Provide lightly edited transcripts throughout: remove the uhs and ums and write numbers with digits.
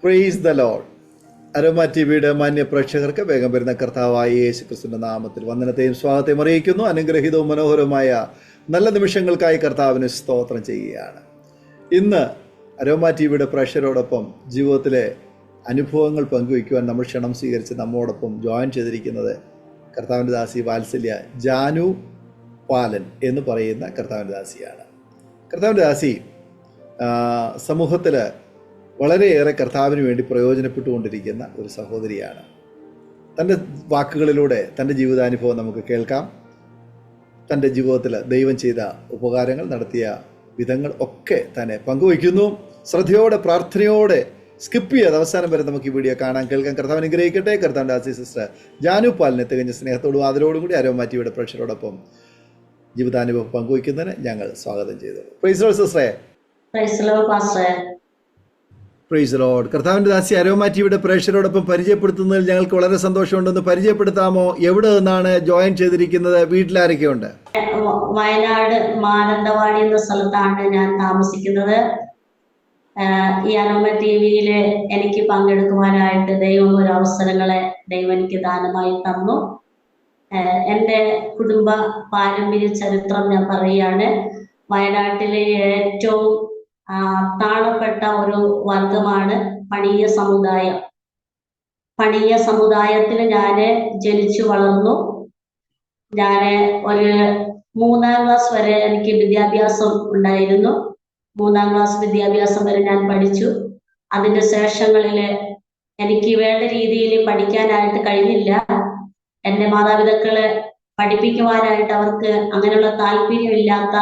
Praise the Lord. Aroma ടിവിയുടെ മാന്യ പ്രേക്ഷകർക്ക് വേഗം വരുന്ന കർത്താവായ യേശു ക്രിസ്തുവിന്റെ നാമത്തിൽ വന്ദനത്തെയും സ്വാഗതത്തെയും അറിയിക്കുന്നു. അനുഗ്രഹീതവും മനോഹരമായ നല്ല നിമിഷങ്ങൾക്കായി കർത്താവിന് സ്തോത്രം ചെയ്യുകയാണ്. ഇന്ന് അരോമ ടിവിയുടെ പ്രേക്ഷകരോടൊപ്പം ജീവിതത്തിലെ അനുഭവങ്ങൾ പങ്കുവയ്ക്കുവാൻ നമ്മൾ ക്ഷണം സ്വീകരിച്ച് നമ്മോടൊപ്പം ജോയിൻ ചെയ്തിരിക്കുന്നത് കർത്താവിൻ്റെ ദാസി വാത്സല്യ ജാനു പാലൻ എന്ന് പറയുന്ന കർത്താവിൻ്റെ ദാസിയാണ്. കർത്താവിൻ്റെ ദാസി സമൂഹത്തിൽ വളരെയേറെ കർത്താവിന് വേണ്ടി പ്രയോജനപ്പെട്ടുകൊണ്ടിരിക്കുന്ന ഒരു സഹോദരിയാണ്. തൻ്റെ വാക്കുകളിലൂടെ തൻ്റെ ജീവിതാനുഭവം നമുക്ക് കേൾക്കാം. തൻ്റെ ജീവിതത്തിൽ ദൈവം ചെയ്ത ഉപകാരങ്ങൾ, നടത്തിയ വിധങ്ങൾ ഒക്കെ തന്നെ പങ്കുവയ്ക്കുന്നു. ശ്രദ്ധയോടെ പ്രാർത്ഥനയോടെ സ്കിപ്പ് ചെയ്യാതെ അവസാനം വരെ നമുക്ക് ഈ വീഡിയോ കാണാൻ കേൾക്കാൻ കർത്താവ് അനുഗ്രഹിക്കട്ടെ. കർത്താവിൻ്റെ ആസി സിസ്റ്റർ ജാനു പാലിനെ തികഞ്ഞ സ്നേഹത്തോടും ആദരവോടും കൂടി അരോമ ടിവിയുടെ പ്രേക്ഷകരോടൊപ്പം ജീവിതാനുഭവം പങ്കുവയ്ക്കുന്നതിന് ഞങ്ങൾ സ്വാഗതം ചെയ്തു. പ്രൈസ് ലോർഡ് സിസ്റ്ററെ. Praise lord. കർത്താവിൻ്റെ ദാസി അരോമ ടിവിയുടെ പ്രേക്ഷകരോടൊപ്പം പരിചയപ്പെടുത്തുന്നതിൽ ഞങ്ങൾക്ക് വളരെ സന്തോഷമുണ്ടെന്ന് പരിചയപ്പെടുത്താമോ? എവിടെ നിന്നാണ് ജോയിൻ ചെയ്തിരിക്കുന്നത്? വീട്ടിലാരൊക്കെയുണ്ട്? വയനാട് മാനന്തവാടി എന്ന സ്ഥലത്താണ് ഞാൻ താമസിക്കുന്നത്. ഈ അരോമ ടിവിയില് എനിക്ക് പങ്കെടുക്കുവാനായിട്ട് ദൈവം ഒരു അവസരങ്ങളെ ദൈവം എനിക്ക് ദാനമായി തന്നു. എൻ്റെ കുടുംബ പാരമ്പര്യ ചരിത്രം ഞാൻ പറയുകയാണ്. വയനാട്ടിലെ ഏറ്റവും താണപ്പെട്ട ഒരു വർഗമാണ് പണിയ സമുദായം. പണിയ സമുദായത്തിൽ ഞാൻ ജനിച്ചു വളർന്നു. ഞാൻ ഒരു 3ാം ക്ലാസ് വരെ എനിക്ക് വിദ്യാഭ്യാസം ഉണ്ടായിരുന്നു. 3ാം ക്ലാസ് വിദ്യാഭ്യാസം വരെ ഞാൻ പഠിച്ചു. അതിൻ്റെ ശേഷങ്ങളിൽ എനിക്ക് വേണ്ട രീതിയിൽ പഠിക്കാനായിട്ട് കഴിഞ്ഞില്ല. എൻ്റെ മാതാപിതാക്കളെ പഠിപ്പിക്കുവാനായിട്ട് അവർക്ക് അങ്ങനെയുള്ള താല്പര്യമില്ലാത്ത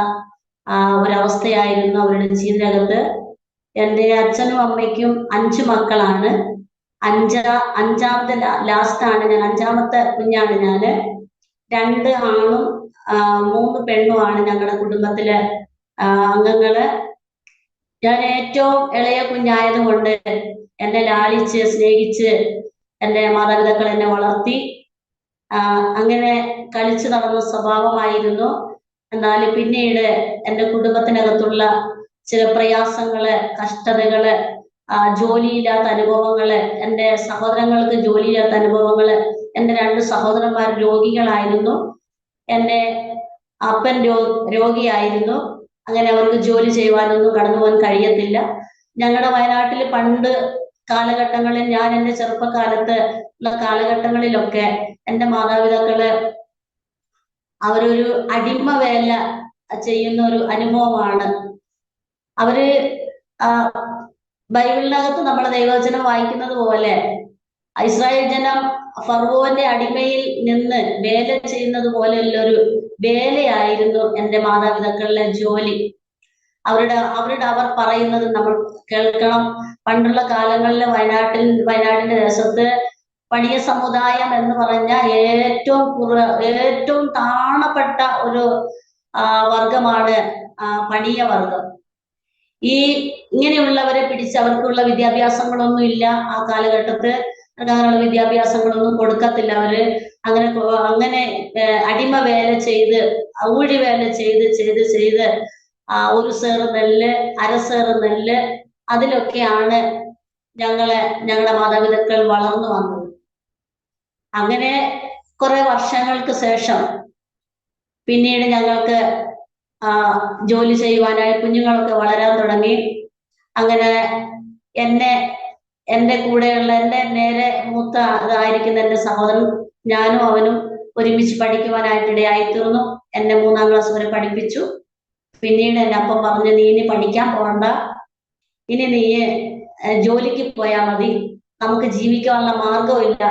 ഒരവസ്ഥയായിരുന്നു അവരുടെ ജീവിതകത്ത്. എൻ്റെ അച്ഛനും അമ്മയ്ക്കും 5 മക്കളാണ്. അഞ്ചാമത്തെ ലാസ്റ്റാണ് ഞാൻ, 5ാമത്തെ കുഞ്ഞാണ് ഞാൻ. 2 ആണും 3 പെണ്ണുമാണ് ഞങ്ങളുടെ കുടുംബത്തിലെ അംഗങ്ങള്. ഞാൻ ഏറ്റവും ഇളയ കുഞ്ഞായതുകൊണ്ട് എന്നെ ലാളിച്ച് സ്നേഹിച്ച് എൻ്റെ മാതാപിതാക്കൾ എന്നെ വളർത്തി. അങ്ങനെ കളിച്ചു നടന്ന സ്വഭാവമായിരുന്നു. എന്നാൽ പിന്നീട് എൻ്റെ കുടുംബത്തിനകത്തുള്ള ചില പ്രയാസങ്ങള്, കഷ്ടതകള്, ജോലിയില്ലാത്ത അനുഭവങ്ങള്, എൻ്റെ സഹോദരങ്ങൾക്ക് ജോലിയില്ലാത്ത അനുഭവങ്ങള്. എൻ്റെ 2 സഹോദരന്മാർ രോഗികളായിരുന്നു. എൻ്റെ അപ്പൻ രോഗിയായിരുന്നു. അങ്ങനെ അവർക്ക് ജോലി ചെയ്യുവാനൊന്നും കടന്നു പോകാൻ കഴിയത്തില്ല. ഞങ്ങളുടെ വയനാട്ടിൽ പണ്ട് കാലഘട്ടങ്ങളിൽ, ഞാൻ എൻ്റെ ചെറുപ്പകാലത്ത് ഉള്ള കാലഘട്ടങ്ങളിലൊക്കെ എൻ്റെ മാതാപിതാക്കള് അവരൊരു അടിമ വേല ചെയ്യുന്ന ഒരു അനുഭവമാണ്. അവര് ബൈബിളിനകത്ത് നമ്മുടെ ദൈവവചനം വായിക്കുന്നത് പോലെ ഇസ്രായേൽ ജനം ഫറവോന്റെ അടിമയിൽ നിന്ന് വേല ചെയ്യുന്നത് പോലെയുള്ളൊരു വേലയായിരുന്നു എൻ്റെ മാതാപിതാക്കളുടെ ജോലി. അവർ പറയുന്നത് നമ്മൾ കേൾക്കണം. പണ്ടുള്ള കാലങ്ങളിൽ വയനാടിന്റെ ദേശത്ത് പണിയ സമുദായം എന്ന് പറഞ്ഞ ഏറ്റവും താണപ്പെട്ട ഒരു വർഗമാണ് പണിയ വർഗം. ഇങ്ങനെയുള്ളവരെ പിടിച്ച് അവർക്കുള്ള വിദ്യാഭ്യാസങ്ങളൊന്നും ഇല്ല. ആ കാലഘട്ടത്ത് അങ്ങനെയുള്ള വിദ്യാഭ്യാസങ്ങളൊന്നും കൊടുക്കത്തില്ല. അവര് അങ്ങനെ അടിമ വേല ചെയ്ത്, ഊഴി വേല ചെയ്ത് 1 സേറ് നെല്ല്, 1/2 സേറ് നെല്ല്, അതിലൊക്കെയാണ് ഞങ്ങളുടെ മാതാപിതാക്കൾ വളർന്നു വന്നത്. അങ്ങനെ കുറെ വർഷങ്ങൾക്ക് ശേഷം പിന്നീട് ഞങ്ങൾക്ക് ജോലി ചെയ്യുവാനായി കുഞ്ഞുങ്ങളൊക്കെ വളരാൻ തുടങ്ങി. അങ്ങനെ എൻ്റെ കൂടെയുള്ള എൻ്റെ നേരെ മൂത്ത ഇതായിരിക്കുന്ന എൻ്റെ സഹോദരൻ, ഞാനും അവനും ഒരുമിച്ച് പഠിക്കുവാനായിട്ടിടയായി തീർന്നു. എന്നെ 3ാം ക്ലാസ് വരെ പഠിപ്പിച്ചു. പിന്നീട് എൻ്റെ അപ്പം പറഞ്ഞു, നീ ഇനി പഠിക്കാൻ പോകണ്ട, ഇനി നീ ജോലിക്ക് പോയാൽ മതി, നമുക്ക് ജീവിക്കാനുള്ള മാർഗമില്ല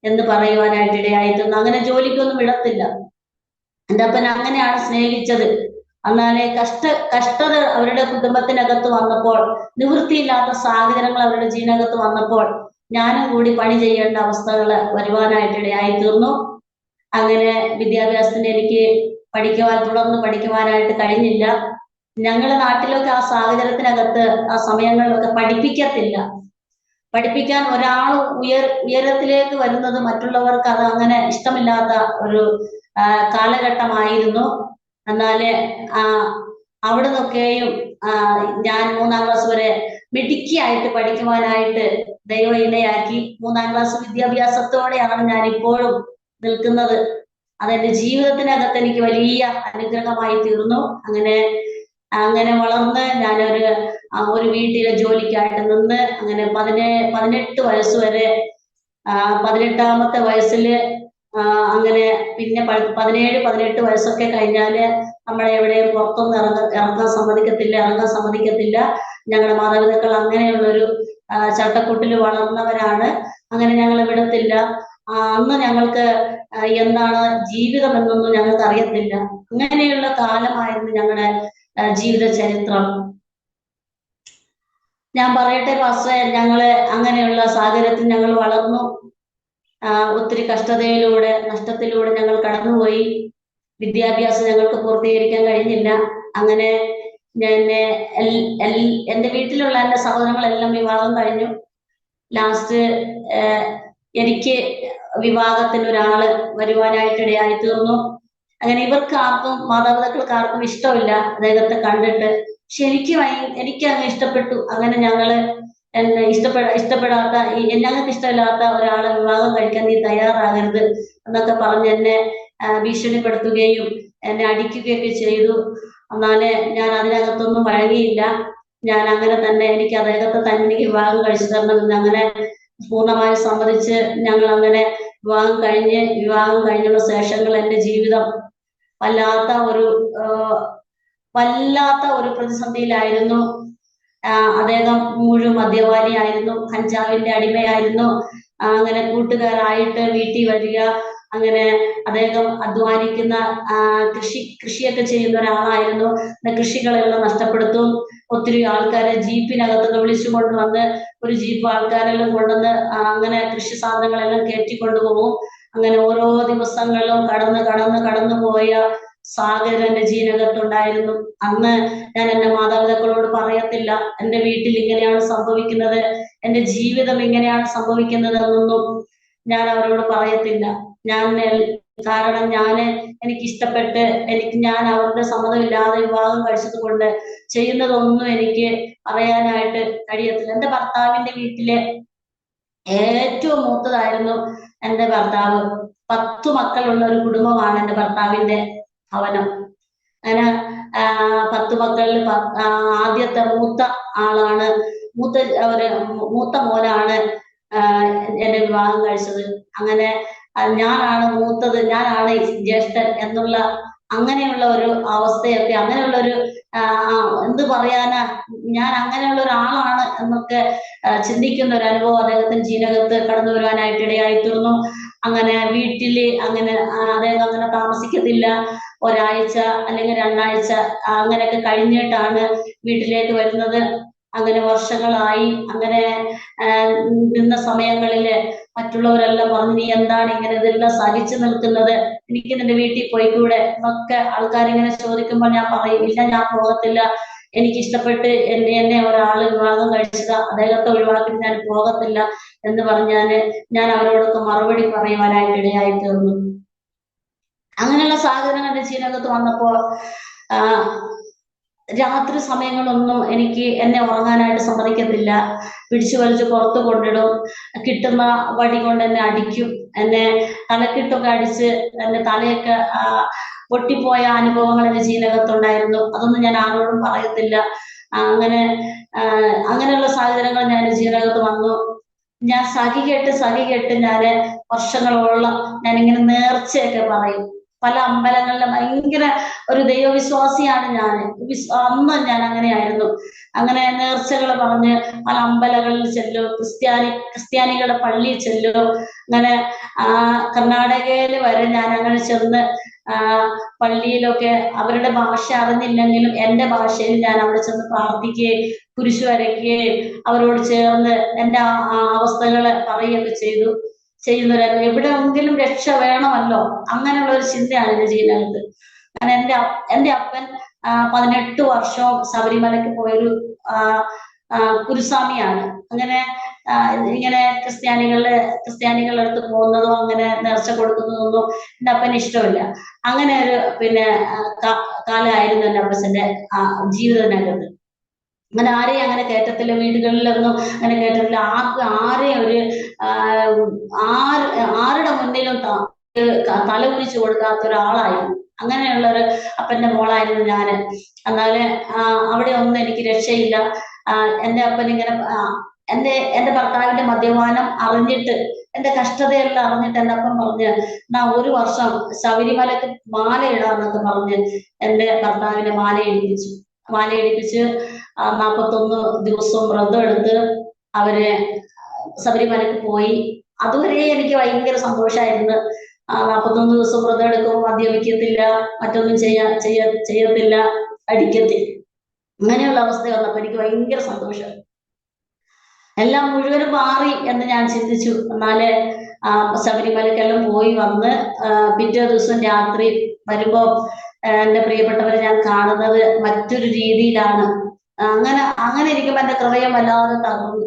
എന്ന് പറയുവാനായിട്ടിടയായി തീർന്നു. അങ്ങനെ ജോലിക്കൊന്നും വിടത്തില്ല. എൻ്റെ അപ്പൻ അങ്ങനെയാണ് സ്നേഹിച്ചത്. എന്നാലേ കഷ്ടത അവരുടെ കുടുംബത്തിനകത്ത് വന്നപ്പോൾ, നിവൃത്തിയില്ലാത്ത സാഹചര്യങ്ങൾ അവരുടെ ജീവനകത്ത് വന്നപ്പോൾ ഞാനും കൂടി പണി ചെയ്യേണ്ട അവസ്ഥകൾ വരുവാനായിട്ടിടയായി തീർന്നു. അങ്ങനെ വിദ്യാഭ്യാസത്തിന് എനിക്ക് തുടർന്ന് പഠിക്കുവാനായിട്ട് കഴിഞ്ഞില്ല. ഞങ്ങളുടെ നാട്ടിലൊക്കെ ആ സാഹചര്യത്തിനകത്ത് ആ സമയങ്ങളിലൊക്കെ പഠിപ്പിക്കത്തില്ല. പഠിപ്പിക്കാൻ ഒരാൾ ഉയരത്തിലേക്ക് വരുന്നത് മറ്റുള്ളവർക്ക് അത് അങ്ങനെ ഇഷ്ടമില്ലാത്ത ഒരു കാലഘട്ടമായിരുന്നു. എന്നാല് അവിടെ നിന്നൊക്കെയും ഞാൻ 3ാം ക്ലാസ് വരെ മിടുക്കിയായിട്ട് പഠിക്കുവാനായിട്ട് ദൈവം ഇണയാക്കി. 3ാം ക്ലാസ് വിദ്യാഭ്യാസത്തോടെയാണ് ഞാൻ ഇപ്പോഴും നിൽക്കുന്നത്. അതെന്റെ ജീവിതത്തിനകത്ത് എനിക്ക് വലിയ അനുഗ്രഹമായി തീർന്നു. അങ്ങനെ അങ്ങനെ വളർന്ന് ഞാനൊരു ഒരു വീട്ടിലെ ജോലിക്കായിട്ട് നിന്ന് അങ്ങനെ 18 വയസ്സ് വരെ 18ാമത്തെ വയസ്സില് അങ്ങനെ പിന്നെ 17-18 വയസ്സൊക്കെ കഴിഞ്ഞാല് നമ്മളെ എവിടെയും പുറത്തൊന്നും ഇറങ്ങാൻ സമ്മതിക്കത്തില്ല. ഞങ്ങളുടെ മാതാപിതാക്കൾ അങ്ങനെയുള്ളൊരു ചട്ടക്കൂട്ടിൽ വളർന്നവരാണ്. അങ്ങനെ ഞങ്ങൾ വിടത്തില്ല. അന്ന് ഞങ്ങൾക്ക് എന്താണ് ജീവിതം എന്നൊന്നും ഞങ്ങൾക്ക് അറിയത്തില്ല. അങ്ങനെയുള്ള കാലമായിരുന്നു ഞങ്ങളുടെ ജീവിത ചരിത്രം. ഞാൻ പറയട്ടെ പാസ്റ്ററെ, ഞങ്ങള് അങ്ങനെയുള്ള സാഹചര്യത്തിൽ ഞങ്ങൾ വളർന്നു. ഒത്തിരി കഷ്ടതയിലൂടെ നഷ്ടത്തിലൂടെ ഞങ്ങൾ കടന്നുപോയി. വിദ്യാഭ്യാസം ഞങ്ങൾക്ക് പൂർത്തീകരിക്കാൻ കഴിഞ്ഞില്ല. അങ്ങനെ എന്റെ വീട്ടിലുള്ള എന്റെ സഹോദരങ്ങളെല്ലാം വിവാഹം കഴിഞ്ഞു. ലാസ്റ്റ് എനിക്ക് വിവാഹത്തിന് ഒരാള് വരുവാനായിട്ടിടയായി തീർന്നു. അങ്ങനെ ഇവർക്ക് ആർക്കും, മാതാപിതാക്കൾക്ക് ആർക്കും ഇഷ്ടമില്ല അദ്ദേഹത്തെ കണ്ടിട്ട്. പക്ഷെ എനിക്ക് അങ്ങ് ഇഷ്ടപ്പെട്ടു. അങ്ങനെ ഞങ്ങള് എന്നെ ഇഷ്ടപ്പെടാത്ത ഞങ്ങൾക്ക് ഇഷ്ടമില്ലാത്ത ഒരാളെ വിവാഹം കഴിക്കാൻ നീ തയ്യാറാകരുത് എന്നൊക്കെ പറഞ്ഞ് എന്നെ ഭീഷണിപ്പെടുത്തുകയും എന്നെ അടിക്കുകയൊക്കെ ചെയ്തു. എന്നാല് ഞാൻ അതിനകത്തൊന്നും വഴങ്ങിയില്ല. ഞാൻ അങ്ങനെ തന്നെ എനിക്ക് അദ്ദേഹത്തെ തന്നെ എനിക്ക് വിവാഹം കഴിച്ചു തരണമെന്ന് അങ്ങനെ പൂർണ്ണമായും സമ്മതിച്ച് ഞങ്ങൾ അങ്ങനെ വിവാഹം കഴിഞ്ഞുള്ള ശേഷങ്ങൾ എന്റെ ജീവിതം വല്ലാത്ത ഒരു പ്രതിസന്ധിയിലായിരുന്നു. അദ്ദേഹം മുഴുവൻ മദ്യപാനിയായിരുന്നു, കഞ്ചാവിന്റെ അടിമയായിരുന്നു. അങ്ങനെ കൂട്ടുകാരായിട്ട് വീട്ടിൽ വരിക, അങ്ങനെ അദ്ദേഹം അധ്വാനിക്കുന്ന കൃഷിയൊക്കെ ചെയ്യുന്ന ഒരാളായിരുന്നു. കൃഷികളെല്ലാം നഷ്ടപ്പെടുത്തും. ഒത്തിരി ആൾക്കാരെ ജീപ്പിനകത്തൊക്കെ വിളിച്ചു കൊണ്ടുവന്ന് ഒരു ജീപ്പ് ആൾക്കാരെല്ലാം കൊണ്ടുവന്ന് അങ്ങനെ കൃഷി സാധനങ്ങളെല്ലാം കയറ്റിക്കൊണ്ടുപോകും. അങ്ങനെ ഓരോ ദിവസങ്ങളിലും കടന്നു പോയ സാഹചര്യം എന്റെ ജീവനകത്തുണ്ടായിരുന്നു. അന്ന് ഞാൻ എന്റെ മാതാപിതാക്കളോട് പറയത്തില്ല എന്റെ വീട്ടിൽ ഇങ്ങനെയാണ് സംഭവിക്കുന്നത്, എന്റെ ജീവിതം ഇങ്ങനെയാണ് സംഭവിക്കുന്നത് എന്നൊന്നും ഞാൻ അവരോട് പറയത്തില്ല. കാരണം എനിക്ക് ഇഷ്ടപ്പെട്ട് ഞാൻ അവരുടെ സമ്മതമില്ലാതെ വിവാഹം കഴിച്ചത് കൊണ്ട് ചെയ്യുന്നതൊന്നും എനിക്ക് പറയാനായിട്ട് കഴിയത്തില്ല. എന്റെ ഭർത്താവിന്റെ വീട്ടിലെ ഏറ്റവും മൂത്തതായിരുന്നു എന്റെ ഭർത്താവ്. 10 മക്കളുള്ള ഒരു കുടുംബമാണ് എന്റെ ഭർത്താവിന്റെ ഭവനം. അങ്ങനെ 10 മക്കളിൽ ആദ്യത്തെ മൂത്ത ആളാണ്, മൂത്ത മോനാണ് എന്നെ വിവാഹം കഴിച്ചത്. അങ്ങനെ ഞാനാണ് മൂത്തത്, ഞാനാണ് ജ്യേഷ്ഠൻ എന്നുള്ള അങ്ങനെയുള്ള ഒരു അവസ്ഥയൊക്കെ, അങ്ങനെയുള്ള ഒരു എന്ത് പറയാനാ, ഞാൻ അങ്ങനെയുള്ള ഒരാളാണ് എന്നൊക്കെ ചിന്തിക്കുന്ന ഒരു അനുഭവം അദ്ദേഹത്തിന് ജീവനകത്ത് കടന്നു വരുവാനായിട്ട് ഇടയായി തീർന്നു. അങ്ങനെ വീട്ടില് അങ്ങനെ അദ്ദേഹം അങ്ങനെ താമസിക്കത്തില്ല. ഒരാഴ്ച അല്ലെങ്കിൽ 2 ആഴ്ച അങ്ങനെയൊക്കെ കഴിഞ്ഞിട്ടാണ് വീട്ടിലേക്ക് വരുന്നത്. അങ്ങനെ വർഷങ്ങളായി. അങ്ങനെ നിന്ന സമയങ്ങളില് മറ്റുള്ളവരെല്ലാം പറഞ്ഞു, നീ എന്താണ് ഇങ്ങനെ ഇതെല്ലാം സഹിച്ചു നിൽക്കുന്നത്, എനിക്ക് നിന്റെ വീട്ടിൽ പോയിക്കൂടെ എന്നൊക്കെ ആൾക്കാരിങ്ങനെ ചോദിക്കുമ്പോൾ ഞാൻ പറയും, ഇല്ല ഞാൻ പോകത്തില്ല, എനിക്ക് ഇഷ്ടപ്പെട്ട് എന്നെ ഒരാള് വിവാഹം കഴിച്ചത്, അദ്ദേഹത്തെ ഒഴിവാക്കി ഞാൻ പോകത്തില്ല എന്ന് പറഞ്ഞാല് ഞാൻ അവരോടൊക്കെ മറുപടി പറയുവാനായിട്ട് ഇടയായി തീർന്നു. അങ്ങനെയുള്ള സാഹചര്യങ്ങൾ എന്റെ ജീവിതത്തിൽ വന്നപ്പോ രാത്രി സമയങ്ങളൊന്നും എന്നെ ഉറങ്ങാനായിട്ട് സമ്മതിക്കത്തില്ല. പിടിച്ചു വലിച്ച് പുറത്ത് കൊണ്ടിടും. കിട്ടുന്ന വടി കൊണ്ട് എന്നെ അടിക്കും. എന്നെ തലക്കിട്ടൊക്കെ അടിച്ച് എന്റെ തലയൊക്കെ പൊട്ടിപ്പോയ അനുഭവങ്ങൾ എന്റെ ജീവിതത്തിലുണ്ടായിരുന്നു. അതൊന്നും ഞാൻ ആരോടും പറയത്തില്ല. അങ്ങനെയുള്ള സാഹചര്യങ്ങൾ ഞാൻ എന്റെ ജീവിതത്തിൽ വന്നു. ഞാൻ സഖി കേട്ട് ഞാന് വർഷങ്ങളോളം ഞാനിങ്ങനെ നേർച്ചയൊക്കെ പറയും. പല അമ്പലങ്ങളിലും ഭയങ്കര ഒരു ദൈവവിശ്വാസിയാണ് ഞാൻ. അന്ന് ഞാൻ അങ്ങനെയായിരുന്നു. അങ്ങനെ നേർച്ചകൾ പറഞ്ഞ് പല അമ്പലങ്ങളിൽ ചെല്ലും, ക്രിസ്ത്യാനികളുടെ പള്ളിയിൽ ചെല്ലും. അങ്ങനെ കർണാടകയിൽ വരെ ഞാൻ അങ്ങനെ ചെന്ന് പള്ളിയിലൊക്കെ അവരുടെ ഭാഷ അറിഞ്ഞില്ലെങ്കിലും എന്റെ ഭാഷയിൽ ഞാൻ അവിടെ ചെന്ന് പ്രാർത്ഥിക്കുകയും കുരിശു വരയ്ക്കുകയും അവരോട് ചേർന്ന് എന്റെ അവസ്ഥകളെ പറയുകയൊക്കെ ചെയ്യുന്നവരായിരുന്നു. എവിടെയെങ്കിലും രക്ഷ വേണമല്ലോ, അങ്ങനെയുള്ള ഒരു ചിന്തയാണ് എന്റെ ജീവിതത്തിൽ. അങ്ങനെ എന്റെ അപ്പൻ 18 വർഷവും ശബരിമലയ്ക്ക് പോയൊരു കുരുസ്വാമിയാണ്. അങ്ങനെ ഇങ്ങനെ ക്രിസ്ത്യാനികളുടെ അടുത്ത് പോകുന്നതോ അങ്ങനെ നേർച്ച കൊടുക്കുന്നതൊന്നും എന്റെ അപ്പന് ഇഷ്ടമില്ല. അങ്ങനെ ഒരു കാലമായിരുന്നു എന്റെ അപ്പച്ചന്റെ ജീവിതത്തിനകത്ത്. അങ്ങനെ ആരെയും അങ്ങനെ കയറ്റത്തില്ല, വീടുകളിലൊന്നും അങ്ങനെ കയറ്റത്തില്ല. ആരെയും ഒരു ആരുടെ മുന്നിലും തല കുനിച്ചു കൊടുക്കാത്ത ഒരാളായിരുന്നു. അങ്ങനെയുള്ള ഒരു അപ്പന്റെ മോളായിരുന്നു ഞാന്. എന്നാല് അവിടെ ഒന്നും എനിക്ക് രക്ഷയില്ല. എന്റെ അപ്പൻ ഇങ്ങനെ എന്റെ ഭർത്താവിന്റെ മദ്യപാനം അറിഞ്ഞിട്ട്, എന്റെ കഷ്ടതയെല്ലാം അറിഞ്ഞിട്ട് എന്റെ അപ്പൻ പറഞ്ഞ്, ഒരു വർഷം ശബരിമലക്ക് മാല ഇടാന്നൊക്കെ പറഞ്ഞ് എന്റെ ഭർത്താവിനെ മാല ഇടിപ്പിച്ച് 41 ദിവസവും വ്രതം എടുത്ത് അവര് ശബരിമലക്ക് പോയി. അതുവരെ എനിക്ക് ഭയങ്കര സന്തോഷമായിരുന്നു. 41 ദിവസം വ്രതം എടുക്കുമ്പോൾ മദ്യപിക്കത്തില്ല, മറ്റൊന്നും ചെയ്യത്തില്ല, അടിക്കത്തില്ല. അങ്ങനെയുള്ള അവസ്ഥ വന്നപ്പോ എനിക്ക് ഭയങ്കര സന്തോഷം. എല്ലാം മുഴുവനും മാറി എന്ന് ഞാൻ ചിന്തിച്ചു. എന്നാല് ശബരിമലക്കെല്ലാം പോയി വന്ന് പിറ്റേ ദിവസം രാത്രി വരുമ്പോ എന്റെ പ്രിയപ്പെട്ടവരെ ഞാൻ കാണുന്നത് മറ്റൊരു രീതിയിലാണ്. അങ്ങനെ ഇരിക്കുമ്പോ എന്റെ ഹൃദയം വല്ലാതെ തകർന്നു.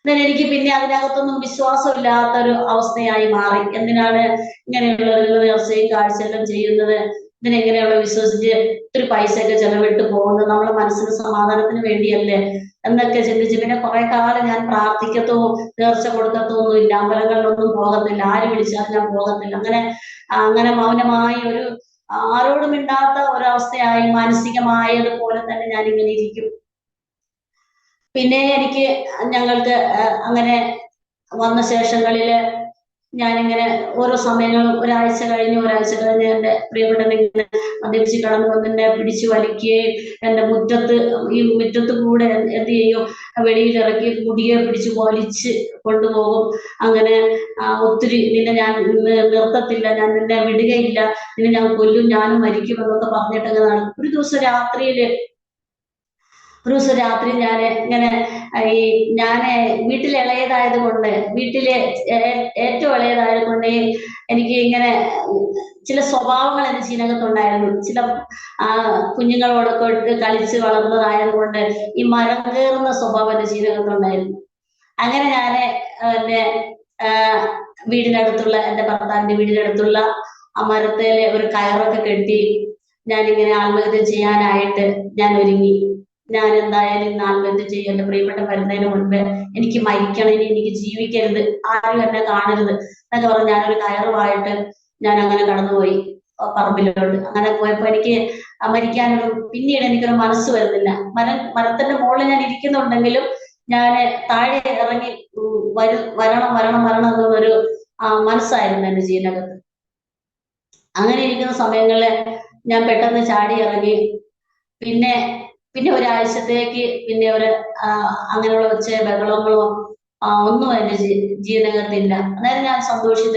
എന്നാൽ എനിക്ക് പിന്നെ അതിനകത്തൊന്നും വിശ്വാസമില്ലാത്ത ഒരു അവസ്ഥയായി മാറി. എന്തിനാണ് ഇങ്ങനെയുള്ള നേർച്ചയും കാഴ്ചയെല്ലാം ചെയ്യുന്നത്? ഇതിനെങ്ങനെയുള്ള വിശ്വസിച്ച് ഒത്തിരി പൈസയൊക്കെ ചെലവിട്ട് പോകുന്നത്? നമ്മുടെ മനസ്സിന് സമാധാനത്തിന് വേണ്ടിയല്ലേ എന്നൊക്കെ ചിന്തിച്ച് പിന്നെ കുറെ കാലം ഞാൻ പ്രാർത്ഥിക്കത്തോ നേർച്ച കൊടുക്കത്തോ ഒന്നും ഇല്ല. അമ്പലങ്ങളിലൊന്നും പോകത്തില്ല, ആര് വിളിച്ചാലും ഞാൻ പോകത്തില്ല. അങ്ങനെ മൗനമായി ഒരു ആരോടും മിണ്ടാത്ത ഒരവസ്ഥയായി, മാനസികമായതുപോലെ തന്നെ ഞാൻ ഇങ്ങനെ ഇരിക്കും. പിന്നെ ഞങ്ങൾക്ക് അങ്ങനെ വന്ന ശേഷങ്ങളില് ഞാനിങ്ങനെ ഓരോ സമയങ്ങളും ഒരാഴ്ച കഴിഞ്ഞ് എന്റെ പ്രിയപ്പെട്ടവൻ ഇങ്ങനെ മദ്യപിച്ച് കടന്നു വന്ന് എന്നെ പിടിച്ചു വലിക്കുകയും എന്റെ മുറ്റത്ത് കൂടെ എന്ത് ചെയ്യും, വെളിയിലിറക്കി മുടിയെ പിടിച്ച് വലിച്ച് കൊണ്ടുപോകും. അങ്ങനെ ഒത്തിരി നിന്നെ ഞാൻ നിർത്തത്തില്ല, ഞാൻ നിന്നെ വിടുകയില്ല, നിന്നെ ഞാൻ കൊല്ലും, ഞാനും മരിക്കും എന്നൊക്കെ പറഞ്ഞിട്ട് അങ്ങനെ ഒരു ദിവസം രാത്രി ഞാന് വീട്ടിലെ ഇളയതായത് കൊണ്ട്, ഏറ്റവും ഇളയതായത് കൊണ്ട് എനിക്ക് ഇങ്ങനെ ചില സ്വഭാവങ്ങൾ എന്റെ ഇതിനകത്തുണ്ടായിരുന്നു. ചില കുഞ്ഞുങ്ങളോടൊക്കെ കളിച്ച് വളർന്നതായത് കൊണ്ട് ഈ മരം കയറുന്ന സ്വഭാവം എന്റെ ഇതിനകത്തുണ്ടായിരുന്നു. അങ്ങനെ ഞാന് എന്റെ എന്റെ ഭർത്താവിന്റെ വീടിനടുത്തുള്ള ആ മരത്തിലെ ഒരു കയറൊക്കെ കെട്ടി ഞാനിങ്ങനെ ആത്മഹത്യ ചെയ്യാനായിട്ട് ഞാൻ ഒരുങ്ങി. ഞാൻ എന്തായാലും ഇന്ന് ആത്മഹത്യ ചെയ്യും, എന്റെ പ്രിയപ്പെട്ട വരുന്നതിന് മുൻപ് എനിക്ക് മരിക്കണം, ഇനി എനിക്ക് ജീവിക്കരുത്, ആരും എന്നെ കാണരുത് എന്നൊക്കെ പറഞ്ഞ് ഞാനൊരു കയറുമായിട്ട് ഞാൻ അങ്ങനെ കടന്നുപോയി പറമ്പിലോട്ട്. അങ്ങനെ പോയപ്പോ എനിക്ക് പിന്നീട് എനിക്കൊരു മനസ്സ് വരുന്നില്ല. മരത്തിന്റെ മുകളിൽ ഞാൻ ഇരിക്കുന്നുണ്ടെങ്കിലും ഞാൻ താഴെ ഇറങ്ങി വരണം എന്നുള്ളൊരു മനസ്സായിരുന്നു എന്റെ ജീവിതത്തിൽ. അങ്ങനെ ഇരിക്കുന്ന സമയങ്ങളിൽ ഞാൻ പെട്ടെന്ന് ചാടി ഇറങ്ങി. പിന്നെ ഒരാഴ്ചത്തേക്ക് അങ്ങനെയുള്ള ഒച്ച ബഹളങ്ങളോ ഒന്നും എന്റെ ജീവിതത്തില്ല. അന്നേരം ഞാൻ സന്തോഷിച്ചു,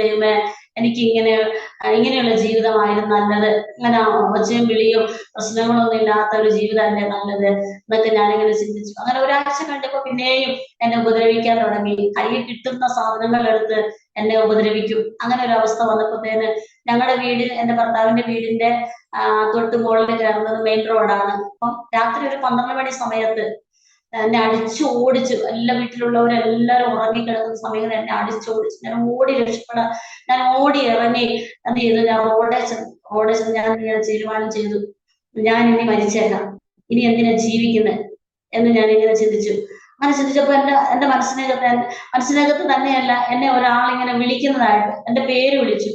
എനിക്ക് ഇങ്ങനെയുള്ള ജീവിതമായിരുന്നു നല്ലത്. അങ്ങനെ ഒച്ചയും വിളിയും പ്രശ്നങ്ങളൊന്നും ഇല്ലാത്ത ഒരു ജീവിതമല്ലേ നല്ലത് എന്നൊക്കെ ഞാനിങ്ങനെ ചിന്തിച്ചു. അങ്ങനെ ഒരാഴ്ച കണ്ടപ്പോ പിന്നെയും എന്നെ ഉപദ്രവിക്കാൻ തുടങ്ങി. കയ്യിൽ കിട്ടുന്ന സാധനങ്ങൾ എടുത്ത് എന്നെ ഉപദ്രവിക്കും. അങ്ങനെ ഒരു അവസ്ഥ വന്നപ്പോഴത്തേന് ഞങ്ങളുടെ എന്റെ ഭർത്താവിന്റെ വീടിന്റെ തൊട്ട് മുകളിൽ കയറുന്നത് മെയിൻ റോഡാണ്. അപ്പം രാത്രി ഒരു 12 മണി സമയത്ത് എന്നെ അടിച്ചു ഓടിച്ചു. എല്ലാ വീട്ടിലുള്ളവരെല്ലാവരും ഉറങ്ങിക്കിടക്കുന്ന സമയത്ത് എന്നെ അടിച്ചോടിച്ചു. ഞാൻ ഓടി ഇറങ്ങി എന്ത് ചെയ്തു, ഞാൻ റോഡേ ചെന്ന് ഞാൻ ഇങ്ങനെ തീരുമാനം ചെയ്തു, ഞാൻ ഇനി മരിച്ചേക്കാം, ഇനി എന്തിനാ ജീവിക്കുന്നത് എന്ന് ഞാൻ ഇങ്ങനെ ചിന്തിച്ചു. അങ്ങനെ ചിന്തിച്ചപ്പോ എന്റെ മനസ്സിനകത്ത് തന്നെയല്ല, എന്നെ ഒരാളിങ്ങനെ വിളിക്കുന്നതായിട്ട് എന്റെ പേര് വിളിച്ചു.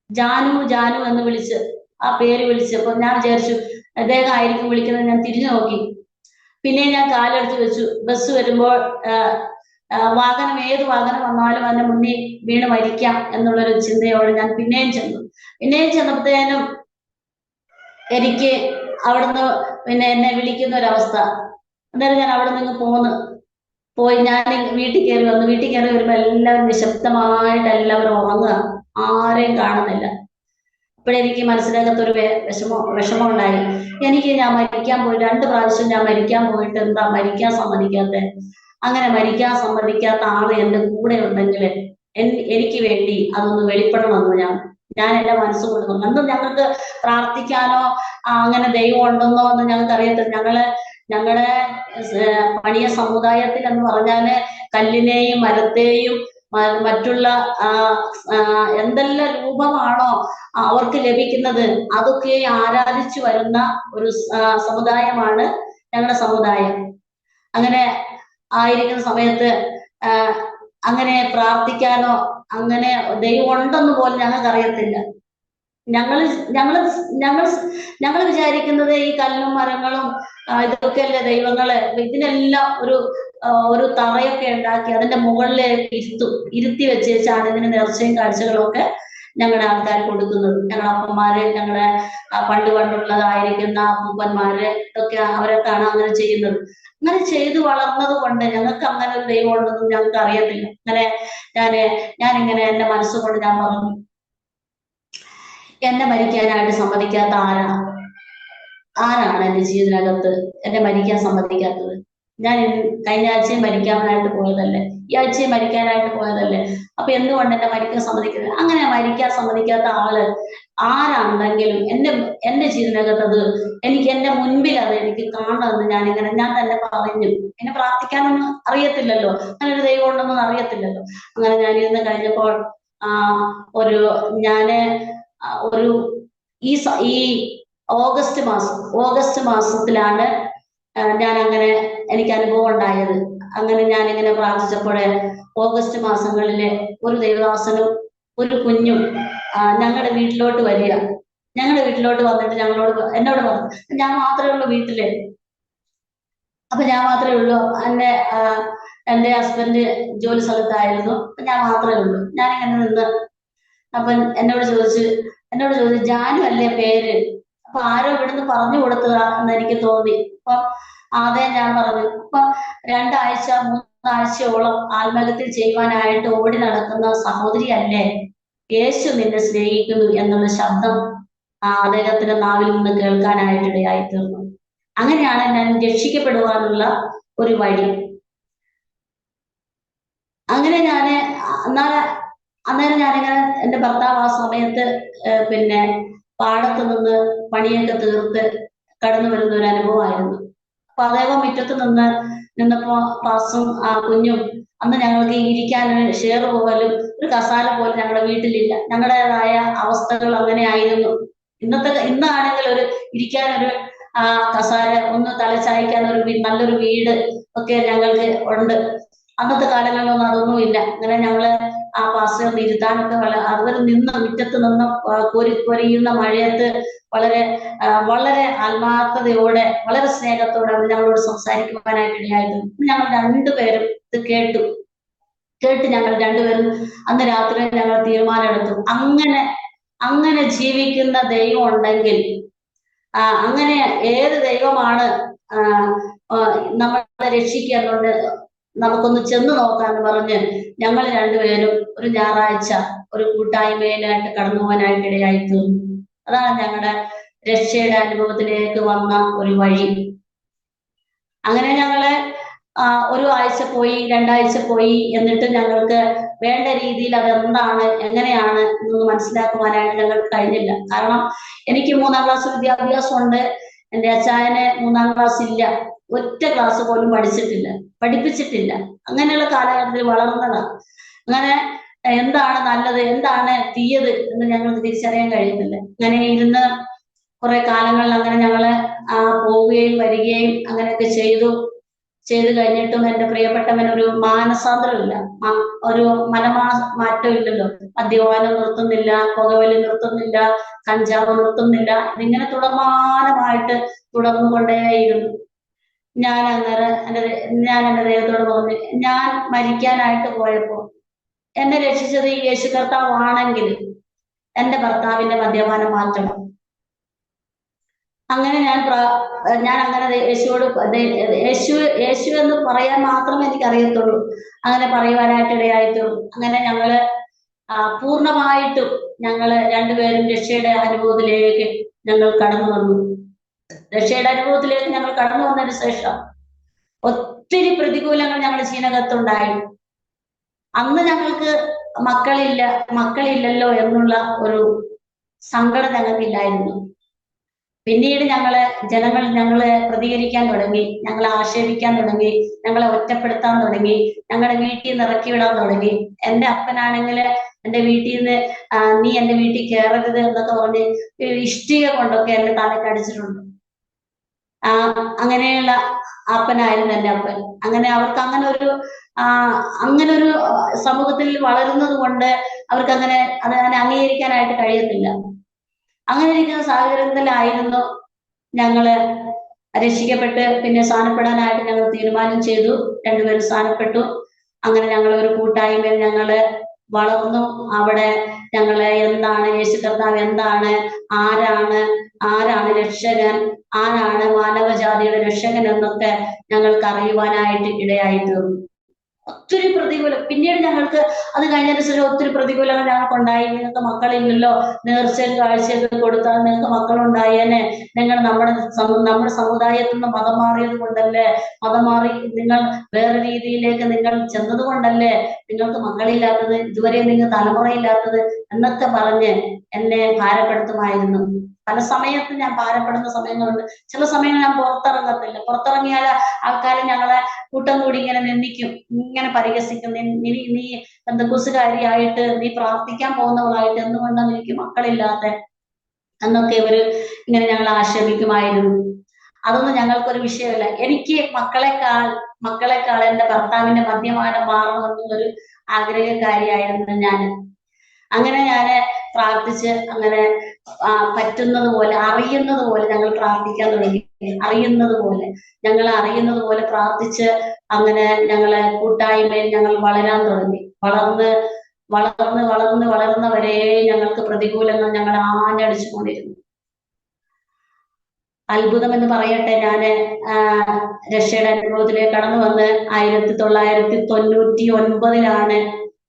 ജാനു എന്ന് വിളിച്ച് ആ പേര് വിളിച്ചപ്പോ ഞാൻ വിചാരിച്ചു അദ്ദേഹം ആയിരിക്കും വിളിക്കുന്നത്. ഞാൻ തിരിഞ്ഞു നോക്കി. പിന്നെ ഞാൻ കാലെടുത്ത് വെച്ചു. ബസ് വരുമ്പോൾ ഏത് വാഹനം വന്നാലും അതിന്റെ മുന്നിൽ വീണ് മരിക്കാം എന്നുള്ളൊരു ചിന്തയോടെ ഞാൻ പിന്നെയും ചെന്നപ്പോഴത്തേനും എനിക്ക് അവിടുന്ന് എന്നെ വിളിക്കുന്ന ഒരവസ്ഥ. അന്നേരം ഞാൻ അവിടെ നിന്ന് പോയി ഞാൻ വീട്ടിൽ കയറി വരുമ്പോ എല്ലാവരും നിശബ്ദമായിട്ട് എല്ലാവരും ഉറങ്ങുക, ആരെയും കാണുന്നില്ല. അപ്പോഴെനിക്ക് മനസ്സിനകത്തൊരു വിഷമം ഉണ്ടായി. ഞാൻ മരിക്കാൻ പോയി 2 പ്രാവശ്യം ഞാൻ മരിക്കാൻ പോയിട്ട് എന്താ മരിക്കാൻ സമ്മതിക്കാത്ത? അങ്ങനെ മരിക്കാൻ സമ്മതിക്കാത്ത ആള് എന്റെ കൂടെ ഉണ്ടെങ്കിൽ എനിക്ക് വേണ്ടി അതൊന്ന് വെളിപ്പെടണമെന്ന് ഞാൻ എന്റെ മനസ്സ് കൊടുക്കുന്നു. അന്ന് ഞങ്ങൾക്ക് പ്രാർത്ഥിക്കാനോ അങ്ങനെ ദൈവം ഉണ്ടെന്നോ എന്ന് ഞങ്ങൾക്ക് അറിയത്തില്ല. ഞങ്ങളുടെ പണിയ സമുദായത്തിൽ എന്ന് പറഞ്ഞാല് കല്ലിനെയും മരത്തെയും മറ്റുള്ള എന്തെല്ലാം രൂപമാണോ അവർക്ക് ലഭിക്കുന്നത് അതൊക്കെ ആരാധിച്ചു വരുന്ന ഒരു സമുദായമാണ് ഞങ്ങളുടെ സമുദായം. അങ്ങനെ ആയിരിക്കുന്ന സമയത്ത് അങ്ങനെ പ്രാർത്ഥിക്കാനോ അങ്ങനെ ദൈവം ഉണ്ടെന്ന് പോലും ഞങ്ങൾക്ക് അറിയത്തില്ല. ഞങ്ങൾ ഞങ്ങൾ ഞങ്ങൾ ഞങ്ങൾ വിചാരിക്കുന്നത് ഈ കല്ലും മരങ്ങളും ഇതൊക്കെയല്ലേ ദൈവങ്ങള്, ഇതിനെല്ലാം ഒരു തറയൊക്കെ ഉണ്ടാക്കി അതിന്റെ മുകളിലേക്ക് ഇരുത്തി വെച്ചാണ് ഇതിന് നേർച്ചയും കാഴ്ചകളും ഒക്കെ ഞങ്ങളുടെ ആൾക്കാർ കൊടുക്കുന്നത്. ഞങ്ങളുടെ അപ്പന്മാര്, ഞങ്ങളുടെ പണ്ടുള്ളതായിരിക്കുന്ന അപ്പൂപ്പന്മാര് ഒക്കെ അവരൊക്കെയാണ് അങ്ങനെ ചെയ്യുന്നത്. അങ്ങനെ ചെയ്തു വളർന്നത് കൊണ്ട് ഞങ്ങൾക്ക് അങ്ങനെ ഒരു ദൈവം ഉണ്ടെന്നും ഞങ്ങൾക്ക് അറിയത്തില്ല. അങ്ങനെ ഞാനിങ്ങനെ എന്റെ മനസ്സുകൊണ്ട് ഞാൻ പറഞ്ഞു, എന്നെ മരിക്കാനായിട്ട് സമ്മതിക്കാത്ത ആരാണ് എന്റെ ജീവിതത്തിനകത്ത് എന്നെ മരിക്കാൻ സമ്മതിക്കാത്തത്? ഞാൻ കഴിഞ്ഞ ആഴ്ചയും മരിക്കാനായിട്ട് പോയതല്ലേ, ഈ ആഴ്ചയും മരിക്കാനായിട്ട് പോയതല്ലേ, അപ്പൊ എന്തുകൊണ്ട് എന്നെ മരിക്കാൻ സമ്മതിക്കുന്നത്? അങ്ങനെ മരിക്കാൻ സമ്മതിക്കാത്ത ആള് ആരാണെങ്കിലും എന്റെ ജീവിതത്തിനകത്ത് അത് എനിക്ക് എന്റെ മുൻപിൽ അത് എനിക്ക് കാണണമെന്ന് ഞാൻ തന്നെ പറഞ്ഞു. എന്നെ പ്രാർത്ഥിക്കാനൊന്നും അറിയത്തില്ലല്ലോ, അങ്ങനെ ഒരു ദൈവം ഉണ്ടെന്നൊന്നും അറിയത്തില്ലല്ലോ. അങ്ങനെ ഞാനിരുന്ന് കഴിഞ്ഞപ്പോൾ ഒരു ഈ ഓഗസ്റ്റ് മാസത്തിലാണ് ഞാൻ അങ്ങനെ എനിക്ക് അനുഭവം ഉണ്ടായത്. അങ്ങനെ ഞാനിങ്ങനെ പ്രാർത്ഥിച്ചപ്പോഴേ ഓഗസ്റ്റ് മാസങ്ങളിലെ ഒരു ദേവദാസനും ഒരു കുഞ്ഞും ഞങ്ങളുടെ വീട്ടിലോട്ട് വരിക. ഞങ്ങളുടെ വീട്ടിലോട്ട് വന്നിട്ട് എന്നോട് പറഞ്ഞു, ഞാൻ മാത്രമേ ഉള്ളൂ വീട്ടില്. അപ്പൊ ഞാൻ മാത്രമേ ഉള്ളൂ, എന്റെ ഹസ്ബൻഡ് ജോലി സ്ഥലത്തായിരുന്നു, ഞാൻ മാത്രമേ ഉള്ളൂ. ഞാനിങ്ങനെ നിന്ന് അപ്പൊ എന്നോട് ചോദിച്ചു ജാനു അല്ലേ പേര്? അപ്പൊ ആരോ ഇവിടുന്ന് പറഞ്ഞു കൊടുത്തതാ എന്ന് എനിക്ക് തോന്നി. അപ്പൊ അതെ ഞാൻ പറഞ്ഞു. അപ്പൊ 3 ആഴ്ചയോളം ആത്മഹത്യ ചെയ്യുവാനായിട്ട് ഓടി നടക്കുന്ന സഹോദരി അല്ലേ, യേശു നിന്നെ സ്നേഹിക്കുന്നു എന്നുള്ള ശബ്ദം അദ്ദേഹത്തിന്റെ നാവിൽ നിന്ന് കേൾക്കാനായിട്ടിടയായി തീർന്നു. അങ്ങനെയാണ് ഞാൻ രക്ഷിക്കപ്പെടുവാനുള്ള ഒരു വഴി. അങ്ങനെ അന്നേരം ഞാനിങ്ങനെ എന്റെ ഭർത്താവ് ആ സമയത്ത് പിന്നെ പാടത്ത് നിന്ന് പണിയൊക്കെ തീർത്ത് കടന്നു വരുന്ന ഒരു അനുഭവമായിരുന്നു. അപ്പൊ അദ്ദേഹം മുറ്റത്ത് നിന്നപ്പോ പാസും കുഞ്ഞും, അന്ന് ഞങ്ങൾക്ക് ഇരിക്കാൻ ഷെയർ പോകലും ഒരു കസാല പോലും ഞങ്ങളുടെ വീട്ടിലില്ല. ഞങ്ങളുടേതായ അവസ്ഥകൾ അങ്ങനെ ആയിരുന്നു. ഇന്നാണെങ്കിൽ ഇരിക്കാനൊരു കസാല, ഒന്ന് തലച്ചായ്ക്കാൻ നല്ലൊരു വീട് ഒക്കെ ഞങ്ങൾക്ക് ഉണ്ട്. അന്നത്തെ കാലങ്ങളിലൊന്നും അതൊന്നും ഇല്ല. അങ്ങനെ ഞങ്ങള് ആ പാസ്റ്റർ ഒന്ന് ഇരുത്താനൊക്കെ അതുവരെ മുറ്റത്ത് നിന്ന് പൊരിയുന്ന മഴയത്ത് വളരെ ആത്മാർത്ഥതയോടെ വളരെ സ്നേഹത്തോടെ അവർ ഞങ്ങളോട് സംസാരിക്കുവാനായിട്ട് ഇടയായിരുന്നു. ഞങ്ങൾ രണ്ടുപേരും ഇത് കേട്ട് ഞങ്ങൾ രണ്ടുപേരും അന്ന് രാത്രി ഞങ്ങൾ തീരുമാനമെടുത്തു, അങ്ങനെ ജീവിക്കുന്ന ദൈവം ഉണ്ടെങ്കിൽ, അങ്ങനെ ഏത് ദൈവമാണ് നമ്മളെ രക്ഷിക്കാറുണ്ട്, നമുക്കൊന്ന് ചെന്ന് നോക്കാന്ന് പറഞ്ഞ് ഞങ്ങൾ രണ്ടുപേരും ഒരു ഞായറാഴ്ച ഒരു കൂട്ടായ്മയിലായിട്ട് കടന്നു പോകാനായിട്ട് ഇടയായി തീർന്നു. അതാണ് ഞങ്ങളുടെ രക്ഷയുടെ അനുഭവത്തിലേക്ക് വന്ന ഒരു വഴി. അങ്ങനെ ഞങ്ങള് 1 ആഴ്ച പോയി, 2 ആഴ്ച പോയി, എന്നിട്ട് ഞങ്ങൾക്ക് വേണ്ട രീതിയിൽ അതെന്താണ് എങ്ങനെയാണ് എന്നൊന്ന് മനസ്സിലാക്കുവാനായിട്ട് ഞങ്ങൾക്ക് കഴിഞ്ഞില്ല. കാരണം എനിക്ക് 3-ാം ക്ലാസ് വിദ്യാഭ്യാസം ഉണ്ട്, എന്റെ അച്ചായന് 3-ാം ക്ലാസ് ഇല്ല, ഒറ്റ ക്ലാസ് പോലും പഠിപ്പിച്ചിട്ടില്ല. അങ്ങനെയുള്ള കാലഘട്ടത്തിൽ വളർന്നതാണ്. അങ്ങനെ എന്താണ് നല്ലത് എന്താണ് തീയത് എന്ന് ഞങ്ങൾക്ക് തിരിച്ചറിയാൻ കഴിയുന്നില്ല. അങ്ങനെ ഇരുന്ന് കുറെ കാലങ്ങളിൽ അങ്ങനെ ഞങ്ങള് പോവുകയും വരികയും അങ്ങനെയൊക്കെ ചെയ്തു കഴിഞ്ഞിട്ടും എന്റെ പ്രിയപ്പെട്ടവൻ ഒരു മാനസാന്തരമില്ല, ഒരു മാറ്റം ഇല്ലല്ലോ. മദ്യപാനം നിർത്തുന്നില്ല, പുകവലി നിർത്തുന്നില്ല, കഞ്ചാവ് നിർത്തുന്നില്ല. ഇതിങ്ങനെ തുടർമാനമായിട്ട് തുടർന്നുകൊണ്ടേയിരുന്നു. ഞാൻ എന്റെ ദൈവത്തോട് പറഞ്ഞു, ഞാൻ മരിക്കാനായിട്ട് പോയപ്പോ എന്നെ രക്ഷിച്ചത് ഈ യേശു കർത്താവാണെങ്കിൽ എന്റെ ഭർത്താവിന്റെ മദ്യപാനം മാറ്റണം. അങ്ങനെ ഞാൻ അങ്ങനെ യേശുവോട് യേശു എന്ന് പറയാൻ മാത്രമേ എനിക്ക് അറിയത്തുള്ളൂ. അങ്ങനെ പറയുവാനായിട്ട് ഇടയായിട്ടുള്ളൂ. അങ്ങനെ ഞങ്ങള് പൂർണ്ണമായിട്ടും ഞങ്ങള് രണ്ടുപേരും രക്ഷയുടെ അനുഭവത്തിലേക്ക് ഞങ്ങൾ കടന്നു വന്നു. രക്ഷയുടെ അനുഭവത്തിലേക്ക് ഞങ്ങൾ കടന്നു വന്നതിന് ശേഷം ഒത്തിരി പ്രതികൂലങ്ങൾ ഞങ്ങളുടെ ജീവിതത്തിനകത്തുണ്ടായി. അന്ന് ഞങ്ങൾക്ക് മക്കളില്ലല്ലോ എന്നുള്ള ഒരു സങ്കടം ഞങ്ങൾക്കില്ലായിരുന്നു. പിന്നീട് ജനങ്ങൾ ഞങ്ങളെ പ്രതികരിക്കാൻ തുടങ്ങി, ഞങ്ങളെ ആക്ഷേപിക്കാൻ തുടങ്ങി, ഞങ്ങളെ ഒറ്റപ്പെടുത്താൻ തുടങ്ങി, ഞങ്ങളുടെ വീട്ടിൽ നിന്ന് ഇറക്കി വിടാൻ തുടങ്ങി. എന്റെ അപ്പനാണെങ്കിൽ എന്റെ വീട്ടിൽ നിന്ന് നീ എന്റെ വീട്ടിൽ കയറരുത് എന്നൊക്കെ പറഞ്ഞ് ഇഷ്ടിക കൊണ്ടൊക്കെ എന്റെ തലക്ക് അടിച്ചിട്ടുണ്ട്. അങ്ങനെയുള്ള അപ്പനായിരുന്നു എൻ്റെ അപ്പൻ. അങ്ങനെ അവർക്ക് അങ്ങനെ ഒരു സമൂഹത്തിൽ വളരുന്നത് കൊണ്ട് അവർക്ക് അങ്ങനെ അംഗീകരിക്കാനായിട്ട് കഴിയത്തില്ല. അങ്ങനെ ഇരിക്കുന്ന സാഹചര്യത്തിലായിരുന്നു ഞങ്ങള് രക്ഷിക്കപ്പെട്ട് പിന്നെ സ്ഥാനപ്പെടാനായിട്ട് ഞങ്ങൾ തീരുമാനം ചെയ്തു. രണ്ടുപേരും സ്ഥാനപ്പെട്ടു. അങ്ങനെ ഞങ്ങൾ ഒരു കൂട്ടായ്മയിൽ ഞങ്ങള് വളർന്നു. അവിടെ ഞങ്ങള് എന്താണ് യേശു കർത്താവ്, എന്താണ്, ആരാണ് രക്ഷകൻ, ആരാണ് മാനവജാതിയുടെ രക്ഷകൻ എന്നൊക്കെ ഞങ്ങൾക്ക് അറിയുവാനായിട്ട് ഇടയായി തീർന്നു. ഒത്തിരി പ്രതികൂലം പിന്നീട് ഞങ്ങൾക്ക് അത് കഴിഞ്ഞതിന് ശേഷം ഒത്തിരി പ്രതികൂലങ്ങൾ ഞങ്ങൾക്ക് ഉണ്ടായി. നിങ്ങൾക്ക് മക്കളില്ലല്ലോ, നേർച്ചയും കാഴ്ചയൊക്കെ കൊടുത്താൽ നിങ്ങൾക്ക് മക്കളുണ്ടായേനെ, നിങ്ങൾ നമ്മുടെ സമുദായത്തിൽ നിന്ന് മതം മാറിയത് കൊണ്ടല്ലേ, മതം മാറി നിങ്ങൾ വേറെ രീതിയിലേക്ക് നിങ്ങൾ ചെന്നത് കൊണ്ടല്ലേ നിങ്ങൾക്ക് മക്കളില്ലാത്തത്, ഇതുവരെ നിങ്ങൾ തലമുറയില്ലാത്തത് എന്നൊക്കെ പറഞ്ഞ് എന്നെ ഭാരപ്പെടുത്തുമായിരുന്നു. പല സമയത്തും ഞാൻ ഭാരപ്പെടുന്ന സമയങ്ങളുണ്ട്. ചില സമയങ്ങൾ ഞാൻ പുറത്തിറങ്ങത്തില്ല. പുറത്തിറങ്ങിയാൽ ആൾക്കാർ ഞങ്ങളെ കൂട്ടം കൂടി ഇങ്ങനെ നിന്ദിക്കും, ഇങ്ങനെ പരിഹസിക്കും. നീ ബന്ധുക്കൂസുകാരിയായിട്ട്, നീ പ്രാർത്ഥിക്കാൻ പോകുന്നവളായിട്ട് എന്തുകൊണ്ടാണ് എനിക്ക് മക്കളില്ലാത്ത എന്നൊക്കെ ഇവര് ഇങ്ങനെ ഞങ്ങൾ ആക്ഷേപിക്കുമായിരുന്നു. അതൊന്നും ഞങ്ങൾക്കൊരു വിഷയമല്ല. എനിക്ക് മക്കളെക്കാൾ എന്റെ ഭർത്താവിന്റെ മദ്യപാനം മാറണമെന്നുള്ളൊരു ആഗ്രഹകാരിയായിരുന്നു ഞാൻ. അങ്ങനെ ഞാന് പ്രാർത്ഥിച്ച് അങ്ങനെ പറ്റുന്നത് പോലെ, അറിയുന്നത് പോലെ ഞങ്ങൾ പ്രാർത്ഥിക്കാൻ തുടങ്ങി. ഞങ്ങൾ അറിയുന്നത് പോലെ പ്രാർത്ഥിച്ച് അങ്ങനെ ഞങ്ങളെ കൂട്ടായ്മയിൽ ഞങ്ങൾ വളരാൻ തുടങ്ങി. വളർന്നവരെ ഞങ്ങൾക്ക് പ്രതികൂലങ്ങൾ ഞങ്ങൾ ആഞ്ഞടിച്ചു കൊണ്ടിരുന്നു. അത്ഭുതം എന്ന് പറയട്ടെ, ഞാന് രക്ഷയുടെ അനുഭവത്തിലേക്ക് കടന്നു വന്ന് 1999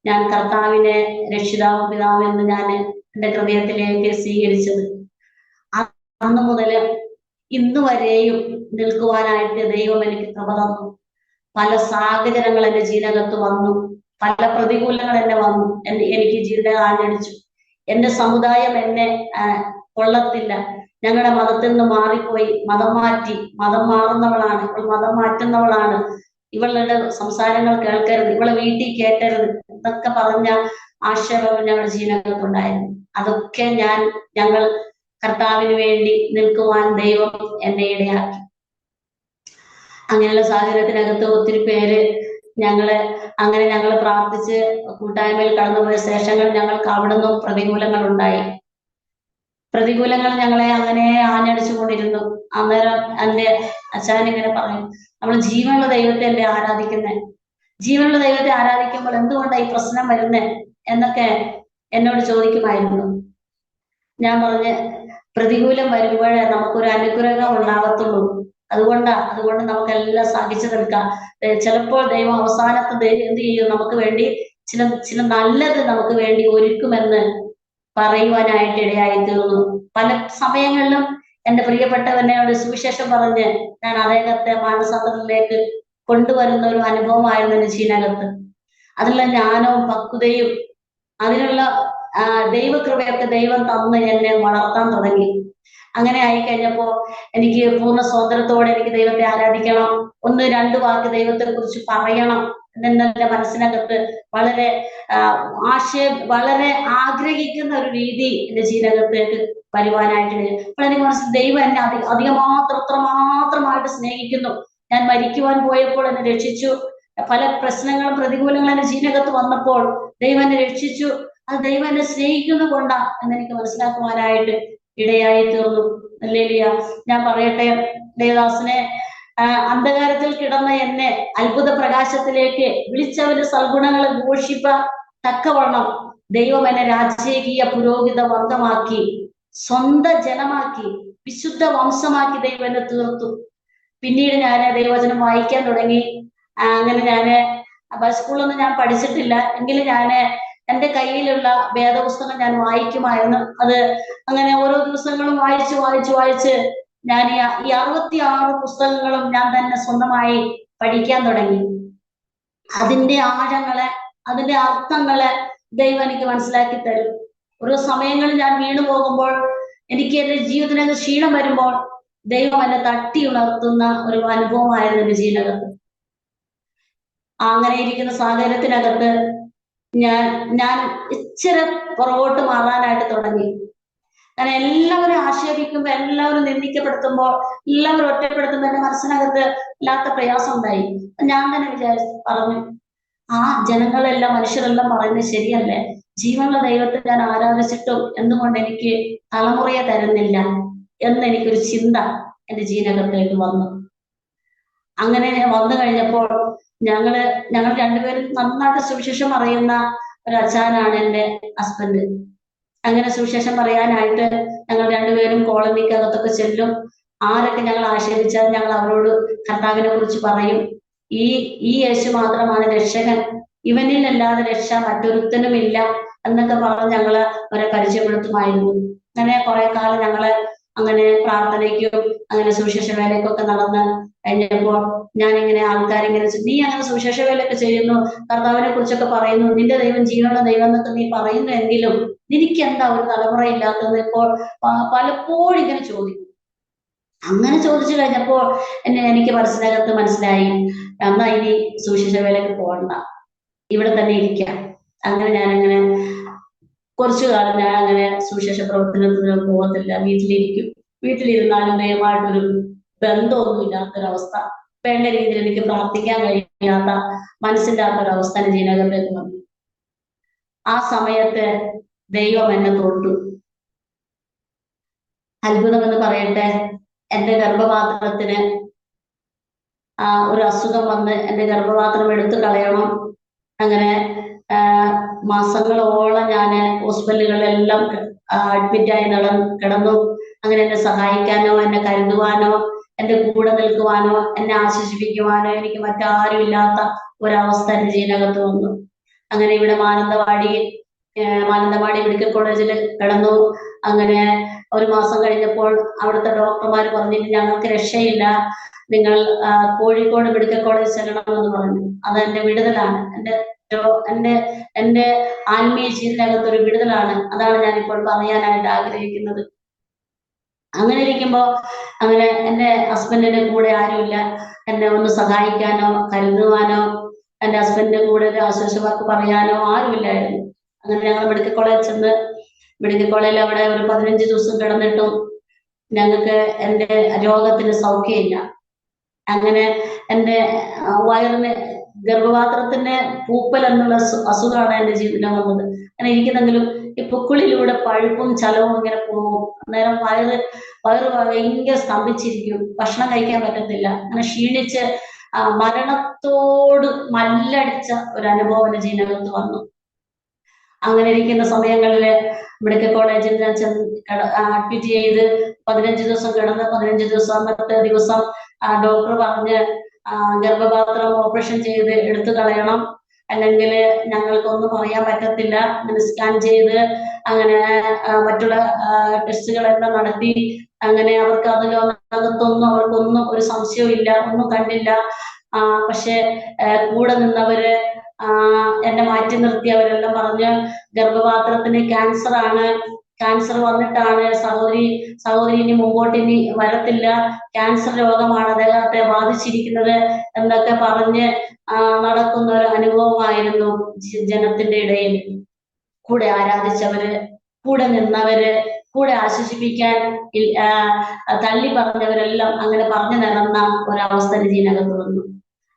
ഞാൻ കർത്താവിനെ രക്ഷിതാവും പിതാവും എന്ന് ഞാൻ എന്റെ ഹൃദയത്തിലേക്ക് സ്വീകരിച്ചത്. അന്ന് മുതൽ ഇന്ന് വരെയും നിൽക്കുവാനായിട്ട് ദൈവം എനിക്ക് കൃപ തന്നു. പല സാഹചര്യങ്ങൾ എന്റെ ജീവിതത്ത് വന്നു, പല പ്രതികൂലങ്ങൾ എന്നെ വന്നു, എനിക്ക് ജീവിതം ആഞ്ഞടിച്ചു. എന്റെ സമുദായം എന്നെ കൊള്ളത്തില്ല, ഞങ്ങളുടെ മതത്തിൽ നിന്ന് മാറിപ്പോയി, മതം മാറുന്നവളാണ്, ഇപ്പോൾ മതം മാറ്റുന്നവളാണ്, ഇവളുടെ സംസാരങ്ങൾ കേൾക്കരുത്, ഇവളെ വീട്ടിൽ കേട്ടരുത് എന്നൊക്കെ പറഞ്ഞ ആക്ഷേപങ്ങൾ ഞങ്ങളുടെ ജീവിതത്തിലുണ്ടായിരുന്നു. അതൊക്കെ ഞങ്ങൾ കർത്താവിന് വേണ്ടി നിൽക്കുവാൻ ദൈവം എന്നെ ഇടയാക്കി. അങ്ങനെയുള്ള സാഹചര്യത്തിനകത്ത് ഒത്തിരി പേര് ഞങ്ങൾ പ്രാർത്ഥിച്ച് കൂട്ടായ്മയിൽ കടന്നുപോയ ശേഷങ്ങൾ ഞങ്ങൾക്ക് അവിടുന്ന് പ്രതികൂലങ്ങൾ ഉണ്ടായി. പ്രതികൂലങ്ങൾ ഞങ്ങളെ അങ്ങനെ ആഞ്ഞടിച്ചുകൊണ്ടിരുന്നു. അന്നേരം എൻ്റെ അച്ഛൻ ഇങ്ങനെ പറയും, നമ്മൾ ജീവനുള്ള ദൈവത്തെ അല്ലേ ആരാധിക്കുന്നത്, ജീവനുള്ള ദൈവത്തെ ആരാധിക്കുമ്പോൾ എന്തുകൊണ്ടാണ് ഈ പ്രശ്നം വരുന്നത് എന്നൊക്കെ എന്നോട് ചോദിക്കുമായിരുന്നു. ഞാൻ പറഞ്ഞ്, പ്രതികൂലം വരുമ്പോഴേ നമുക്കൊരു അനുഗ്രഹം ഉണ്ടാകത്തുള്ളൂ. അതുകൊണ്ട് നമുക്കെല്ലാം സഹിച്ചു നിൽക്കാം. ചിലപ്പോൾ ദൈവം അവസാനത്തെ എന്ത് ചെയ്യും, നമുക്ക് വേണ്ടി ചില നല്ലത് നമുക്ക് വേണ്ടി ഒരുക്കുമെന്ന് പറയുവാനായിട്ട് ഇടയായി തീർന്നു. പല സമയങ്ങളിലും എന്റെ പ്രിയപ്പെട്ടവനോട് സുവിശേഷം പറഞ്ഞ് ഞാൻ അദ്ദേഹത്തെ മാനസാന്തരത്തിലേക്ക് കൊണ്ടുവരുന്ന ഒരു അനുഭവമായിരുന്നു എന്റെ ജീവിതത്ത്. അതിനുള്ള ജ്ഞാനവും പക്വതയും അതിനുള്ള ദൈവകൃപയൊക്കെ ദൈവം തന്ന് എന്നെ വളർത്താൻ തുടങ്ങി. അങ്ങനെ ആയിക്കഴിഞ്ഞപ്പോ എനിക്ക് പൂർണ്ണ സ്വാതന്ത്ര്യത്തോടെ എനിക്ക് ദൈവത്തെ ആരാധിക്കണം, 1-2 വാക്ക് ദൈവത്തെ കുറിച്ച് പറയണം എന്നെ മനസ്സിനകത്ത് വളരെ ആഗ്രഹിക്കുന്ന ഒരു രീതി എന്റെ ജീവിതത്തിലേക്ക് വരുവാനായിട്ട്. അപ്പോൾ എനിക്ക് മനസ്സിൽ ദൈവം എന്നെ അത്രമാത്രമായിട്ട് സ്നേഹിക്കുന്നു. ഞാൻ മരിക്കുവാൻ പോയപ്പോൾ എന്നെ രക്ഷിച്ചു. പല പ്രശ്നങ്ങളും പ്രതികൂലങ്ങളും എന്റെ ജീവിതത്ത് വന്നപ്പോൾ ദൈവം എന്നെ രക്ഷിച്ചു. അത് ദൈവം എന്നെ സ്നേഹിക്കുന്നത് കൊണ്ടാ എന്നെനിക്ക് മനസ്സിലാക്കുവാനായിട്ട് ഇടയായി തീർന്നു. ഹല്ലേലൂയ. ഞാൻ പറയട്ടെ, ദേവദാസനെ അന്ധകാരത്തിൽ കിടന്ന എന്നെ അത്ഭുത പ്രകാശത്തിലേക്ക് വിളിച്ചവന്റെ സൽഗുണങ്ങളെ ഘോഷിപ്പാൻ തക്കവണ്ണം ദൈവം എന്നെ രാജകീയ പുരോഹിത വർഗമാക്കി, സ്വന്തം ജനമാക്കി, വിശുദ്ധ വംശമാക്കി ദൈവം എന്നെ തീർത്തു. പിന്നീട് ഞാൻ ദൈവവചനം വായിക്കാൻ തുടങ്ങി. അങ്ങനെ സ്കൂളൊന്നും ഞാൻ പഠിച്ചിട്ടില്ല, എങ്കിലും എന്റെ കയ്യിലുള്ള വേദപുസ്തകം ഞാൻ വായിക്കുമായിരുന്നു. അത് അങ്ങനെ ഓരോ ദിവസങ്ങളും വായിച്ച് ഞാൻ ഈ 66 പുസ്തകങ്ങളും ഞാൻ തന്നെ സ്വന്തമായി പഠിക്കാൻ തുടങ്ങി. അതിന്റെ ആഴങ്ങളെ, അതിന്റെ അർത്ഥങ്ങളെ ദൈവം എനിക്ക് മനസ്സിലാക്കി തരും. ഓരോ സമയങ്ങളിൽ ഞാൻ വീണു പോകുമ്പോൾ, എനിക്ക് എന്റെ ജീവിതത്തിനകത്ത് ക്ഷീണം വരുമ്പോൾ ദൈവം എന്നെ തട്ടി ഉണർത്തുന്ന ഒരു അനുഭവമായിരുന്നു എന്റെ ജീവിതത്തിൽ. അങ്ങനെ ഇരിക്കുന്ന സാഹചര്യത്തിനകത്ത് ഞാൻ ഇച്ചിരി പുറകോട്ട് മാറാനായിട്ട് തുടങ്ങി. അങ്ങനെ എല്ലാവരും ആക്ഷേപിക്കുമ്പോൾ, എല്ലാവരും നിന്ദിക്കപ്പെടുത്തുമ്പോൾ, എല്ലാവരും ഒറ്റപ്പെടുത്തുമ്പോൾ എന്റെ മനസ്സിനകത്ത് ഇല്ലാത്ത പ്രയാസം ഉണ്ടായി. ഞാൻ തന്നെ പറഞ്ഞു, ആ ജനങ്ങളെല്ലാം, മനുഷ്യരെല്ലാം പറയുന്നത് ശരിയല്ലേ, ജീവനുള്ള ദൈവത്തെ ഞാൻ ആരാധിച്ചിട്ടും എന്തുകൊണ്ട് എനിക്ക് തലമുറയെ തരുന്നില്ല എന്ന് എനിക്കൊരു ചിന്ത എന്റെ ജീവനകത്തേക്ക് വന്നു. അങ്ങനെ വന്നു കഴിഞ്ഞപ്പോൾ ഞങ്ങൾ രണ്ടുപേരും നന്നായിട്ട് സുവിശേഷം അറിയുന്ന ഒരു അച്ഛനാണ് എന്റെ ഹസ്ബൻഡ്. അങ്ങനെ സുവിശേഷം പറയാനായിട്ട് ഞങ്ങൾ രണ്ടുപേരും കോളനിക്കകത്തൊക്കെ ചെല്ലും. ആരൊക്കെ ഞങ്ങൾ ആക്ഷേപിച്ചാൽ ഞങ്ങൾ അവരോട് കർത്താവിനെ കുറിച്ച് പറയും. ഈ ഈ യേശു മാത്രമാണ് രക്ഷകൻ, ഇവനിലല്ലാതെ രക്ഷ മറ്റൊരുത്തനുമില്ല എന്നൊക്കെ പറഞ്ഞ് ഞങ്ങള് അവരെ പരിചയപ്പെടുത്തുമായിരുന്നു. അങ്ങനെ കുറെ കാലം ഞങ്ങള് അങ്ങനെ പ്രാർത്ഥനയ്ക്കും അങ്ങനെ സുവിശേഷ വേലയ്ക്കൊക്കെ നടന്ന് കഴിഞ്ഞപ്പോൾ ഞാനിങ്ങനെ ആൾക്കാരിങ്ങനെ നീ അങ്ങനെ സുവിശേഷ വേലയൊക്കെ ചെയ്യുന്നു, കർത്താവിനെ കുറിച്ചൊക്കെ പറയുന്നു, നിന്റെ ദൈവം ജീവനുള്ള ദൈവം എന്നൊക്കെ നീ പറയുന്നുവെങ്കിലും നിനക്ക് എന്താ ഒരു തലമുറ ഇല്ലാത്തത് ഇപ്പോൾ പലപ്പോഴും ഇങ്ങനെ ചോദിക്കും. അങ്ങനെ ചോദിച്ചു കഴിഞ്ഞപ്പോൾ എനിക്ക് മനസ്സിലായി, എന്നാ ഇനി സുവിശേഷ വേലയ്ക്ക് പോകണ്ട, ഇവിടെ തന്നെ ഇരിക്കാം. അങ്ങനെ ഞാനങ്ങനെ കുറച്ചു കാലം ഞാൻ അങ്ങനെ സുവിശേഷ പ്രവർത്തനത്തിന് പോകത്തില്ല, വീട്ടിലിരിക്കും. വീട്ടിലിരുന്നാലും ദൈവമായിട്ടൊരു ബന്ധമൊന്നും ഇല്ലാത്തൊരവസ്ഥ, വേണ്ട രീതിയിൽ എനിക്ക് പ്രാർത്ഥിക്കാൻ കഴിയാത്ത, മനസ്സില്ലാത്തൊരവസ്ഥ എന്റെ ജീവിതത്തിലേക്ക് വന്നു. ആ സമയത്ത് ദൈവം എന്നെ തൊട്ടു. അത്ഭുതമെന്ന് പറയട്ടെ, എന്റെ ഗർഭപാത്രത്തിന് ഒരു അസുഖം വന്ന് എന്റെ ഗർഭപാത്രം എടുത്തു കളയണം. അങ്ങനെ മാസങ്ങളോളം ഞാൻ ഹോസ്പിറ്റലുകളിലെല്ലാം അഡ്മിറ്റായി കിടന്നു. അങ്ങനെ എന്നെ സഹായിക്കാനോ, എന്നെ കരുതുവാനോ, എന്റെ കൂടെ നിൽക്കുവാനോ, എന്നെ ആശ്വസിപ്പിക്കുവാനോ എനിക്ക് മറ്റാരും ഇല്ലാത്ത ഒരവസ്ഥ എന്റെ ജീവനകത്ത് വന്നു. അങ്ങനെ ഇവിടെ മാനന്തവാടി മെഡിക്കൽ കോളേജിൽ കിടന്നു. അങ്ങനെ ഒരു മാസം കഴിഞ്ഞപ്പോൾ അവിടുത്തെ ഡോക്ടർമാർ പറഞ്ഞിട്ട് ഞങ്ങൾക്ക് രക്ഷയില്ല, നിങ്ങൾ കോഴിക്കോട് മെഡിക്കൽ കോളേജ് ചെല്ലണമെന്ന് പറഞ്ഞു. അത് എന്റെ വിടുതലാണ്, എന്റെ ആത്മീയ ജീവിതത്തിനകത്ത് ഒരു വിടുതലാണ്. അതാണ് ഞാനിപ്പോൾ പറയാനായിട്ട് ആഗ്രഹിക്കുന്നത്. അങ്ങനെ ഇരിക്കുമ്പോ അങ്ങനെ എന്റെ ഹസ്ബൻഡിന്റെ കൂടെ ആരുമില്ല, എന്നെ ഒന്ന് സഹായിക്കാനോ കരുതുവാനോ എന്റെ ഹസ്ബൻഡിന്റെ കൂടെ ഒരു ആശ്വാസവാക്ക് പറയാനോ ആരുമില്ലായിരുന്നു. അങ്ങനെ ഞങ്ങൾ മെഡിക്കൽ കോളേജ് ചെന്ന്, മെഡിക്കൽ കോളേജിൽ അവിടെ ഒരു 15 ദിവസം കിടന്നിട്ടും ഞങ്ങൾക്ക് എന്റെ രോഗത്തിന് സൗഖ്യമില്ല. അങ്ങനെ എന്റെ വയറിന് ഗർഭപാത്രത്തിന്റെ പൂപ്പൽ എന്നുള്ള അസുഖമാണ് എന്റെ ജീവിതത്തിൽ വന്നത്. അങ്ങനെ ഇരിക്കുന്നെങ്കിലും ഈ പൊക്കിളിലൂടെ പഴുപ്പും ചലവും ഇങ്ങനെ പോകും. അന്നേരം വയറ് ഭയങ്കര സ്തംഭിച്ചിരിക്കും, ഭക്ഷണം കഴിക്കാൻ പറ്റത്തില്ല. അങ്ങനെ ക്ഷീണിച്ച് മരണത്തോട് മല്ലടിച്ച ഒരു അനുഭവം എന്റെ ജീവിതത്തിൽ വന്നു. അങ്ങനെ ഇരിക്കുന്ന സമയങ്ങളിൽ മെഡിക്കൽ കോളേജിൽ ഞാൻ അഡ്മിറ്റ് ചെയ്ത് 15 ദിവസം കിടന്ന് 15 ദിവസത്തെ ദിവസം ഡോക്ടർ പറഞ്ഞ് ഗർഭപാത്രം ഓപ്പറേഷൻ ചെയ്ത് എടുത്തു കളയണം, അല്ലെങ്കിൽ ഞങ്ങൾക്കൊന്നും പറയാൻ പറ്റത്തില്ല. അങ്ങനെ സ്കാൻ ചെയ്ത് അങ്ങനെ മറ്റുള്ള ടെസ്റ്റുകളെല്ലാം നടത്തി. അങ്ങനെ അവർക്ക് അതിനകത്തൊന്നും അവർക്കൊന്നും ഒരു സംശയവും ഇല്ല, ഒന്നും കണ്ടില്ല. പക്ഷെ കൂടെ നിന്നവര് എന്നെ മാറ്റി നിർത്തിയവരെല്ലാം പറഞ്ഞ് ഗർഭപാത്രത്തിന് ക്യാൻസർ ആണ്, ക്യാൻസർ വന്നിട്ടാണ് സഹോദരി ഇനി മുമ്പോട്ട് ഇനി വരത്തില്ല, ക്യാൻസർ രോഗമാണ് അദ്ദേഹത്തെ ബാധിച്ചിരിക്കുന്നത് എന്നൊക്കെ പറഞ്ഞ് നടക്കുന്ന ഒരു അനുഭവമായിരുന്നു ജനത്തിന്റെ ഇടയിൽ. കൂടെ ആരാധിച്ചവര്, കൂടെ നിന്നവര്, കൂടെ ആശ്വസിപ്പിക്കാൻ തള്ളി പറഞ്ഞവരെല്ലാം അങ്ങനെ പറഞ്ഞു നിറന്ന ഒരവസ്ഥ ഇതിനകത്ത് വന്നു.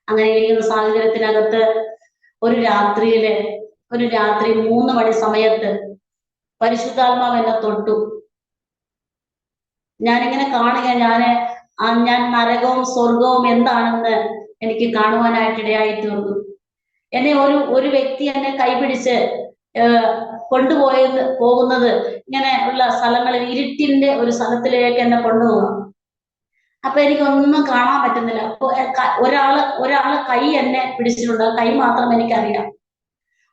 അങ്ങനെ ഇരിക്കുന്ന സാഹചര്യത്തിനകത്ത് ഒരു രാത്രി 3 മണി സമയത്ത് പരിശുദ്ധാത്മാവ് എന്നെ തൊട്ടു. ഞാനിങ്ങനെ കാണുക, ഞാൻ നരകവും സ്വർഗവും എന്താണെന്ന് എനിക്ക് കാണുവാനായിട്ടിടയായി തീർന്നു. എന്നെ ഒരു വ്യക്തി എന്നെ കൈപിടിച്ച് പോകുന്നത് ഇങ്ങനെ ഉള്ള സ്ഥലങ്ങളിൽ, ഇരുട്ടിന്റെ ഒരു സ്ഥലത്തിലേക്ക് എന്നെ കൊണ്ടുപോകാം. അപ്പൊ എനിക്കൊന്നും കാണാൻ പറ്റുന്നില്ല. അപ്പൊ ഒരാള് കൈ എന്നെ പിടിച്ചിട്ടുണ്ട്, കൈ മാത്രം എനിക്കറിയാം.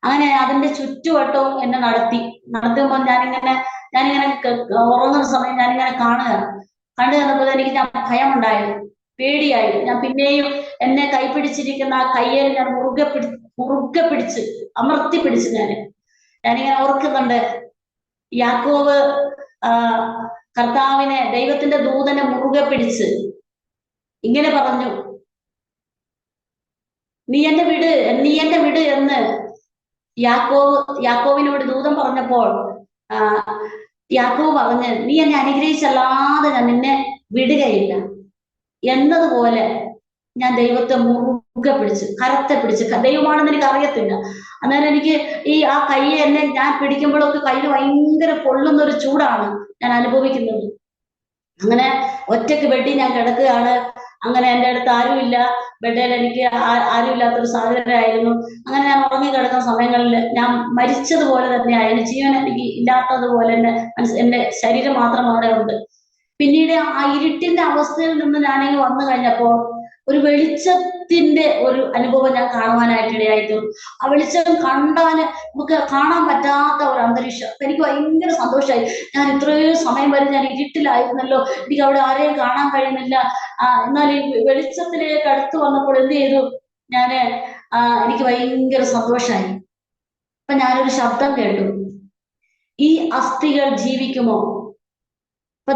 അങ്ങനെ അതിന്റെ ചുറ്റുവട്ടവും എന്നെ നടത്തുമ്പോൾ ഞാനിങ്ങനെ ഉറങ്ങുന്ന സമയം ഞാനിങ്ങനെ കണ്ടു തന്നപ്പോൾ ഞാൻ ഭയമുണ്ടായി, പേടിയായി. ഞാൻ പിന്നെയും എന്നെ കൈപിടിച്ചിരിക്കുന്ന ആ കയ്യിൽ ഞാൻ മുറുകെ പിടിച്ച് അമർത്തി പിടിച്ച് ഞാനിങ്ങനെ ഓർക്കുന്നുണ്ട്. യാക്കോബ് കർത്താവിനെ, ദൈവത്തിന്റെ ദൂതനെ മുറുകെ പിടിച്ച് ഇങ്ങനെ പറഞ്ഞു, നീ എന്നെ വിട് എന്ന് യാക്കോവിനോട് ദൂതൻ പറഞ്ഞപ്പോൾ യാക്കോബ് പറഞ്ഞ്, നീ എന്നെ അനുഗ്രഹിച്ചല്ലാതെ ഞാൻ നിന്നെ വിടുകയില്ല എന്നതുപോലെ ഞാൻ ദൈവത്തെ മുറുകെ പിടിച്ച്, കരത്തെ പിടിച്ച്, ദൈവമാണെന്ന് എനിക്ക് അറിയത്തില്ല. അന്നേരം എനിക്ക് ആ കൈ എന്നെ ഞാൻ പിടിക്കുമ്പോഴൊക്കെ കയ്യിൽ ഭയങ്കര പൊള്ളുന്ന ഒരു ചൂടാണ് ഞാൻ അനുഭവിക്കുന്നത്. അങ്ങനെ ഒറ്റയ്ക്ക് ബെഡിൽ ഞാൻ കിടക്കുകയാണ്. അങ്ങനെ എൻ്റെ അടുത്ത് ആരുമില്ല, ബെഡിൽ എനിക്ക് ആരുമില്ലാത്തൊരു സാഹചര്യമായിരുന്നു. അങ്ങനെ ഞാൻ ഉറങ്ങി കിടക്കുന്ന സമയങ്ങളിൽ ഞാൻ മരിച്ചതുപോലെ തന്നെയായിരുന്നു, ജീവൻ എനിക്ക് ഇല്ലാത്തതുപോലെ തന്നെ എന്റെ ശരീരം മാത്രം അവിടെ ഉണ്ട്. പിന്നീട് ആ ഇരുട്ടിന്റെ അവസ്ഥയിൽ നിന്ന് ഞാനിങ്ങ് വന്നു കഴിഞ്ഞപ്പോൾ ഒരു വെളിച്ചത്തിന്റെ ഒരു അനുഭവം ഞാൻ കാണുവാനായിട്ടിടയായിട്ടു. ആ വെളിച്ചം കണ്ടാല് നമുക്ക് കാണാൻ പറ്റാത്ത ഒരു അന്തരീക്ഷം. എനിക്ക് ഭയങ്കര സന്തോഷമായി. ഞാൻ ഇത്രയും സമയം വരെ ഞാൻ ഇരുട്ടിലായിരുന്നല്ലോ, എനിക്ക് അവിടെ ആരെയും കാണാൻ കഴിയുന്നില്ല. എന്നാൽ ഈ വെളിച്ചത്തിലേക്ക് അടുത്ത് വന്നപ്പോൾ എന്ത് ചെയ്തു, ഞാന് എനിക്ക് ഭയങ്കര സന്തോഷമായി. അപ്പൊ ഞാനൊരു ശബ്ദം കേട്ടു, ഈ അസ്ഥികൾ ജീവിക്കുമോ? അപ്പൊ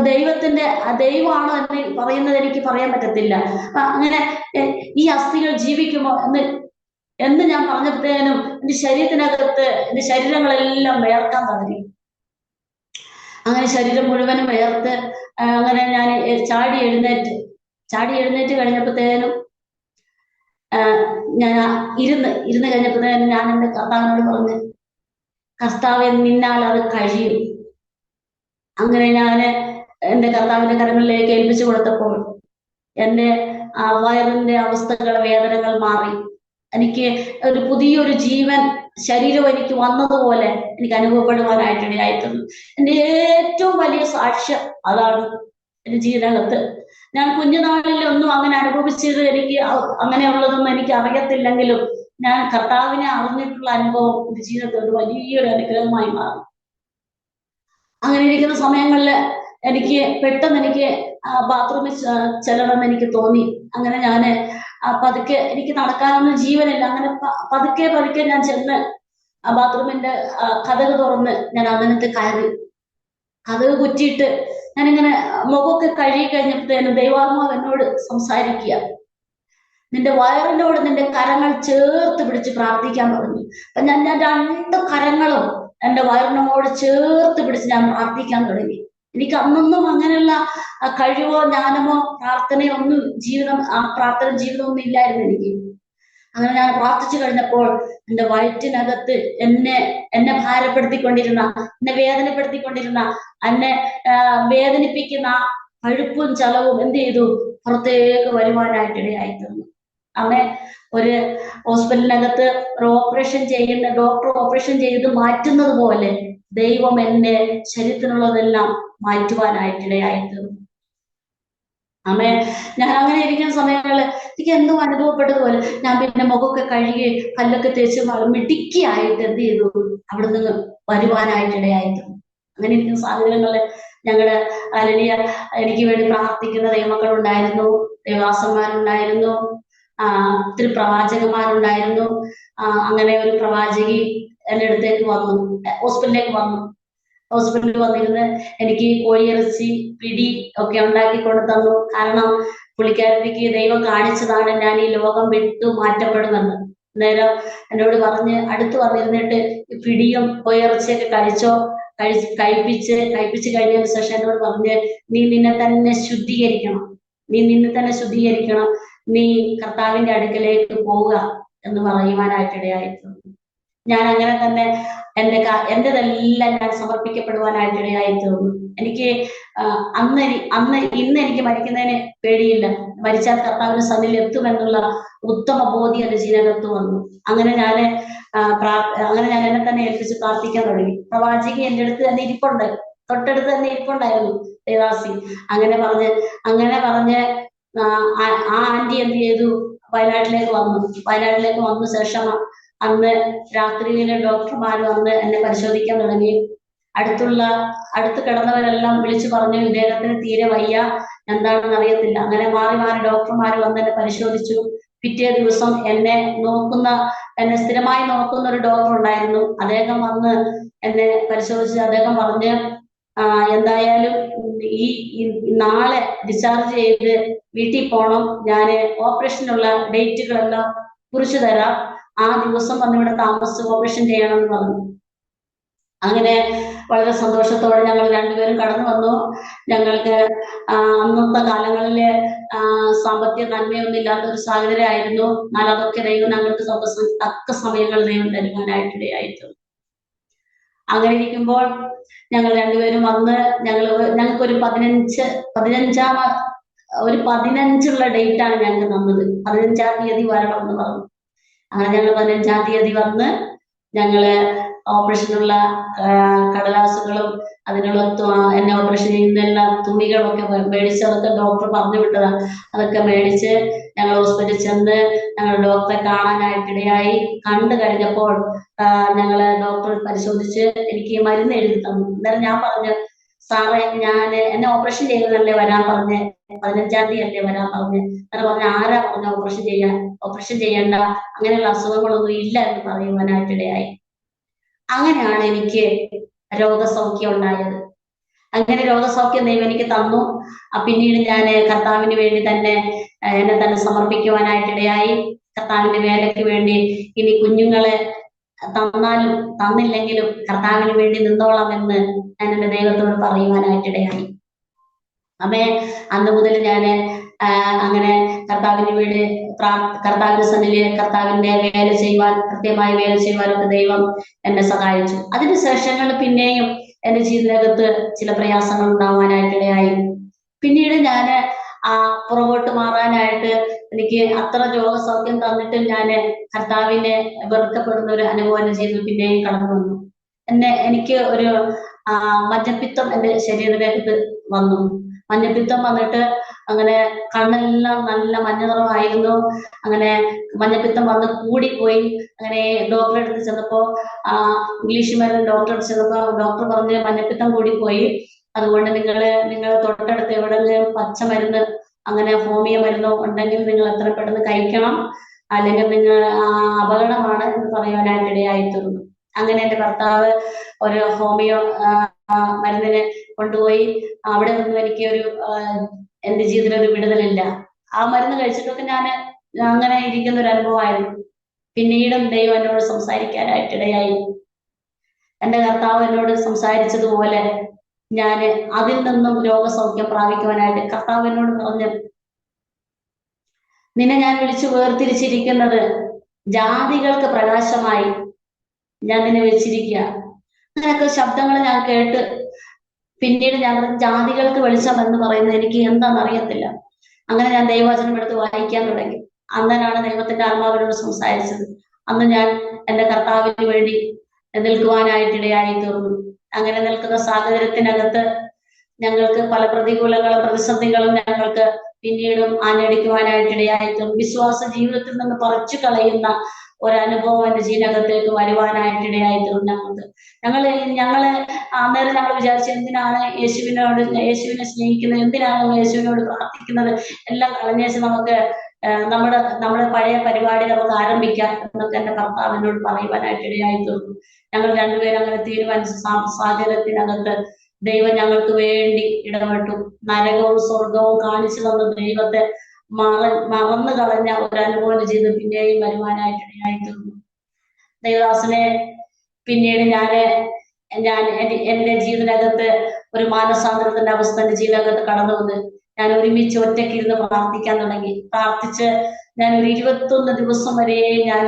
ദൈവമാണോ എന്ന് പറയുന്നത് എനിക്ക് പറയാൻ പറ്റത്തില്ല. അങ്ങനെ ഈ അസ്ഥികൾ ജീവിക്കുമോ എന്ന് ഞാൻ പറഞ്ഞപ്പോഴത്തേനും എന്റെ ശരീരത്തിനകത്ത് എന്റെ ശരീരങ്ങളെല്ലാം വേർക്കാൻ തുടങ്ങി. അങ്ങനെ ശരീരം മുഴുവനും വേർത്ത് അങ്ങനെ ഞാൻ ചാടി എഴുന്നേറ്റ് കഴിഞ്ഞപ്പോഴത്തേനും ഞാൻ ഇരുന്ന് കഴിഞ്ഞപ്പോഴത്തേനും ഞാൻ എന്റെ കർത്താവിനോട് പറഞ്ഞു, കർത്താവെ, നിന്നാൽ അത് കഴിയും. അങ്ങനെ ഞാൻ എന്റെ കർത്താവിന്റെ കരങ്ങളിലേക്ക് ഏൽപ്പിച്ചു കൊടുത്തപ്പോൾ എന്റെ വയറിന്റെ അവസ്ഥകൾ, വേദനകൾ മാറി. എനിക്ക് ഒരു പുതിയൊരു ജീവൻ ശരീരം എനിക്ക് വന്നതുപോലെ എനിക്ക് അനുഭവപ്പെടുവാനായിട്ടിടയായിട്ടുണ്ട്. എന്റെ ഏറ്റവും വലിയ സാക്ഷ്യം അതാണ് എന്റെ ജീവിതകത്ത്. ഞാൻ കുഞ്ഞുനാളിൽ ഒന്നും അങ്ങനെ അനുഭവിച്ചത് എനിക്ക് അങ്ങനെയുള്ളതൊന്നും എനിക്ക് അറിയത്തില്ലെങ്കിലും ഞാൻ കർത്താവിനെ അറിഞ്ഞിട്ടുള്ള അനുഭവം എന്റെ ജീവിതത്തിൽ ഒരു വലിയൊരു അനുഗ്രഹമായി മാറി. അങ്ങനെ ഇരിക്കുന്ന സമയങ്ങളിൽ പെട്ടെന്ന് എനിക്ക് ബാത്റൂമിൽ ചെല്ലണമെന്ന് എനിക്ക് തോന്നി. അങ്ങനെ ഞാന് പതുക്കെ, എനിക്ക് നടക്കാനൊന്നും ജീവനില്ല, അങ്ങനെ പതുക്കെ ഞാൻ ചെന്ന് ആ ബാത്റൂമിന്റെ കതക് തുറന്ന് ഞാൻ അങ്ങനത്തെ കയറി. കതക് കുറ്റിയിട്ട് ഞാനിങ്ങനെ മുഖമൊക്കെ കഴുകി കഴിഞ്ഞപ്പോഴത്തേനും ദൈവാത്മാവ് എന്നോട് സംസാരിക്കുക, നിന്റെ വയറിനോട് നിന്റെ കരങ്ങൾ ചേർത്ത് പിടിച്ച് പ്രാർത്ഥിക്കാൻ പറഞ്ഞു. അപ്പൊ ഞാൻ 2 കരങ്ങളും എന്റെ വയറിനോട് ചേർത്ത് പിടിച്ച് ഞാൻ പ്രാർത്ഥിക്കാൻ തുടങ്ങി. എനിക്ക് അന്നൊന്നും അങ്ങനെയുള്ള കഴിവോ ജ്ഞാനമോ പ്രാർത്ഥനയോ ഒന്നും പ്രാർത്ഥന ജീവിതമൊന്നും ഇല്ലായിരുന്നു എനിക്ക്. അങ്ങനെ ഞാൻ പ്രാർത്ഥിച്ചു കഴിഞ്ഞപ്പോൾ എന്റെ വയറ്റിനകത്ത് എന്നെ ഭാരപ്പെടുത്തിക്കൊണ്ടിരുന്ന, എന്നെ വേദനപ്പെടുത്തിക്കൊണ്ടിരുന്ന, എന്നെ വേദനിപ്പിക്കുന്ന പഴുപ്പും ചലവും എന്ത് ചെയ്തു, പുറത്തേക്ക് വരുവാനായിട്ടിടയായിത്തീർന്നു. അമ്മേ, ഒരു ഹോസ്പിറ്റലിനകത്ത് ഡോക്ടർ ഓപ്പറേഷൻ ചെയ്ത് മാറ്റുന്നത് പോലെ ദൈവം എന്നെ ശരീരത്തിനുള്ളതെല്ലാം മാറ്റുവാനായിട്ടിടയായിത്തീർന്നു. അമ്മേ, ഞാൻ അങ്ങനെ ഇരിക്കുന്ന സമയങ്ങളിൽ എനിക്ക് എന്തോ അനുഭവപ്പെട്ടതുപോലെ ഞാൻ പിന്നെ മുഖമൊക്കെ കഴുകി കല്ലൊക്കെ തേച്ച് മിടുക്കിയായിട്ട് എന്ത് ചെയ്തു, അവിടെ നിന്ന് വരുവാനായിട്ടിടയായിരുന്നു. അങ്ങനെ ഇരിക്കുന്ന സാഹചര്യങ്ങളിൽ ഞങ്ങളുടെ എനിക്ക് വേണ്ടി പ്രാർത്ഥിക്കുന്ന ദൈവമക്കളുണ്ടായിരുന്നു, ദേവാസന്മാരുണ്ടായിരുന്നു, ഒത്തിരി പ്രവാചകന്മാരുണ്ടായിരുന്നു. അങ്ങനെ ഒരു പ്രവാചകി എൻ്റെ അടുത്തേക്ക് വന്നു, ഹോസ്പിറ്റലിൽ വന്നിരുന്ന് എനിക്ക് കോഴിയിറച്ചി, പിടി ഒക്കെ ഉണ്ടാക്കി കൊണ്ടു തന്നു. കാരണം പുള്ളിക്കാരത്തിക്ക് ദൈവം കാണിച്ചതാണ് ഞാൻ ഈ ലോകം വിട്ടു മാറ്റപ്പെടുമെന്ന്. അന്നേരം എന്നോട് പറഞ്ഞ് അടുത്ത് വന്നിരുന്നിട്ട് പിടിയും കോഴിയിറച്ചിയൊക്കെ കഴിപ്പിച്ച് കഴിഞ്ഞതിന് ശേഷം എന്നോട് പറഞ്ഞ്, നീ നിന്നെ തന്നെ ശുദ്ധീകരിക്കണം, നീ കർത്താവിന്റെ അടുക്കലേക്ക് പോവുക എന്ന് പറയുവാനായിട്ടിടയായിട്ടുണ്ട്. ഞാൻ അങ്ങനെ തന്നെ എന്റേതെല്ലാം ഞാൻ സമർപ്പിക്കപ്പെടുവാനായിട്ടിടയായിത്തീർന്നു. എനിക്ക് ഇന്ന് എനിക്ക് മരിക്കുന്നതിന് പേടിയില്ല. മരിച്ചാൽ കർത്താവിന്റെ സന്നിധിയിൽ എത്തുമെന്നുള്ള ഉത്തമ ബോധ്യം എന്റെ ജീവിതത്ത് വന്നു. അങ്ങനെ ഞാൻ എന്നെ തന്നെ ഏൽപ്പിച്ച് പ്രാർത്ഥിക്കാൻ തുടങ്ങി. പ്രവാചകി എൻ്റെ അടുത്ത് തന്നെ തൊട്ടടുത്ത് തന്നെ ഇരിപ്പുണ്ടായിരുന്നു, ദേവാസി. അങ്ങനെ പറഞ്ഞ് ആ ആന്റി എന്ത് ചെയ്തു, വയനാട്ടിലേക്ക് വന്ന ശേഷം അന്ന് രാത്രിയിലെ ഡോക്ടർമാർ വന്ന് എന്നെ പരിശോധിക്കാൻ തുടങ്ങി. അടുത്ത് കിടന്നവരെല്ലാം വിളിച്ചു പറഞ്ഞു, ഇദ്ദേഹത്തിന് തീരെ വയ്യ, എന്താണെന്ന് അറിയത്തില്ല. അങ്ങനെ മാറി ഡോക്ടർമാർ വന്ന് എന്നെ പരിശോധിച്ചു. പിറ്റേ ദിവസം എന്നെ സ്ഥിരമായി നോക്കുന്ന ഒരു ഡോക്ടർ ഉണ്ടായിരുന്നു. അദ്ദേഹം വന്ന് എന്നെ പരിശോധിച്ച് അദ്ദേഹം പറഞ്ഞ്, എന്തായാലും ഈ നാളെ ഡിസ്ചാർജ് ചെയ്ത് വീട്ടിൽ പോണം, ഞാൻ ഓപ്പറേഷനുള്ള ഡേറ്റുകളെല്ലാം കുറിച്ചു തരാം, ആ ദിവസം വന്ന് ഇവിടെ താമസിച്ച് ഓപ്പറേഷൻ ചെയ്യണം എന്ന് പറഞ്ഞു. അങ്ങനെ വളരെ സന്തോഷത്തോടെ ഞങ്ങൾ രണ്ടുപേരും കടന്നു വന്നു. ഞങ്ങൾക്ക് അന്നത്തെ കാലങ്ങളില് സാമ്പത്തിക നന്മയൊന്നും ഇല്ലാത്ത ഒരു സാഹചര്യമായിരുന്നു. എന്നാൽ അതൊക്കെ ദൈവം ഞങ്ങൾക്ക് തക്ക സമയങ്ങൾ ദൈവം തരുവാനായിട്ടിടയായിരുന്നു. അങ്ങനെ ഇരിക്കുമ്പോൾ ഞങ്ങൾ രണ്ടുപേരും വന്ന് ഞങ്ങൾക്കൊരു 15 ഡേറ്റ് ആണ് ഞങ്ങൾക്ക് തന്നത്. 15-ാം തീയതി വരണം എന്ന് പറഞ്ഞു. അങ്ങനെ ഞങ്ങൾ 15-ാം തീയതി വന്ന് ഞങ്ങള് ഓപ്പറേഷനുള്ള കടലാസുകളും അതിനുള്ള എന്നെ ഓപ്പറേഷൻ ചെയ്യുന്ന തുണികളൊക്കെ മേടിച്ച്, അതൊക്കെ ഡോക്ടർ പറഞ്ഞു വിട്ടതാണ്. അതൊക്കെ മേടിച്ച് ഞങ്ങൾ ഹോസ്പിറ്റലിൽ ചെന്ന് ഞങ്ങൾ ഡോക്ടറെ കാണാനായിട്ടിടയായി. കണ്ടു കഴിഞ്ഞപ്പോൾ ഞങ്ങള് ഡോക്ടർ പരിശോധിച്ച് എനിക്ക് മരുന്ന് എഴുതി തന്നു. അന്നേരം ഞാൻ പറഞ്ഞു, സാറേ എന്നെ ഓപ്പറേഷൻ ചെയ്യുന്നതല്ലേ വരാൻ പറഞ്ഞ്, 15-ാം തീയതി അല്ലേ വരാൻ പറഞ്ഞ്. അങ്ങനെ പറഞ്ഞ, ആരാ പറഞ്ഞ ഓപ്പറേഷൻ ചെയ്യണ്ട, അങ്ങനെയുള്ള അസുഖങ്ങളൊന്നും ഇല്ല എന്ന് പറയുവാനായിട്ടിടയായി. അങ്ങനെയാണ് എനിക്ക് രോഗസൗഖ്യം ഉണ്ടായത്. അങ്ങനെ രോഗസൗഖ്യം ദൈവം എനിക്ക് തന്നു. പിന്നീട് ഞാൻ കർത്താവിന് വേണ്ടി തന്നെ എന്നെ തന്നെ സമർപ്പിക്കുവാനായിട്ടിടയായി. കർത്താവിന്റെ വേലയ്ക്ക് വേണ്ടി ഇനി കുഞ്ഞുങ്ങളെ തന്നാലും തന്നില്ലെങ്കിലും കർത്താവിന് വേണ്ടി നിന്നോളാം എന്ന് ഞാൻ എന്റെ ദൈവത്തോട് പറയുവാനായിട്ടിടയായി. അന്ന് മുതൽ ഞാൻ അങ്ങനെ കർത്താവിന് വേണ്ടി കർത്താവിന്റെ സന്നിധിയിൽ കർത്താവിന്റെ വേല ചെയ്യുവാൻ, കൃത്യമായി വേല ചെയ്യുവാനൊക്കെ ദൈവം എന്നെ സഹായിച്ചു. അതിന് ശേഷങ്ങളിൽ പിന്നെയും എന്റെ ജീവിതത്തിനകത്ത് ചില പ്രയാസങ്ങൾ ഉണ്ടാവാനായിട്ടിടയായി. പിന്നീട് ഞാൻ പുറകോട്ട് മാറാനായിട്ട് എനിക്ക് അത്ര രോഗസൗഖ്യം തന്നിട്ടും ഞാൻ കർത്താവിനെ വെറുക്കപ്പെടുന്ന ഒരു അനുഭവം എന്റെ ജീവിതത്തിൽ പിന്നെയും കടന്നു വന്നു. എനിക്ക് ഒരു മഞ്ഞപ്പിത്തം എന്റെ ശരീരത്തിലേക്ക് വന്നു. മഞ്ഞപ്പിത്തം വന്നിട്ട് അങ്ങനെ കണ്ണെല്ലാം നല്ല മഞ്ഞ നിറമായിരുന്നു. അങ്ങനെ മഞ്ഞപ്പിത്തം വന്ന് കൂടിപ്പോയി. അങ്ങനെ ഡോക്ടറെ അടുത്ത് ചെന്നപ്പോ ഇംഗ്ലീഷ് മരുന്ന് ഡോക്ടറെ അടുത്ത് ചെന്നപ്പോ ഡോക്ടർ പറഞ്ഞ് മഞ്ഞപ്പിത്തം കൂടിപ്പോയി, അതുകൊണ്ട് നിങ്ങൾ തൊട്ടടുത്ത് എവിടെയെങ്കിലും പച്ചമരുന്ന്, അങ്ങനെ ഹോമിയോ മരുന്നോ ഉണ്ടെങ്കിൽ നിങ്ങൾ എത്ര പെട്ടെന്ന് കഴിക്കണം, അല്ലെങ്കിൽ നിങ്ങൾ അപകടമാണ് എന്ന് പറയാനായിട്ടിടയായി തീർന്നു. അങ്ങനെ എന്റെ ഭർത്താവ് ഒരു ഹോമിയോ മരുന്നിന് കൊണ്ടുപോയി. അവിടെ നിന്നും എനിക്ക് എന്റെ ജീവിതത്തിൽ ഒരു വിടുതലില്ല. ആ മരുന്ന് കഴിച്ചിട്ടൊക്കെ ഞാൻ അങ്ങനെ ഇരിക്കുന്ന ഒരു അനുഭവമായിരുന്നു. പിന്നീടും ദൈവം എന്നോട് സംസാരിക്കാനായിട്ടിടയായി. എന്റെ കർത്താവ് എന്നോട് സംസാരിച്ചതുപോലെ ഞാൻ അതിൽ നിന്നും രോഗസൗഖ്യം പ്രാപിക്കുവാനായിട്ട് കർത്താവ് എന്നോട് പറഞ്ഞു, നിന്നെ ഞാൻ വിളിച്ചു വേർതിരിച്ചിരിക്കുന്നത് ജാതികൾക്ക് പ്രകാശമായി ഞാൻ നിന്നെ വെച്ചിരിക്കുക. അങ്ങനെയൊക്കെ ശബ്ദങ്ങൾ ഞാൻ കേട്ട് പിന്നീട് ഞാൻ ജാതികൾക്ക് വെളിച്ചം എന്ന് പറയുന്നത് എനിക്ക് എന്താണെന്ന് അറിയത്തില്ല. അങ്ങനെ ഞാൻ ദൈവവചനം എടുത്ത് വായിക്കാൻ തുടങ്ങി. അന്നനാണ് ദൈവത്തിന്റെ ആത്മാവിനോട് സംസാരിച്ചത്. അന്ന് ഞാൻ എന്റെ കർത്താവിന് വേണ്ടി നിൽക്കുവാനായിട്ടിടയായി തീർന്നു. അങ്ങനെ നിൽക്കുന്ന സാഹചര്യത്തിനകത്ത് ഞങ്ങൾക്ക് പല പ്രതികൂലങ്ങളും പ്രതിസന്ധികളും ഞങ്ങൾക്ക് പിന്നീടും ആഞ്ഞടിക്കുവാനായിട്ടിടയായി തീർന്നു. വിശ്വാസ ജീവിതത്തിൽ നിന്ന് പറിച്ചു കളയുന്ന ഒരനുഭവം എന്റെ ജീവിതത്തിലേക്ക് വരുവാനായിട്ടിടയായി തീർന്നു. ഞങ്ങള് അന്നേരം ഞങ്ങൾ വിചാരിച്ചു, എന്തിനാണ് യേശുവിനെ സ്നേഹിക്കുന്നത്, എന്തിനാണ് യേശുവിനോട് പ്രാർത്ഥിക്കുന്നത്, എല്ലാം കളഞ്ഞേച്ച് നമുക്ക് നമ്മുടെ പഴയ പരിപാടി നമുക്ക് ആരംഭിക്കാം എന്നൊക്കെ എന്റെ ഭർത്താവിനോട് പറയുവാനായിട്ടിടയായി തീർന്നു. ഞങ്ങൾ രണ്ടുപേരും അങ്ങനെ തീരുമാനിച്ച സാഹചര്യത്തിനകത്ത് ദൈവം ഞങ്ങൾക്ക് വേണ്ടി ഇടപെട്ടു. നരകവും സ്വർഗവും കാണിച്ചു തന്ന ദൈവത്തെ മറന്നു കളഞ്ഞ ഒരു അനുഭവം ചെയ്ത് പിന്നെയും വരുവാനായിട്ടിടയായി തീർന്നു. ദൈവദാസനെ പിന്നീട് ഞാൻ എന്റെ ജീവിതത്തിനകത്ത് ഒരു മാനസാന്തരത്തിന്റെ അവസ്ഥ എന്റെ ജീവിതത്തിനകത്ത് കടന്നു വന്ന് ഞാൻ ഒരുമിച്ച് ഒറ്റയ്ക്കിരുന്ന് പ്രാർത്ഥിക്കാൻ തുടങ്ങി. പ്രാർത്ഥിച്ച് ഞാൻ ഒരു 21 ദിവസം വരെ ഞാൻ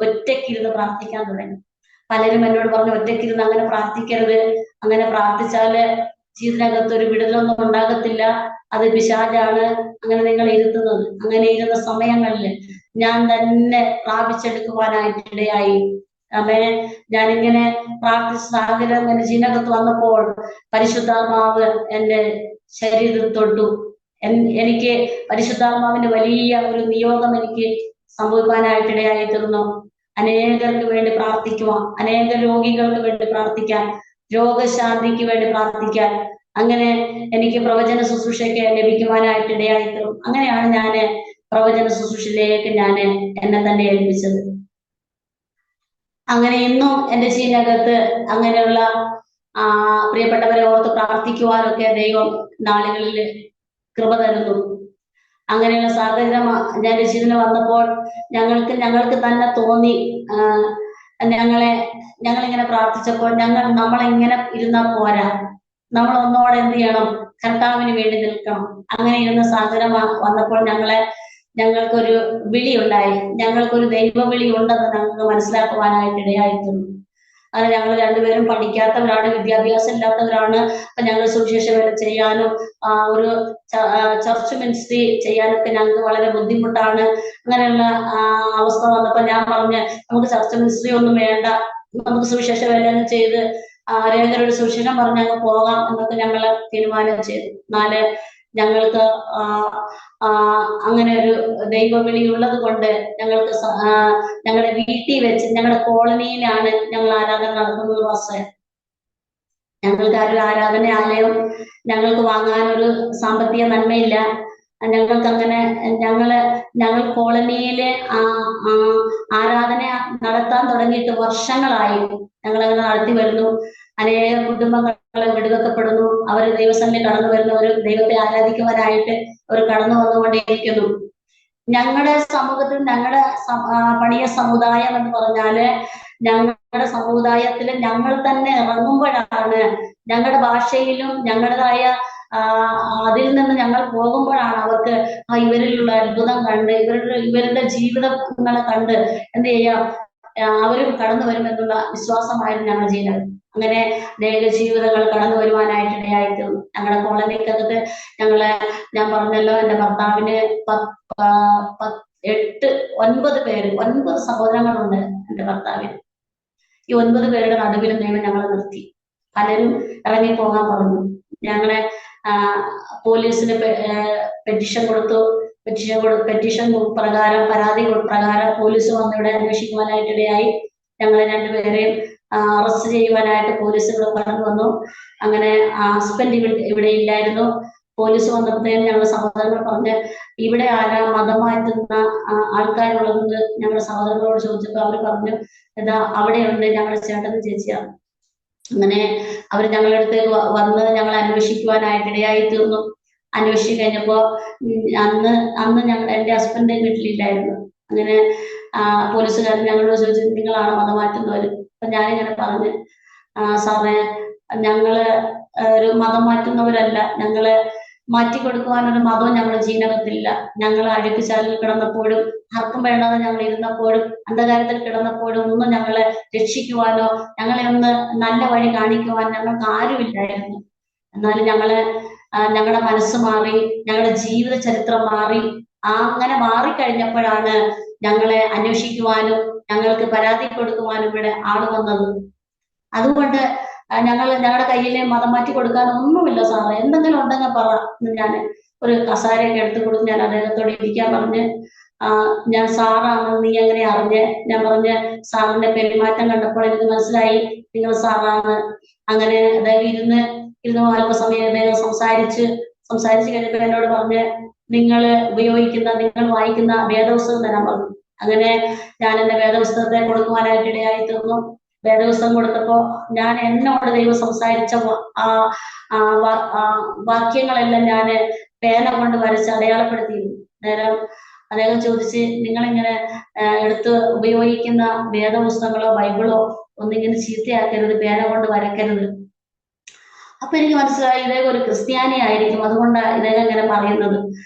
ഒറ്റയ്ക്കിരുന്ന് പ്രാർത്ഥിക്കാൻ തുടങ്ങി. പലരും എന്നോട് പറഞ്ഞു, ഒറ്റയ്ക്കിരുന്ന് അങ്ങനെ പ്രാർത്ഥിക്കരുത്, അങ്ങനെ പ്രാർത്ഥിച്ചാല് ജീവിതത്തിനകത്ത് ഒരു വിടുതലൊന്നും ഉണ്ടാകത്തില്ല, അത് പിശാചാണ് അങ്ങനെ നിങ്ങൾ ഇരുത്തുന്നത്. അങ്ങനെ ഇരുന്ന സമയങ്ങളിൽ ഞാൻ തന്നെ പ്രാപിച്ചെടുക്കുവാനായിട്ടിടയായി. ഞാനിങ്ങനെ പ്രാർത്ഥിച്ച സാഹചര്യം എന്റെ ജീവിതത്തിൽ വന്നപ്പോൾ പരിശുദ്ധാത്മാവ് എന്റെ ശരീരത്തിൽ തൊട്ടു. എനിക്ക് പരിശുദ്ധാത്മാവിന്റെ വലിയ ഒരു നിയോഗം എനിക്ക് സംഭവിക്കാനായിട്ടിടയായി തീർന്നു. അനേകർക്ക് വേണ്ടി പ്രാർത്ഥിക്കുവാൻ, അനേക രോഗികൾക്ക് വേണ്ടി പ്രാർത്ഥിക്കാൻ, രോഗശാന്തിക്ക് വേണ്ടി പ്രാർത്ഥിക്കാൻ, അങ്ങനെ എനിക്ക് പ്രവചന ശുശ്രൂഷയ്ക്ക് ലഭിക്കുവാനായിട്ടിടയായി തീർന്നു. അങ്ങനെയാണ് ഞാൻ പ്രവചന ശുശ്രൂഷയിലേക്ക് ഞാൻ എന്നെ തന്നെ ഏൽപ്പിച്ചത്. അങ്ങനെ ഇന്നും എന്റെ ജീവിതത്തിനകത്ത് അങ്ങനെയുള്ള പ്രിയപ്പെട്ടവരെ ഓർത്ത് പ്രാർത്ഥിക്കുവാനൊക്കെ ദൈവം നാളുകളിൽ കൃപ തരുന്നു. അങ്ങനെയുള്ള സാഹചര്യം ഞാൻ ജീവിതത്തിൽ വന്നപ്പോൾ ഞങ്ങൾക്ക് തന്നെ തോന്നി, ഞങ്ങളെ ഞങ്ങളിങ്ങനെ പ്രാർത്ഥിച്ചപ്പോൾ നമ്മളിങ്ങനെ ഇരുന്നാൽ പോരാ, നമ്മൾ ഒന്നോടെ എന്ത് ചെയ്യണം, കർത്താവിന് വേണ്ടി നിൽക്കണം. അങ്ങനെ ഇരുന്ന സാഹചര്യം വന്നപ്പോൾ ഞങ്ങൾക്കൊരു വിളി ഉണ്ടായി. ഞങ്ങൾക്കൊരു ദൈവവിളി ഉണ്ടെന്ന് ഞങ്ങൾക്ക് മനസ്സിലാക്കുവാനായിട്ട് ഇടയായിട്ടുണ്ട്. അങ്ങനെ ഞങ്ങൾ രണ്ടുപേരും പഠിക്കാത്തവരാണ്, വിദ്യാഭ്യാസം ഇല്ലാത്തവരാണ്. അപ്പൊ ഞങ്ങൾ സുവിശേഷ വേല ചെയ്യാനും ഒരു ചർച്ച് മിനിസ്ട്രി ചെയ്യാനൊക്കെ ഞങ്ങൾക്ക് വളരെ ബുദ്ധിമുട്ടാണ്. അങ്ങനെയുള്ള അവസ്ഥ വന്നപ്പോൾ ഞാൻ പറഞ്ഞ് നമുക്ക് ചർച്ച് മിനിസ്ട്രി ഒന്നും വേണ്ട, നമുക്ക് സുവിശേഷ വേല ചെയ്ത് രേഖരുടെ സുവിശേഷം പറഞ്ഞ് അങ്ങ് പോകാം എന്നൊക്കെ ഞങ്ങൾ തീരുമാനം ചെയ്തു. എന്നാല് ഞങ്ങൾക്ക് അങ്ങനെ ഒരു ദൈവവിളി ഉള്ളത് കൊണ്ട് ഞങ്ങളുടെ വീട്ടിൽ വെച്ച്, ഞങ്ങളുടെ കോളനിയിലാണ് ഞങ്ങൾ ആരാധന നടത്തുന്നത്. പക്ഷേ ഞങ്ങൾക്ക് ഒരു ആരാധനാലയം ഞങ്ങൾക്ക് വാങ്ങാനൊരു സാമ്പത്തിക നന്മയില്ല. ഞങ്ങൾക്ക് അങ്ങനെ ഞങ്ങൾ കോളനിയില് ആരാധന നടത്താൻ തുടങ്ങിയിട്ട് വർഷങ്ങളായി. ഞങ്ങളങ്ങനെ നടത്തി വരുന്നു. അനേക കുടുംബങ്ങൾ വെടിവെക്കപ്പെടുന്നു. അവർ ദൈവസന്നിധിയിൽ കടന്നു വരുന്നു. ഒരു ദൈവത്തെ ആരാധിക്കുവാനായിട്ട് അവർ കടന്നു വന്നുകൊണ്ടേയിരിക്കുന്നു. ഞങ്ങളുടെ സമൂഹത്തിൽ ഞങ്ങളുടെ പണിയ സമുദായം എന്ന് പറഞ്ഞാല് ഞങ്ങളുടെ സമുദായത്തിൽ ഞങ്ങൾ തന്നെ ഇറങ്ങുമ്പോഴാണ്, ഞങ്ങളുടെ ഭാഷയിലും ഞങ്ങളുടേതായ അതിൽ നിന്ന് ഞങ്ങൾ പോകുമ്പോഴാണ് അവർക്ക് ഇവരിലുള്ള അത്ഭുതം കണ്ട് ഇവരുടെ ജീവിതങ്ങളെ കണ്ട് എന്ത് ചെയ്യാം, അവരും കടന്നു വരുമെന്നുള്ള വിശ്വാസമായിരുന്നു ഞങ്ങൾ ചെയ്യുന്നത്. അങ്ങനെ അനേക ജീവിതങ്ങൾ കടന്നു വരുവാനായിട്ട് ഇടയായിത്തീർന്നു. ഞങ്ങളുടെ കോളനിക്കകത്ത് ഞാൻ പറഞ്ഞല്ലോ, എൻ്റെ ഭർത്താവിന് 9 സഹോദരങ്ങളുണ്ട് എൻ്റെ ഭർത്താവിന്. ഈ 9 പേരുടെ നടുവിലും ദൈവം ഞങ്ങളെ നിർത്തി. പലരും ഇറങ്ങി പോകാൻ പറഞ്ഞു. ഞങ്ങളെ പോലീസിന് പെറ്റീഷൻ കൊടുത്തു. പെറ്റീഷൻ പ്രകാരം, പരാതി പ്രകാരം പോലീസ് വന്ന് ഇവിടെ അന്വേഷിക്കുവാനായിട്ടിടയായി. ഞങ്ങളെ രണ്ടുപേരെയും അറസ്റ്റ് ചെയ്യുവാനായിട്ട് പോലീസുകൾ കടന്നു വന്നു. അങ്ങനെ ഹസ്ബൻഡ് ഇവിടെ ഇല്ലായിരുന്നു. പോലീസ് വന്നപ്പോഴത്തേനും ഞങ്ങളുടെ സഹോദരങ്ങൾ പറഞ്ഞ് ഇവിടെ ആരാ മതം മാറ്റുന്ന ആൾക്കാരുള്ളതെന്ന് ഞങ്ങളുടെ സഹോദരങ്ങളോട് ചോദിച്ചപ്പോൾ അവർ പറഞ്ഞു, എന്താ അവിടെയുണ്ട് ഞങ്ങളുടെ ചേട്ടനും ചേച്ചിയാണ്. അങ്ങനെ അവർ ഞങ്ങളുടെ അടുത്തേക്ക് വന്ന് ഞങ്ങൾ അന്വേഷിക്കുവാനായിട്ട് ഇടയായി തീർന്നു. അന്വേഷിച്ച് കഴിഞ്ഞപ്പോ അന്ന് എൻ്റെ ഹസ്ബൻഡ് വീട്ടിലില്ലായിരുന്നു. അങ്ങനെ പോലീസുകാരൻ ഞങ്ങളോട് ചോദിച്ചു, നിങ്ങളാണ് മതം മാറ്റുന്നവർ? അപ്പൊ ഞാനിങ്ങനെ പറഞ്ഞ്, സാറേ ഞങ്ങള് ഒരു മതം മാറ്റുന്നവരല്ല, ഞങ്ങള് മാറ്റിക്കൊടുക്കുവാനൊരു മതവും ഞങ്ങളുടെ ജീവനകത്തില്ല. ഞങ്ങൾ അഴുക്കുചാലിൽ കിടന്നപ്പോഴും, ആർക്കും വേണ്ടാതെ ഞങ്ങൾ ഇരുന്നപ്പോഴും, അന്ധകാരത്തിൽ കിടന്നപ്പോഴും ഒന്നും ഞങ്ങളെ രക്ഷിക്കുവാനോ ഞങ്ങളെ ഒന്ന് നല്ല വഴി കാണിക്കുവാൻ ഞങ്ങൾക്ക് ആരുമില്ലായിരുന്നു. എന്നാലും ഞങ്ങളുടെ മനസ്സ് മാറി, ഞങ്ങളുടെ ജീവിത ചരിത്രം മാറി. അങ്ങനെ മാറിക്കഴിഞ്ഞപ്പോഴാണ് ഞങ്ങളെ അന്വേഷിക്കുവാനും ഞങ്ങൾക്ക് പരാതി കൊടുക്കുവാനും ഇവിടെ ആള് വന്നത്. അതുകൊണ്ട് ഞങ്ങളുടെ കയ്യിലെ മതം മാറ്റി കൊടുക്കാൻ ഒന്നുമില്ല സാറേ, എന്തെങ്കിലും ഉണ്ടെങ്കിൽ പറ. ഞാൻ ഒരു കസാരയൊക്കെ എടുത്തു കൊടുത്ത് ഞാൻ അദ്ദേഹത്തോട് ഇരിക്കാൻ പറഞ്ഞ്, ഞാൻ സാറാണ്, നീ എങ്ങനെ അറിഞ്ഞ്? ഞാൻ പറഞ്ഞ്, സാറിന്റെ പെരുമാറ്റം കണ്ടപ്പോൾ എനിക്ക് മനസ്സിലായി നിങ്ങൾ സാറാണ്. അങ്ങനെ അദ്ദേഹം ഇരുന്ന് അല്പസമയം അദ്ദേഹം സംസാരിച്ച് കഴിഞ്ഞപ്പോൾ എന്നോട് പറഞ്ഞ്, നിങ്ങൾ വായിക്കുന്ന വേദപുസ്തകം തരാൻ പറഞ്ഞു. അങ്ങനെ ഞാൻ എന്റെ വേദപുസ്തകത്തെ കൊടുക്കുവാനായിട്ട് ഇടയായി തീർന്നു. വേദപുസ്തകം കൊടുത്തപ്പോ എന്നോട് ദൈവം സംസാരിച്ച വാക്യങ്ങളെല്ലാം ഞാൻ പേന കൊണ്ട് വരച്ച് അടയാളപ്പെടുത്തിയിരുന്നു. നേരം അദ്ദേഹം ചോദിച്ച്, നിങ്ങളിങ്ങനെ എടുത്ത് ഉപയോഗിക്കുന്ന വേദപുസ്തകങ്ങളോ ബൈബിളോ ഒന്നിങ്ങനെ ചീത്തയാക്കരുത്, പേന കൊണ്ട് വരക്കരുത്. അപ്പൊ എനിക്ക് മനസ്സിലായി ഇദ്ദേഹം ഒരു ക്രിസ്ത്യാനി ആയിരിക്കും, അതുകൊണ്ടാണ് ഇദ്ദേഹം ഇങ്ങനെ പറയുന്നത്.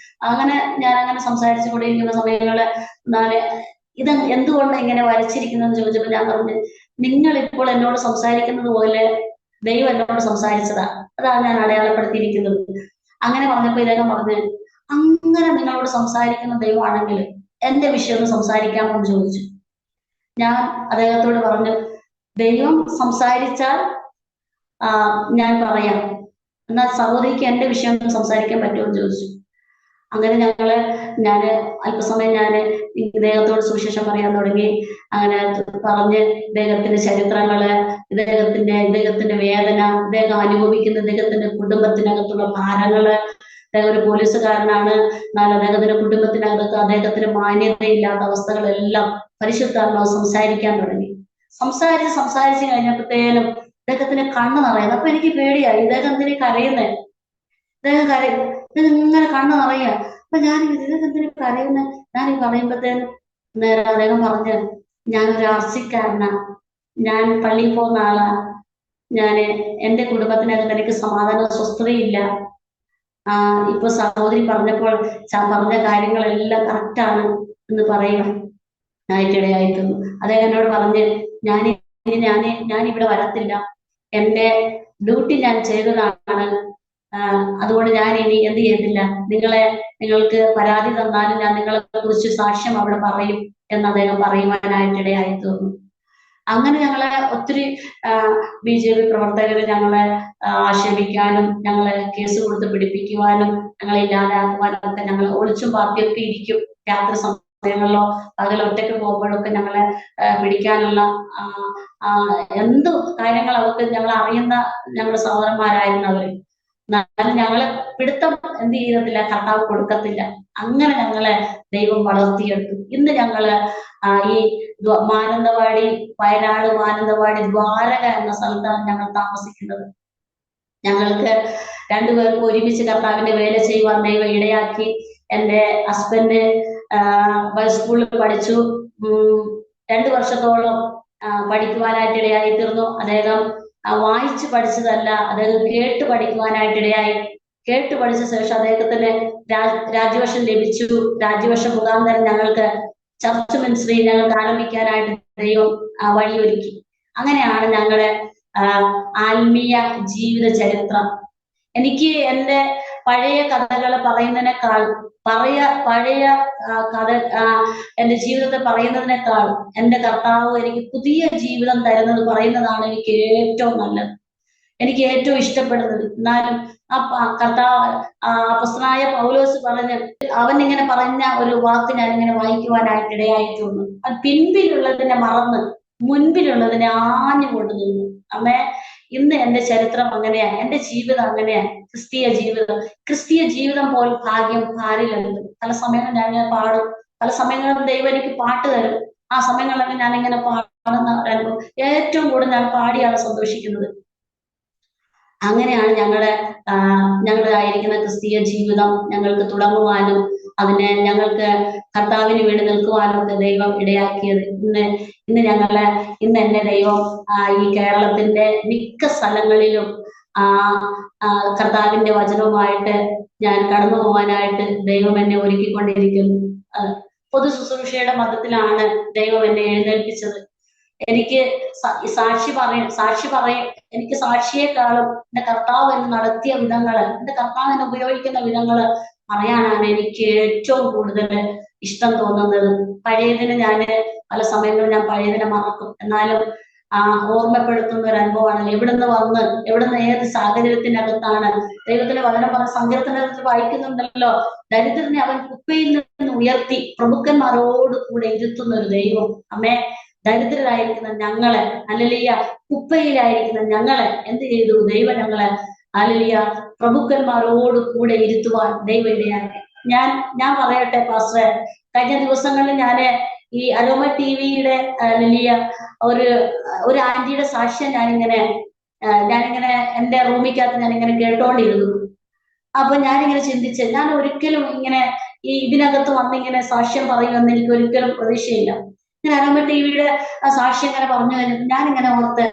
അങ്ങനെ ഞാൻ അങ്ങനെ സംസാരിച്ചു കൊണ്ടിരിക്കുന്ന സമയങ്ങള് ഇത് എന്തുകൊണ്ട് ഇങ്ങനെ വരച്ചിരിക്കുന്നതെന്ന് ചോദിച്ചപ്പോൾ ഞാൻ പറഞ്ഞു, നിങ്ങൾ ഇപ്പോൾ എന്നോട് സംസാരിക്കുന്നത് പോലെ ദൈവം എന്നോട് സംസാരിച്ചതാ, അതാണ് ഞാൻ അടയാളപ്പെടുത്തിയിരിക്കുന്നത്. അങ്ങനെ പറഞ്ഞപ്പോ ഇദ്ദേഹം പറഞ്ഞു, അങ്ങനെ നിങ്ങളോട് സംസാരിക്കുന്ന ദൈവമാണെങ്കിൽ എന്റെ വിഷയം ഒന്ന് സംസാരിക്കാമെന്ന് ചോദിച്ചു. ഞാൻ അദ്ദേഹത്തോട് പറഞ്ഞു, ദൈവം സംസാരിച്ചാൽ ഞാൻ പറയാം, എന്നാൽ സഹോദരിക്ക് എന്റെ വിഷയം സംസാരിക്കാൻ പറ്റുമോ എന്ന് ചോദിച്ചു. അങ്ങനെ ഞാൻ അല്പസമയം ഇദ്ദേഹത്തോട് സുവിശേഷം പറയാൻ തുടങ്ങി. അങ്ങനെ പറഞ്ഞ് ഇദ്ദേഹത്തിന്റെ ചരിത്രങ്ങള്, ഇദ്ദേഹത്തിന്റെ വേദന, ഇദ്ദേഹം അനുഭവിക്കുന്ന ഇദ്ദേഹത്തിന്റെ കുടുംബത്തിനകത്തുള്ള ഭാരങ്ങള്. അദ്ദേഹം ഒരു പോലീസുകാരനാണ്, എന്നാൽ അദ്ദേഹത്തിന്റെ കുടുംബത്തിനകത്ത് അദ്ദേഹത്തിന് മാന്യതയില്ലാത്ത അവസ്ഥകളെല്ലാം പരിശുദ്ധാത്മാവ് സംസാരിക്കാൻ തുടങ്ങി. സംസാരിച്ച് കഴിഞ്ഞപ്പോഴത്തേനും ഇദ്ദേഹത്തിന് കണ്ണ് നിറയുന്നു. അപ്പൊ എനിക്ക് പേടിയായി, ഇദ്ദേഹം എന്തിനു കരയുന്നേ? ഇദ്ദേഹം ഇങ്ങനെ കണ്ണ് നിറയുക. അപ്പൊ ഇദ്ദേഹം എന്തിനു കരയുന്നേ? ഞാൻ പറയുമ്പോഴത്തേനും നേരെ അദ്ദേഹം പറഞ്ഞ്, ഞാനൊരു ആർസിക്കാരനാ, ഞാൻ പള്ളിയിൽ പോകുന്ന ആളാ. ഞാന് എന്റെ കുടുംബത്തിനകത്ത് എനിക്ക് സമാധാന സ്വസ്ഥതയില്ല. ഇപ്പൊ സഹോദരി പറഞ്ഞപ്പോൾ പറഞ്ഞ കാര്യങ്ങളെല്ലാം കറക്റ്റാണ് എന്ന് പറയുക ആയിട്ടിടയായിട്ടുണ്ട്. അദ്ദേഹം എന്നോട് പറഞ്ഞ് ഞാൻ ഞാൻ ഇവിടെ വരത്തില്ല, എന്റെ ഡ്യൂട്ടി ഞാൻ ചെയ്തതാണ്, അതുകൊണ്ട് ഞാൻ ഇനി എന്ത് ചെയ്യത്തില്ല, നിങ്ങൾക്ക് പരാതി തന്നാലും ഞാൻ നിങ്ങളെ കുറിച്ച് സാക്ഷ്യം അവിടെ പറയും എന്ന് അദ്ദേഹം പറയുവാനായിട്ടിടയായി തീർന്നു. അങ്ങനെ ഞങ്ങളെ ഒത്തിരി BJP പ്രവർത്തകർ ഞങ്ങളെ ആക്ഷേപിക്കാനും ഞങ്ങളെ കേസ് കൊടുത്ത് പിടിപ്പിക്കുവാനും ഞങ്ങളെ ഇല്ലാതാക്കുവാനും ഒക്കെ ഞങ്ങൾ ഒളിച്ചും പാർട്ടിയൊക്കെ ഇരിക്കും. രാത്രി സമയങ്ങളിലോ പകൽ ഒറ്റയ്ക്ക് പോകുമ്പോഴൊക്കെ ഞങ്ങളെ പിടിക്കാനുള്ള എന്ത് കാര്യങ്ങൾ അവർക്ക് ഞങ്ങൾ അറിയുന്ന ഞങ്ങളുടെ സഹോദരന്മാരായിരുന്നു അവര്. എന്നാലും ഞങ്ങളെ പിടുത്തം എന്ത് ചെയ്യത്തില്ല, കർത്താവ് കൊടുക്കത്തില്ല. അങ്ങനെ ഞങ്ങളെ ദൈവം വളർത്തിയെടുത്തു. ഇന്ന് ഞങ്ങള് ഈ മാനന്തവാടി, വയനാട് മാനന്തവാടി ദ്വാരക എന്ന സ്ഥലത്താണ് ഞങ്ങൾ താമസിക്കുന്നത്. ഞങ്ങൾക്ക് രണ്ടുപേർക്കും ഒരുമിച്ച് കർത്താവിന്റെ വേല ചെയ്യുവാൻ ദൈവം ഇടയാക്കി. എന്റെ ഹസ്ബൻഡ് സ്കൂളിൽ പഠിച്ചു. 2 വർഷത്തോളം പഠിക്കുവാനായിട്ട് ഇടയായി തീർന്നു. അദ്ദേഹം വായിച്ച് പഠിച്ചതല്ല, അദ്ദേഹം കേട്ട് പഠിക്കുവാനായിട്ടിടയായി. കേട്ട് പഠിച്ച ശേഷം അദ്ദേഹത്തിന് രാജ്യവർഷം ലഭിച്ചു. രാജ്യവർഷം മുഖാന്തരം ഞങ്ങൾക്ക് ചർച്ച് മിനിസ്ട്രി ഞങ്ങൾക്ക് ആരംഭിക്കാനായിട്ട് ദൈവം വഴിയൊരുക്കി. അങ്ങനെയാണ് ഞങ്ങളുടെ ആത്മീയ ജീവിത ചരിത്രം. എനിക്ക് എന്റെ പഴയ കഥകൾ പറയുന്നതിനേക്കാൾ പഴയ കഥ എന്റെ ജീവിതത്തെ പറയുന്നതിനേക്കാൾ എന്റെ കർത്താവ് എനിക്ക് പുതിയ ജീവിതം തരുന്നത് പറയുന്നതാണ് എനിക്ക് ഏറ്റവും നല്ലത്, എനിക്ക് ഏറ്റവും ഇഷ്ടപ്പെടുന്നത്. എന്നാലും കർത്താവ് അപ്പോസ്തലനായ പൗലോസ് അവൻ ഇങ്ങനെ പറഞ്ഞ ഒരു വാക്ക് ഞാൻ ഇങ്ങനെ വായിക്കുവാനായിട്ട് ഇടയായിട്ടുണ്ട്. അത് പിൻപിലുള്ളതിനെ മറന്ന് മുൻപിലുള്ളതിനെ ആഞ്ഞുകൊണ്ട് നിന്നു. അമ്മേ, ഇന്ന് എന്റെ ചരിത്രം അങ്ങനെയാ, എന്റെ ജീവിതം അങ്ങനെയാ. ക്രിസ്തീയ ജീവിതം പോലെ ഭാഗ്യം ആരിലുണ്ട്. പല സമയങ്ങളിൽ ഞാൻ ഇങ്ങനെ പാടും, പല സമയങ്ങളിലും ദൈവം എനിക്ക് പാട്ട് തരും. ആ സമയങ്ങളിലൊക്കെ ഞാൻ ഇങ്ങനെ പാടുന്ന അനുഭവം. ഏറ്റവും കൂടുതൽ ഞാൻ പാടിയാണ് സന്തോഷിക്കുന്നത്. അങ്ങനെയാണ് ഞങ്ങളുടേതായിരിക്കുന്ന ക്രിസ്തീയ ജീവിതം ഞങ്ങൾക്ക് തുടങ്ങുവാനും അതിനെ ഞങ്ങൾക്ക് കർത്താവിന് വേണ്ടി നിൽക്കുവാനും ഒക്കെ ദൈവം ഇടയാക്കിയത്. ഇന്ന് എന്നെ ദൈവം ഈ കേരളത്തിന്റെ മിക്ക സ്ഥലങ്ങളിലും കർത്താവിന്റെ വചനവുമായിട്ട് ഞാൻ കടന്നു പോകാനായിട്ട് ദൈവം എന്നെ ഒരുക്കിക്കൊണ്ടിരിക്കുന്നു. പൊതു ശുശ്രൂഷയുടെ മതത്തിലാണ് ദൈവം എന്നെ എഴുന്നേൽപ്പിച്ചത്. എനിക്ക് സാക്ഷി പറയും എനിക്ക് സാക്ഷിയെക്കാളും എന്റെ കർത്താവ് എന്നെ നടത്തിയ വിധങ്ങള്, എന്റെ കർത്താവ് എന്നെ ഉപയോഗിക്കുന്ന വിധങ്ങള് പറയാനാണ് എനിക്ക് ഏറ്റവും കൂടുതൽ ഇഷ്ടം തോന്നുന്നത്. പഴയതിന് പല സമയങ്ങളിൽ ഞാൻ പഴയതിനെ മറക്കും. എന്നാലും ഓർമ്മപ്പെടുത്തുന്ന ഒരു അനുഭവമാണ്. എവിടുന്ന് ഏത് സാഹചര്യത്തിനകത്താണ് ദൈവത്തിന്റെ വചനം പറഞ്ഞ സങ്കീർത്തനത്തിൽ വായിക്കുന്നുണ്ടല്ലോ, ദരിദ്രനെ അവൻ കുപ്പയിൽ നിന്ന് ഉയർത്തി പ്രഭുക്കന്മാരോട് കൂടെ ഇരുത്തുന്ന ഒരു ദൈവം. അമ്മേ, ദരിദ്രരായിരിക്കുന്ന ഞങ്ങളെ, ഹല്ലേലൂയ, കുപ്പയിലായിരിക്കുന്ന ഞങ്ങളെ എന്ത് ചെയ്തു ദൈവം? ഞങ്ങളെ ഹല്ലേലൂയ പ്രഭുക്കന്മാരോട് കൂടെ ഇരുത്തുവാൻ ദൈവം ഇടയാക്കി. ഞാൻ പറയട്ടെ പാസ്റ്ററെ, കഴിഞ്ഞ ദിവസങ്ങളിൽ ഈ അരോമ ടിവിയുടെ ഹല്ലേലൂയ ഒരു ആന്റിയുടെ സാക്ഷ്യം ഞാനിങ്ങനെ എന്റെ റൂമിക്കകത്ത് ഞാനിങ്ങനെ കേട്ടോണ്ടിരുന്നു. അപ്പൊ ഞാനിങ്ങനെ ചിന്തിച്ച്, ഞാൻ ഒരിക്കലും ഇങ്ങനെ ഇതിനകത്ത് വന്നിങ്ങനെ സാക്ഷ്യം പറയുമെന്ന് എനിക്ക് ഒരിക്കലും പ്രതീക്ഷയില്ല. ഞാൻ അരോമ ടിവിയുടെ സാക്ഷ്യം ഇങ്ങനെ പറഞ്ഞു കഴിഞ്ഞപ്പോൾ ഞാനിങ്ങനെ ഓർത്ത്,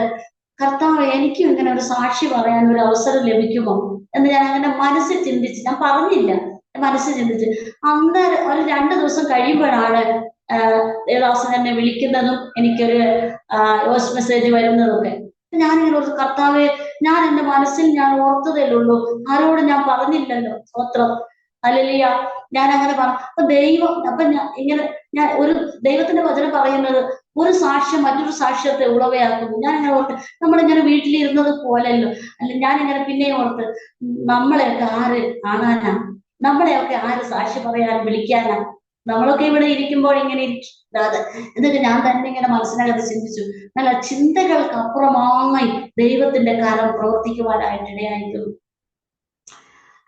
കർത്താവ് എനിക്കും ഇങ്ങനെ ഒരു സാക്ഷി പറയാൻ ഒരു അവസരം ലഭിക്കുമോ എന്ന് ഞാൻ അങ്ങനെ മനസ്സിൽ ചിന്തിച്ച്. ഞാൻ പറഞ്ഞില്ല, മനസ്സിൽ ചിന്തിച്ച്. അന്നേരം ഒരു 2 ദിവസം കഴിയുമ്പോഴാണ് ദേവദാസൻ എന്നെ വിളിക്കുന്നതും എനിക്കൊരു വോയിസ് മെസ്സേജ് വരുന്നതൊക്കെ. ഞാനിങ്ങനെ ഒരു കർത്താവെ, ഞാൻ എന്റെ മനസ്സിൽ ഞാൻ ഓർത്തതേയുള്ളൂ, ആരോട് ഞാൻ പറഞ്ഞില്ലല്ലോ. സ്തോത്രം, ഹല്ലേലൂയ. ഞാൻ അങ്ങനെ പറഞ്ഞു. ഞാൻ ഒരു ദൈവത്തിന്റെ വചനം പറയുന്നത് ഒരു സാക്ഷ്യം മറ്റൊരു സാക്ഷ്യത്തെ ഉളവയാക്കുന്നു. ഞാനിങ്ങനെ ഓർത്ത്, നമ്മളിങ്ങനെ വീട്ടിലിരുന്നത് പോലല്ലോ. ഞാനിങ്ങനെ പിന്നെയും ഓർത്ത്, നമ്മളെയൊക്കെ ആര് കാണാനാ? നമ്മളെയൊക്കെ ആര് സാക്ഷി പറയാൻ വിളിക്കാനാ? നമ്മളൊക്കെ ഇവിടെ ഇരിക്കുമ്പോൾ ഇങ്ങനെ ഇതൊക്കെ ഞാൻ തന്നെ ഇങ്ങനെ മനസ്സിനകത്ത് ചിന്തിച്ചു. നല്ല ചിന്തകൾക്ക് അപ്പുറമായി ദൈവത്തിന്റെ കരം പ്രവർത്തിക്കുവാനായിട്ട് ഇടയായിരിക്കുന്നു.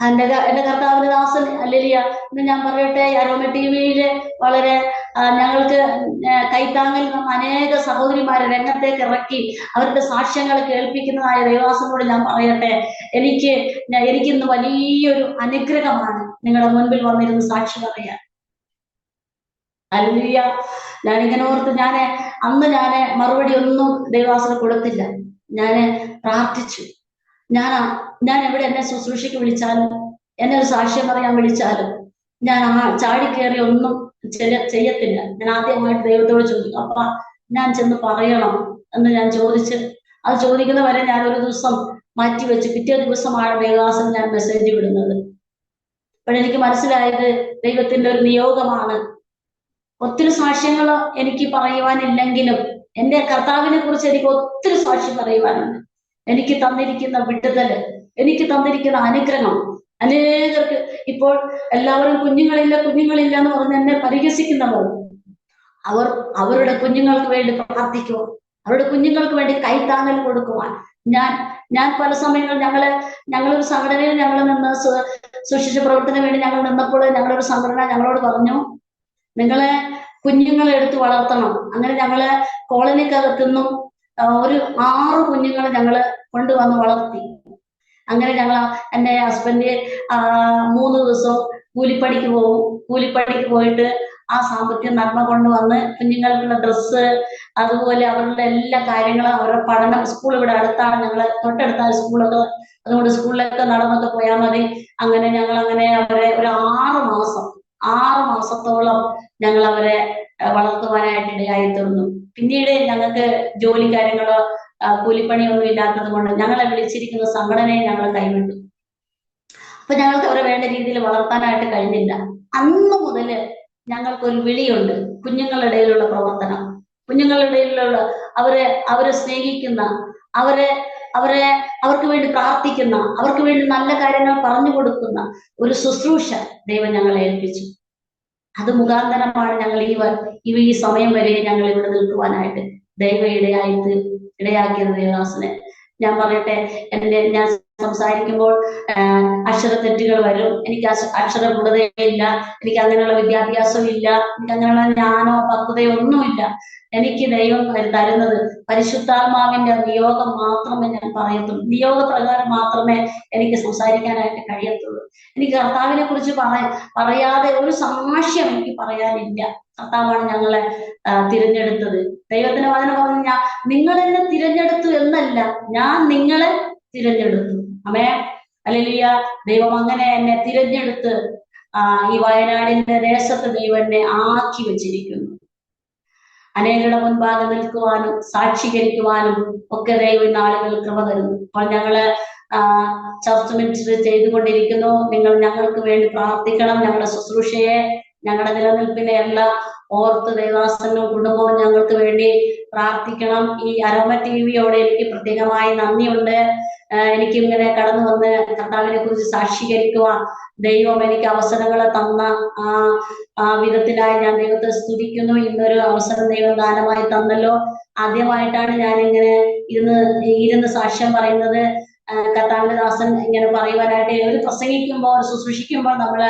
എന്റെ കർത്താവിന്റെ ദാസൻ ഹല്ലേലൂയ. ഇന്ന് ഞാൻ പറയട്ടെ, അരോമ ടിവിയില് വളരെ ഞങ്ങൾക്ക് കൈത്താങ്ങിൽ നിന്ന് അനേക സഹോദരിമാരെ രംഗത്തേക്ക് ഇറക്കി അവരുടെ സാക്ഷ്യങ്ങൾ കേൾപ്പിക്കുന്നതായ ദൈവദാസനോട് ഞാൻ പറയട്ടെ, എനിക്കിന്ന് വലിയൊരു അനുഗ്രഹമാണ് നിങ്ങളുടെ മുൻപിൽ വന്നിരുന്ന് സാക്ഷി പറയാൻ. ഹല്ലേലൂയ. ഞാനിങ്ങനെ ഓർത്ത് അന്ന് മറുപടി ഒന്നും ദൈവദാസന് കൊടുത്തില്ല. ഞാന് പ്രാർത്ഥിച്ചു. ഞാൻ ഞാൻ എവിടെ എന്നെ ശുശ്രൂഷയ്ക്ക് വിളിച്ചാലും, എന്നെ ഒരു സാക്ഷ്യം പറയാൻ വിളിച്ചാലും ഞാൻ ചാടിക്കേറി ഒന്നും ചെയ്യത്തില്ല. ഞാൻ ആദ്യമായിട്ട് ദൈവത്തോട് ചോദിക്കും, അപ്പ ഞാൻ ചെന്ന് പറയണം എന്ന് ഞാൻ ചോദിച്ച്, അത് ചോദിക്കുന്ന വരെ ഞാൻ ഒരു ദിവസം മാറ്റിവെച്ച് പിറ്റേ ദിവസമാണ് ദേവദാസന് ഞാൻ മെസ്സേജ് വിടുന്നത്. അപ്പോഴെനിക്ക് മനസ്സിലായത് ദൈവത്തിന്റെ ഒരു നിയോഗമാണ്. ഒത്തിരി സാക്ഷ്യങ്ങൾ എനിക്ക് പറയുവാനില്ലെങ്കിലും എന്റെ കർത്താവിനെ കുറിച്ച് എനിക്ക് ഒത്തിരി സാക്ഷ്യം പറയുവാനുണ്ട്. എനിക്ക് തന്നിരിക്കുന്ന വിടുതല്, എനിക്ക് തന്നിരിക്കുന്ന അനുഗ്രഹം അനേകർക്ക്. ഇപ്പോൾ എല്ലാവരും കുഞ്ഞുങ്ങളില്ല കുഞ്ഞുങ്ങളില്ല എന്ന് പറഞ്ഞ് എന്നെ പരിഹസിക്കുന്നവർ, അവരുടെ കുഞ്ഞുങ്ങൾക്ക് വേണ്ടി പ്രാർത്ഥിക്കുവാൻ, അവരുടെ കുഞ്ഞുങ്ങൾക്ക് വേണ്ടി കൈത്താങ്ങൽ കൊടുക്കുവാൻ ഞാൻ ഞാൻ പല സമയങ്ങളിൽ ഞങ്ങളൊരു സംഘടനയിൽ ഞങ്ങൾ നിന്ന് സുശിക്ഷ പ്രവർത്തനം വേണ്ടി ഞങ്ങൾ നിന്നപ്പോൾ ഞങ്ങളൊരു സംഘടന ഞങ്ങളോട് പറഞ്ഞു, നിങ്ങളെ കുഞ്ഞുങ്ങളെ എടുത്ത് വളർത്തണം. അങ്ങനെ ഞങ്ങള് കോളനിക്കകത്തുനിന്നും ഒരു 6 കുഞ്ഞുങ്ങളെ ഞങ്ങള് കൊണ്ടുവന്ന് വളർത്തി. അങ്ങനെ എന്റെ ഹസ്ബൻഡ് 3 ദിവസം കൂലിപ്പണിക്ക് പോകും. കൂലിപ്പണിക്ക് പോയിട്ട് ആ സാമ്പത്തിക നന്മ കൊണ്ടുവന്ന് കുഞ്ഞുങ്ങൾക്കുള്ള ഡ്രസ്സ്, അതുപോലെ അവരുടെ എല്ലാ കാര്യങ്ങളും, അവരുടെ പഠനം, സ്കൂൾ ഇവിടെ അടുത്താണ്, ഞങ്ങള് തൊട്ടടുത്താണ് സ്കൂളൊക്കെ, അതുകൊണ്ട് സ്കൂളിലൊക്കെ നടന്നൊക്കെ പോയാൽ മതി. അങ്ങനെ അവരെ ഒരു 6 മാസത്തോളം ഞങ്ങൾ അവരെ വളർത്തുവാനായിട്ട് ഇടയായി തീർന്നു. പിന്നീട് ഞങ്ങൾക്ക് ജോലി കാര്യങ്ങളോ കൂലിപ്പണിയൊന്നും ഇല്ലാത്തത് കൊണ്ട് ഞങ്ങളെ വിളിച്ചിരിക്കുന്ന സംഘടനയെ ഞങ്ങൾ കൈവിട്ടു. അപ്പൊ ഞങ്ങൾക്ക് അവരെ വേണ്ട രീതിയിൽ വളർത്താനായിട്ട് കഴിഞ്ഞില്ല. അന്ന് മുതല് ഞങ്ങൾക്കൊരു വിളിയുണ്ട്, കുഞ്ഞുങ്ങളുടെ ഇടയിലുള്ള പ്രവർത്തനം, കുഞ്ഞുങ്ങളുടെ ഇടയിലുള്ള അവരെ സ്നേഹിക്കുന്ന, അവർക്ക് വേണ്ടി പ്രാർത്ഥിക്കുന്ന, അവർക്ക് വേണ്ടി നല്ല കാര്യങ്ങൾ പറഞ്ഞു കൊടുക്കുന്ന ഒരു ശുശ്രൂഷ ദൈവം ഞങ്ങളെ ഏൽപ്പിച്ചു. അത് മുഖാന്തരമാണ് ഞങ്ങൾ ഈ സമയം വരെ ഞങ്ങൾ ഇവിടെ നിൽക്കുവാനായിട്ട് ദൈവം ഇടയാക്കിയത്. ദേവദാസനെ ഞാൻ പറയട്ടെ, ഞാൻ സംസാരിക്കുമ്പോൾ അക്ഷരത്തെറ്റുകൾ വരും. എനിക്ക് അക്ഷരപൂർണതയില്ല, എനിക്ക് അങ്ങനെയുള്ള വിദ്യാഭ്യാസവും ഇല്ല, എനിക്ക് അങ്ങനെയുള്ള ജ്ഞാനോ പക്വതയോ ഒന്നുമില്ല. എനിക്ക് ദൈവം തരുന്നത് പരിശുദ്ധാത്മാവിന്റെ നിയോഗം മാത്രമേ ഞാൻ പറയത്തുള്ളൂ. നിയോഗപ്രകാരം മാത്രമേ എനിക്ക് സംസാരിക്കാനായിട്ട് കഴിയത്തുള്ളൂ. എനിക്ക് കർത്താവിനെ കുറിച്ച് പറയാതെ ഒരു സാക്ഷ്യം എനിക്ക് പറയാനില്ല. കർത്താവാണ് ഞങ്ങളെ തിരഞ്ഞെടുത്തത്. ദൈവത്തിന് വചനം പറഞ്ഞ, നിങ്ങൾ എന്നെ തിരഞ്ഞെടുത്തു എന്നല്ല, ഞാൻ നിങ്ങളെ തിരഞ്ഞെടുത്തു. ആമേൻ, ഹല്ലേലൂയ. ദൈവം അങ്ങനെ എന്നെ തിരഞ്ഞെടുത്ത് ഈ വയനാടിന്റെ ദേശത്ത് ദൈവം എന്നെ ആക്കി വെച്ചിരിക്കുന്നു. അനേകരുടെ മുൻപാകെ നിൽക്കുവാനും സാക്ഷീകരിക്കുവാനും ഒക്കെ ദൈവം നാളുകൾ കൃപ തരുന്നു. അപ്പോൾ ഞങ്ങള് ചർച്ച് മിനിസ്റ്ററി ചെയ്തുകൊണ്ടിരിക്കുന്നു. നിങ്ങൾ ഞങ്ങൾക്ക് വേണ്ടി പ്രാർത്ഥിക്കണം. ഞങ്ങളുടെ ശുശ്രൂഷയെ, ഞങ്ങളുടെ നിലനിൽപ്പിനെ എല്ലാം ഓർത്ത് ദേവദാസനും കുടുംബവും ഞങ്ങൾക്ക് വേണ്ടി പ്രാർത്ഥിക്കണം. ഈ അരോമ ടിവിയോട് എനിക്ക് പ്രത്യേകമായി നന്ദിയുണ്ട്. എനിക്കിങ്ങനെ കടന്നു വന്ന് കർത്താവിനെ കുറിച്ച് സാക്ഷീകരിക്കുവാൻ ദൈവം എനിക്ക് അവസരങ്ങൾ തന്ന വിധത്തിനായി ഞാൻ ദൈവത്തെ സ്തുതിക്കുന്നു. ഇന്നൊരു അവസരം ദൈവം ദാനമായി തന്നല്ലോ. ആദ്യമായിട്ടാണ് ഞാൻ ഇങ്ങനെ ഇരുന്ന് സാക്ഷ്യം പറയുന്നത്. കർത്താവിന്റെ ദാസൻ ഇങ്ങനെ പറയുവാനായിട്ട്, ഒരു പ്രസംഗിക്കുമ്പോൾ, ശുശ്രൂഷിക്കുമ്പോൾ നമ്മുടെ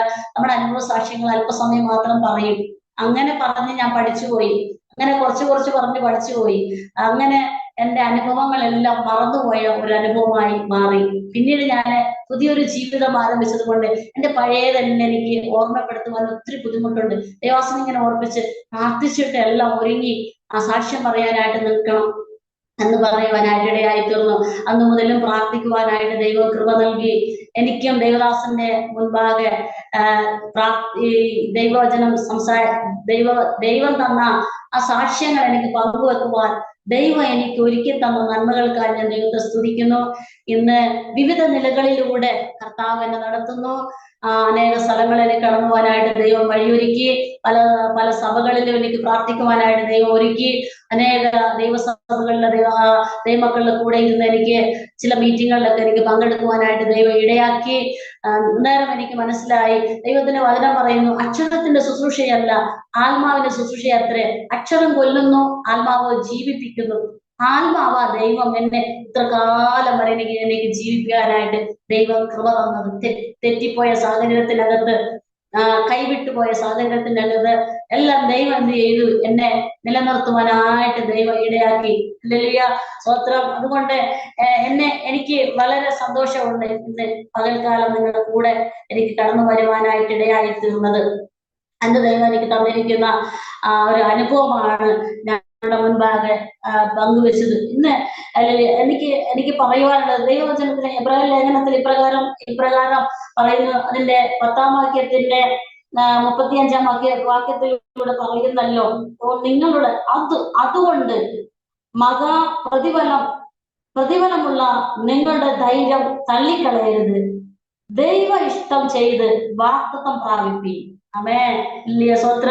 അനുഭവ സാക്ഷ്യങ്ങൾ അല്പസമയം മാത്രം പറയും. അങ്ങനെ പറഞ്ഞ് ഞാൻ പഠിച്ചുപോയി. അങ്ങനെ കുറച്ച് പറഞ്ഞ് പഠിച്ചുപോയി. അങ്ങനെ എന്റെ അനുഭവങ്ങളെല്ലാം മറന്നുപോയ ഒരു അനുഭവമായി മാറി. പിന്നീട് ഞാൻ പുതിയൊരു ജീവിതം ആരംഭിച്ചത് കൊണ്ട് എന്റെ പഴയതെല്ലാം എനിക്ക് ഓർമ്മപ്പെടുത്തുവാൻ ഒത്തിരി ബുദ്ധിമുട്ടുണ്ട്. ദേവാസനം ഇങ്ങനെ ഓർപ്പിച്ച് പ്രാർത്ഥിച്ചിട്ട് എല്ലാം ഒരുങ്ങി സാക്ഷ്യം പറയാനായിട്ട് നിൽക്കണം എന്ന് പറയുവാനായിട്ട് ഇടയായി തീർന്നു. അന്ന് മുതലും പ്രാർത്ഥിക്കുവാനായിട്ട് ദൈവം കൃപ നൽകി. എനിക്കും ദൈവദാസന്റെ മുൻപാകെ ദൈവവചനം ദൈവം തന്ന ആ സാക്ഷ്യങ്ങൾ എനിക്ക് പങ്കുവെക്കുവാൻ ദൈവം എനിക്ക് ഒരുക്കി തന്ന നന്മകൾക്കായി ഞാൻ ദൈവത്തെ സ്തുതിക്കുന്നു. ഇന്ന് വിവിധ നിലകളിലൂടെ കർത്താവ് എന്നെ നടത്തുന്നു. അനേക സ്ഥലങ്ങളിൽ കടന്നു പോകാനായിട്ട് ദൈവം വഴിയൊരുക്കി. പല സഭകളിലും എനിക്ക് പ്രാർത്ഥിക്കുവാനായിട്ട് ദൈവം ഒരുക്കി. അനേക ദൈവസഭകളിലെ ദൈവമക്കളുടെ കൂടെ ഇരുന്ന് എനിക്ക് ചില മീറ്റിങ്ങുകളിലൊക്കെ എനിക്ക് പങ്കെടുക്കുവാനായിട്ട് ദൈവം ഇടയാക്കി. അന്നേരം എനിക്ക് മനസ്സിലായി, ദൈവത്തിന്റെ വചനം പറയുന്നു, അക്ഷരത്തിന്റെ ശുശ്രൂഷയല്ല ആത്മാവിന്റെ ശുശ്രൂഷയത്രേ. അക്ഷരം കൊല്ലുന്നു, ആത്മാവ് ജീവിപ്പിക്കുന്നു. ആത്മാവാ ദൈവം എന്നെ ഇത്ര കാലം വരെ എനിക്ക് ജീവിപ്പിക്കാനായിട്ട് ദൈവം കൃപ തന്നത്. തെറ്റിപ്പോയ സാഹചര്യത്തിനകത്ത്, കൈവിട്ടുപോയ സാഹചര്യത്തിന്റെ അകത്ത് എല്ലാം ദൈവം എന്ത് ചെയ്തു? എന്നെ നിലനിർത്തുവാനായിട്ട് ദൈവം ഇടയാക്കി. ഹല്ലേലൂയ, സ്തോത്രം. അതുകൊണ്ട് എനിക്ക് വളരെ സന്തോഷമുണ്ട് ഇന്ന് പകൽക്കാലം നിങ്ങളുടെ കൂടെ എനിക്ക് കടന്നു വരുവാനായിട്ട് ഇടയായി തീർന്നത്. എന്റെ ദൈവം എനിക്ക് തന്നിരിക്കുന്ന ഒരു അനുഭവമാണ് ഞങ്ങളുടെ മുൻപാകെ പങ്കുവെച്ചത്. ഇന്ന് എനിക്ക് പറയുവാനുള്ളത് ദൈവവചനത്തിലെ എബ്രായ ലേഖനത്തിൽ ഇപ്രകാരം പറയുന്നു. അതിന്റെ 10-ാം വാക്യത്തിന്റെ 35-ാം വാക്യത്തിലൂടെ പറയുന്നല്ലോ, നിങ്ങളുടെ അതുകൊണ്ട് മഹാ പ്രതിഫലമുള്ള നിങ്ങളുടെ ധൈര്യം തള്ളിക്കളയരുത്. ദൈവ ഇഷ്ടം ചെയ്ത് വാഗ്ദത്തം പ്രാപിപ്പീൻ. ആമേൻ. ഇല്ലേ സ്വത്ര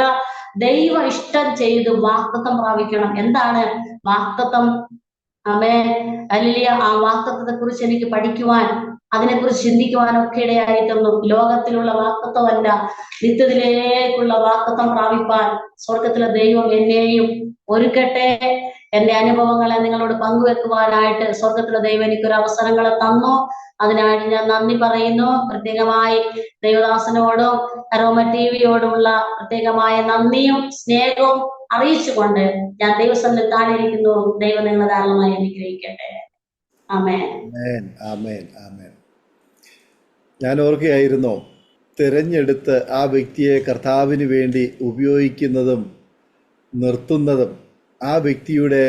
ദൈവ ഇഷ്ടം ചെയ്ത് വാഗ്ദത്തം പ്രാപിക്കണം. എന്താണ് വാഗ്ദത്തം? ആമേൻ. അല്ലേലൂയ. ആ വാഗ്ദത്തത്തെ കുറിച്ച് എനിക്ക് പഠിക്കുവാൻ, അതിനെക്കുറിച്ച് ചിന്തിക്കുവാനൊക്കെ ഇടയായിത്തീർന്നു. ലോകത്തിലുള്ള വാഗ്ദത്തമല്ല, നിത്യത്തിലേക്കുള്ള വാഗ്ദത്തം പ്രാപിപ്പാൻ സ്വർഗത്തിലെ ദൈവം എന്നെയും ഒരുക്കട്ടെ. എന്റെ അനുഭവങ്ങളെ നിങ്ങളോട് പങ്കുവെക്കുവാനായിട്ട് സ്വർഗത്തിലെ ദൈവം എനിക്കൊരു അവസരങ്ങളെ തന്നു. അതിനായിട്ട് ഞാൻ നന്ദി പറയുന്നു. പ്രത്യേകമായി ദൈവദാസനോടും അരോമ ടിവിയോടുമുള്ള പ്രത്യേകമായ നന്ദിയും സ്നേഹവും അറിയിച്ചുകൊണ്ട് ഞാൻ ദൈവസന്നിധിയിൽ താഴെയിരിക്കുന്നു. ദൈവം നിങ്ങളെ ധാരാളമായി അനുഗ്രഹിക്കട്ടെ. ആമേൻ. ആമേൻ. ആമേൻ. ഞാൻ ഓർക്കുകയായിരുന്നു, തിരഞ്ഞെടുത്ത് ആ വ്യക്തിയെ കർത്താവിന് വേണ്ടി ഉപയോഗിക്കുന്നതും നിർത്തുന്നതും ആ വ്യക്തിയുടെ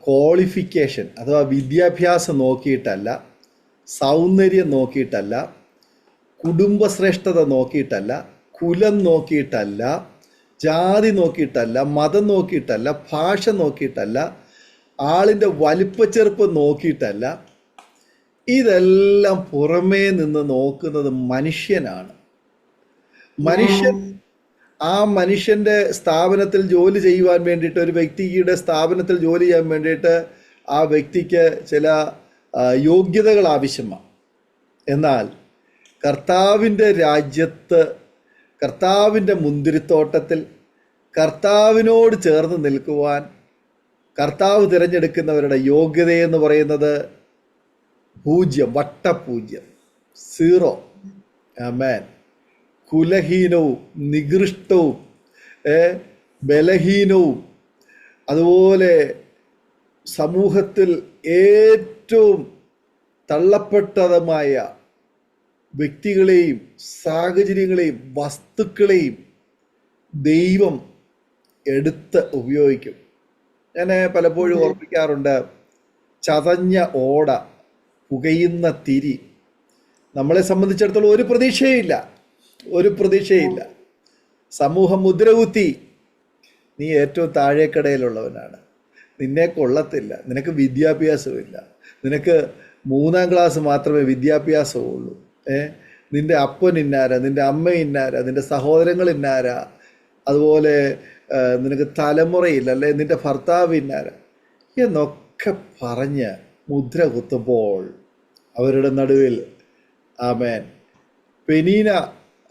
ക്വാളിഫിക്കേഷൻ അഥവാ വിദ്യാഭ്യാസം നോക്കിയിട്ടല്ല, സൗന്ദര്യം നോക്കിയിട്ടല്ല, കുടുംബശ്രേഷ്ഠത നോക്കിയിട്ടല്ല, കുലം നോക്കിയിട്ടല്ല, ജാതി നോക്കിയിട്ടല്ല, മതം നോക്കിയിട്ടല്ല, ഭാഷ നോക്കിയിട്ടല്ല, ആളിൻ്റെ വലിപ്പച്ചെറുപ്പം നോക്കിയിട്ടല്ല. ഇതെല്ലാം പുറമേ നിന്ന് നോക്കുന്നത് മനുഷ്യനാണ്. ആ മനുഷ്യൻ്റെ സ്ഥാപനത്തിൽ ജോലി ചെയ്യുവാൻ വേണ്ടിയിട്ട്, ഒരു വ്യക്തിയുടെ സ്ഥാപനത്തിൽ ജോലി ചെയ്യാൻ വേണ്ടിയിട്ട് ആ വ്യക്തിക്ക് ചില യോഗ്യതകൾ ആവശ്യമാണ്. എന്നാൽ കർത്താവിൻ്റെ രാജ്യത്ത്, കർത്താവിൻ്റെ മുന്തിരിത്തോട്ടത്തിൽ കർത്താവിനോട് ചേർന്ന് നിൽക്കുവാൻ കർത്താവ് തിരഞ്ഞെടുക്കുന്നവരുടെ യോഗ്യതയെന്ന് പറയുന്നത് 0, വട്ടപൂജ്യം, 0. ആമേൻ. കുലഹീനവും നികൃഷ്ടവും ബലഹീനവും അതുപോലെ സമൂഹത്തിൽ ഏറ്റവും തള്ളപ്പെട്ടതുമായ വ്യക്തികളെയും സാഹചര്യങ്ങളെയും വസ്തുക്കളെയും ദൈവം എടുത്ത് ഉപയോഗിക്കും. ഞാൻ പലപ്പോഴും ഓർപ്പിക്കാറുണ്ട്, ചതഞ്ഞ ഓട, പുകയുന്ന തിരി. നമ്മളെ സംബന്ധിച്ചിടത്തോളം ഒരു പ്രതീക്ഷയില്ല. സമൂഹം മുദ്രകുത്തി, നീ ഏറ്റവും താഴേക്കടയിലുള്ളവനാണ്, നിന്നെ കൊള്ളത്തില്ല, നിനക്ക് വിദ്യാഭ്യാസമില്ല, നിനക്ക് 3-ാം ക്ലാസ് മാത്രമേ വിദ്യാഭ്യാസമുള്ളൂ, നിൻ്റെ അപ്പൻ ഇന്നാര, നിൻ്റെ അമ്മ ഇന്നാര, നിൻ്റെ സഹോദരങ്ങൾ ഇന്നാര, അതുപോലെ നിനക്ക് തലമുറയില്ല, അല്ലെ നിൻ്റെ ഭർത്താവ് ഇന്നാര എന്നൊക്കെ പറഞ്ഞ് മുദ്ര കുത്തുമ്പോൾ അവരുടെ നടുവിൽ ആമേൻ പെനീന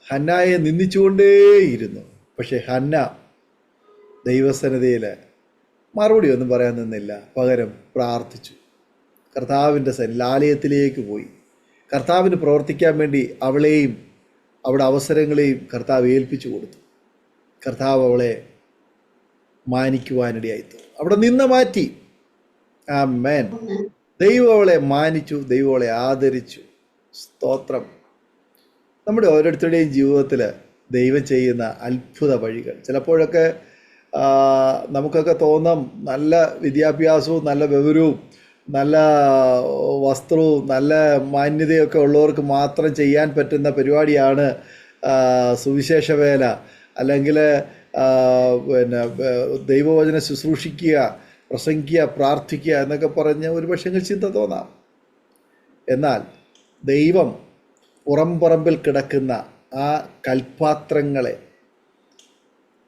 ഹന്നായെ നിന്ദിച്ചുകൊണ്ടേയിരുന്നു. പക്ഷെ ഹന്ന ദൈവസന്നിധിയിൽ മറുപടി ഒന്നും പറയാൻ നിന്നില്ല, പകരം പ്രാർത്ഥിച്ചു. കർത്താവിൻ്റെ ആലയത്തിലേക്ക് പോയി കർത്താവിന് പ്രവർത്തിക്കാൻ വേണ്ടി അവളെയും അവിടെ അവസരങ്ങളെയും കർത്താവ് ഏൽപ്പിച്ചു കൊടുത്തു. കർത്താവ് അവളെ മാനിക്കുവാനിടയായിത്തു, അവിടെ നിന്ന് മാറ്റി. ആമേൻ. ദൈവം അവളെ മാനിച്ചു, ദൈവം അവളെ ആദരിച്ചു. സ്തോത്രം. നമ്മുടെ ഓരോരുത്തരുടെയും ജീവിതത്തിൽ ദൈവം ചെയ്യുന്ന അത്ഭുത വഴികൾ ചിലപ്പോഴൊക്കെ നമുക്കൊക്കെ തോന്നാം, നല്ല വിദ്യാഭ്യാസവും നല്ല വിവരവും നല്ല വസ്ത്രവും നല്ല മാന്യതയൊക്കെ ഉള്ളവർക്ക് മാത്രം ചെയ്യാൻ പറ്റുന്ന പരിപാടിയാണ് സുവിശേഷ വേല, അല്ലെങ്കിൽ ദൈവവചനം ശുശ്രൂഷിക്കുക, പ്രസംഗിക്കുക, പ്രാർത്ഥിക്കുക എന്നൊക്കെ പറഞ്ഞ് ഒരു പക്ഷേ ചിന്ത തോന്നാം. എന്നാൽ ദൈവം പുറംപറമ്പിൽ കിടക്കുന്ന ആ കൽപ്പാത്രങ്ങളെ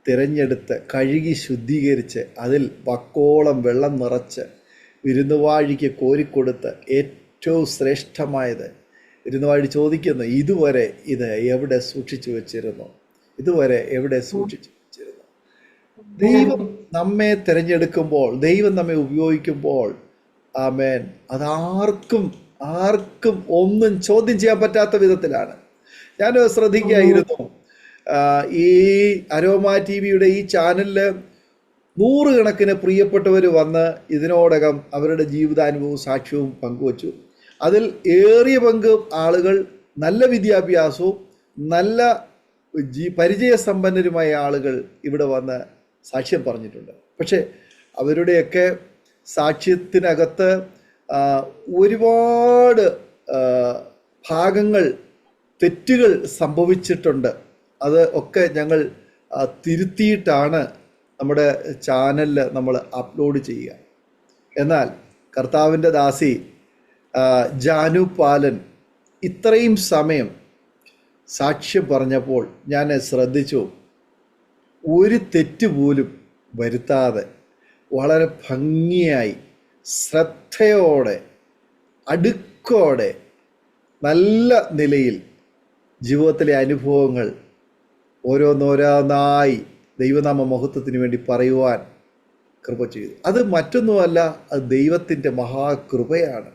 തിരഞ്ഞെടുത്ത് കഴുകി ശുദ്ധീകരിച്ച് അതിൽ വക്കോളം വെള്ളം നിറച്ച് വിരുന്നുവാഴിക്ക് കോരിക്കൊടുത്ത് ഏറ്റവും ശ്രേഷ്ഠമായത് വിരുന്നുവാഴി ചോദിക്കുന്നു, ഇതുവരെ ഇത് എവിടെ സൂക്ഷിച്ചു വെച്ചിരുന്നു? ദൈവം നമ്മെ തിരഞ്ഞെടുക്കുമ്പോൾ, ദൈവം നമ്മെ ഉപയോഗിക്കുമ്പോൾ ആമേൻ, അതാർക്കും ഒന്നും ചോദ്യം ചെയ്യാൻ പറ്റാത്ത വിധത്തിലാണ്. ഞാൻ ശ്രദ്ധിക്കുകയായിരുന്നു, ഈ അരോമ ടിവിയുടെ ഈ ചാനലിൽ 100 കണക്കിന് പ്രിയപ്പെട്ടവർ വന്ന് ഇതിനോടകം അവരുടെ ജീവിതാനുഭവവും സാക്ഷ്യവും പങ്കുവച്ചു. അതിൽ ഏറിയ പങ്ക് ആളുകൾ നല്ല വിദ്യാഭ്യാസവും നല്ല പരിചയസമ്പന്നരുമായ ആളുകൾ ഇവിടെ വന്ന് സാക്ഷ്യം പറഞ്ഞിട്ടുണ്ട്. പക്ഷേ അവരുടെയൊക്കെ സാക്ഷ്യത്തിനകത്ത് ഒരുപാട് ഭാഗങ്ങൾ തെറ്റുകൾ സംഭവിച്ചിട്ടുണ്ട്. അത് ഒക്കെ ഞങ്ങൾ തിരുത്തിയിട്ടാണ് നമ്മുടെ ചാനലിൽ നമ്മൾ അപ്ലോഡ് ചെയ്യുക. എന്നാൽ കർത്താവിൻ്റെ ദാസി ജാനു പാലൻ ഇത്രയും സമയം സാക്ഷ്യം പറഞ്ഞപ്പോൾ ഞാൻ ശ്രദ്ധിച്ചു, ഒരു തെറ്റ് പോലും വരുത്താതെ വളരെ ഭംഗിയായി ശ്രദ്ധയോടെ അടുക്കോടെ നല്ല നിലയിൽ ജീവിതത്തിലെ അനുഭവങ്ങൾ ഓരോന്നോരോന്നായി ദൈവനാമ മഹത്വത്തിന് വേണ്ടി പറയുവാൻ കൃപ ചെയ്തു. അത് മറ്റൊന്നുമല്ല, അത് ദൈവത്തിൻ്റെ മഹാകൃപയാണ്.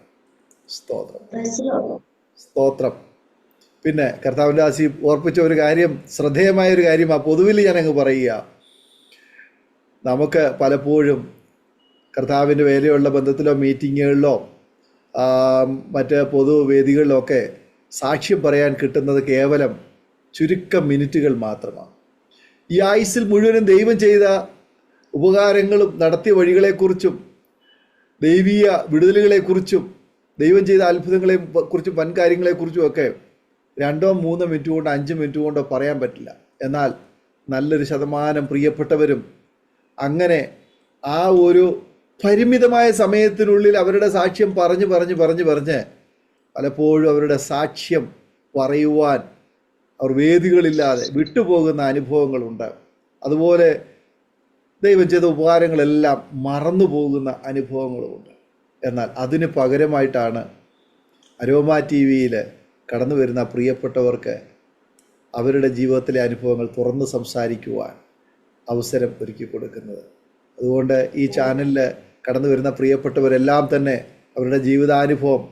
സ്തോത്രം, സ്തോത്രം. പിന്നെ കർത്താവിൻ്റെ ദാസി ഓർപ്പിച്ച ഒരു കാര്യം, ശ്രദ്ധേയമായൊരു കാര്യം ആ പൊതുവിൽ ഞാനങ്ങ് പറയുക. നമുക്ക് പലപ്പോഴും കർത്താവിൻ്റെ വേലയുള്ള ബന്ധത്തിലോ മീറ്റിങ്ങുകളിലോ മറ്റ് പൊതുവേദികളിലോ ഒക്കെ സാക്ഷ്യം പറയാൻ കിട്ടുന്നത് കേവലം ചുരുക്കം മിനിറ്റുകൾ മാത്രമാണ്. ഈ ആയുസ്സിൽ മുഴുവനും ദൈവം ചെയ്ത ഉപകാരങ്ങളും നടത്തിയ വഴികളെക്കുറിച്ചും ദൈവീയ വിടുതലുകളെക്കുറിച്ചും ദൈവം ചെയ്ത അത്ഭുതങ്ങളെ കുറിച്ചും വൻ കാര്യങ്ങളെക്കുറിച്ചും ഒക്കെ 2-3 മിനിറ്റ് കൊണ്ടോ 5 മിനിറ്റ് കൊണ്ടോ പറയാൻ പറ്റില്ല. എന്നാൽ നല്ലൊരു ശതമാനം പ്രിയപ്പെട്ടവരും അങ്ങനെ ആ ഒരു പരിമിതമായ സമയത്തിനുള്ളിൽ അവരുടെ സാക്ഷ്യം പറഞ്ഞ് പലപ്പോഴും അവരുടെ സാക്ഷ്യം പറയുവാൻ അവർ വേദികളില്ലാതെ വിട്ടുപോകുന്ന അനുഭവങ്ങളുണ്ട്. അതുപോലെ ദൈവം ചെയ്ത ഉപകാരങ്ങളെല്ലാം മറന്നു പോകുന്ന അനുഭവങ്ങളുമുണ്ട്. എന്നാൽ അതിന് പകരമായിട്ടാണ് അരോമ TV-യിൽ കടന്നു വരുന്ന പ്രിയപ്പെട്ടവർക്ക് അവരുടെ ജീവിതത്തിലെ അനുഭവങ്ങൾ തുറന്ന് സംസാരിക്കുവാൻ അവസരം ഒരുക്കി കൊടുക്കുന്നത്. അതുകൊണ്ട് ഈ ചാനലിൽ കടന്നു വരുന്ന പ്രിയപ്പെട്ടവരെല്ലാം തന്നെ അവരുടെ ജീവിതാനുഭവം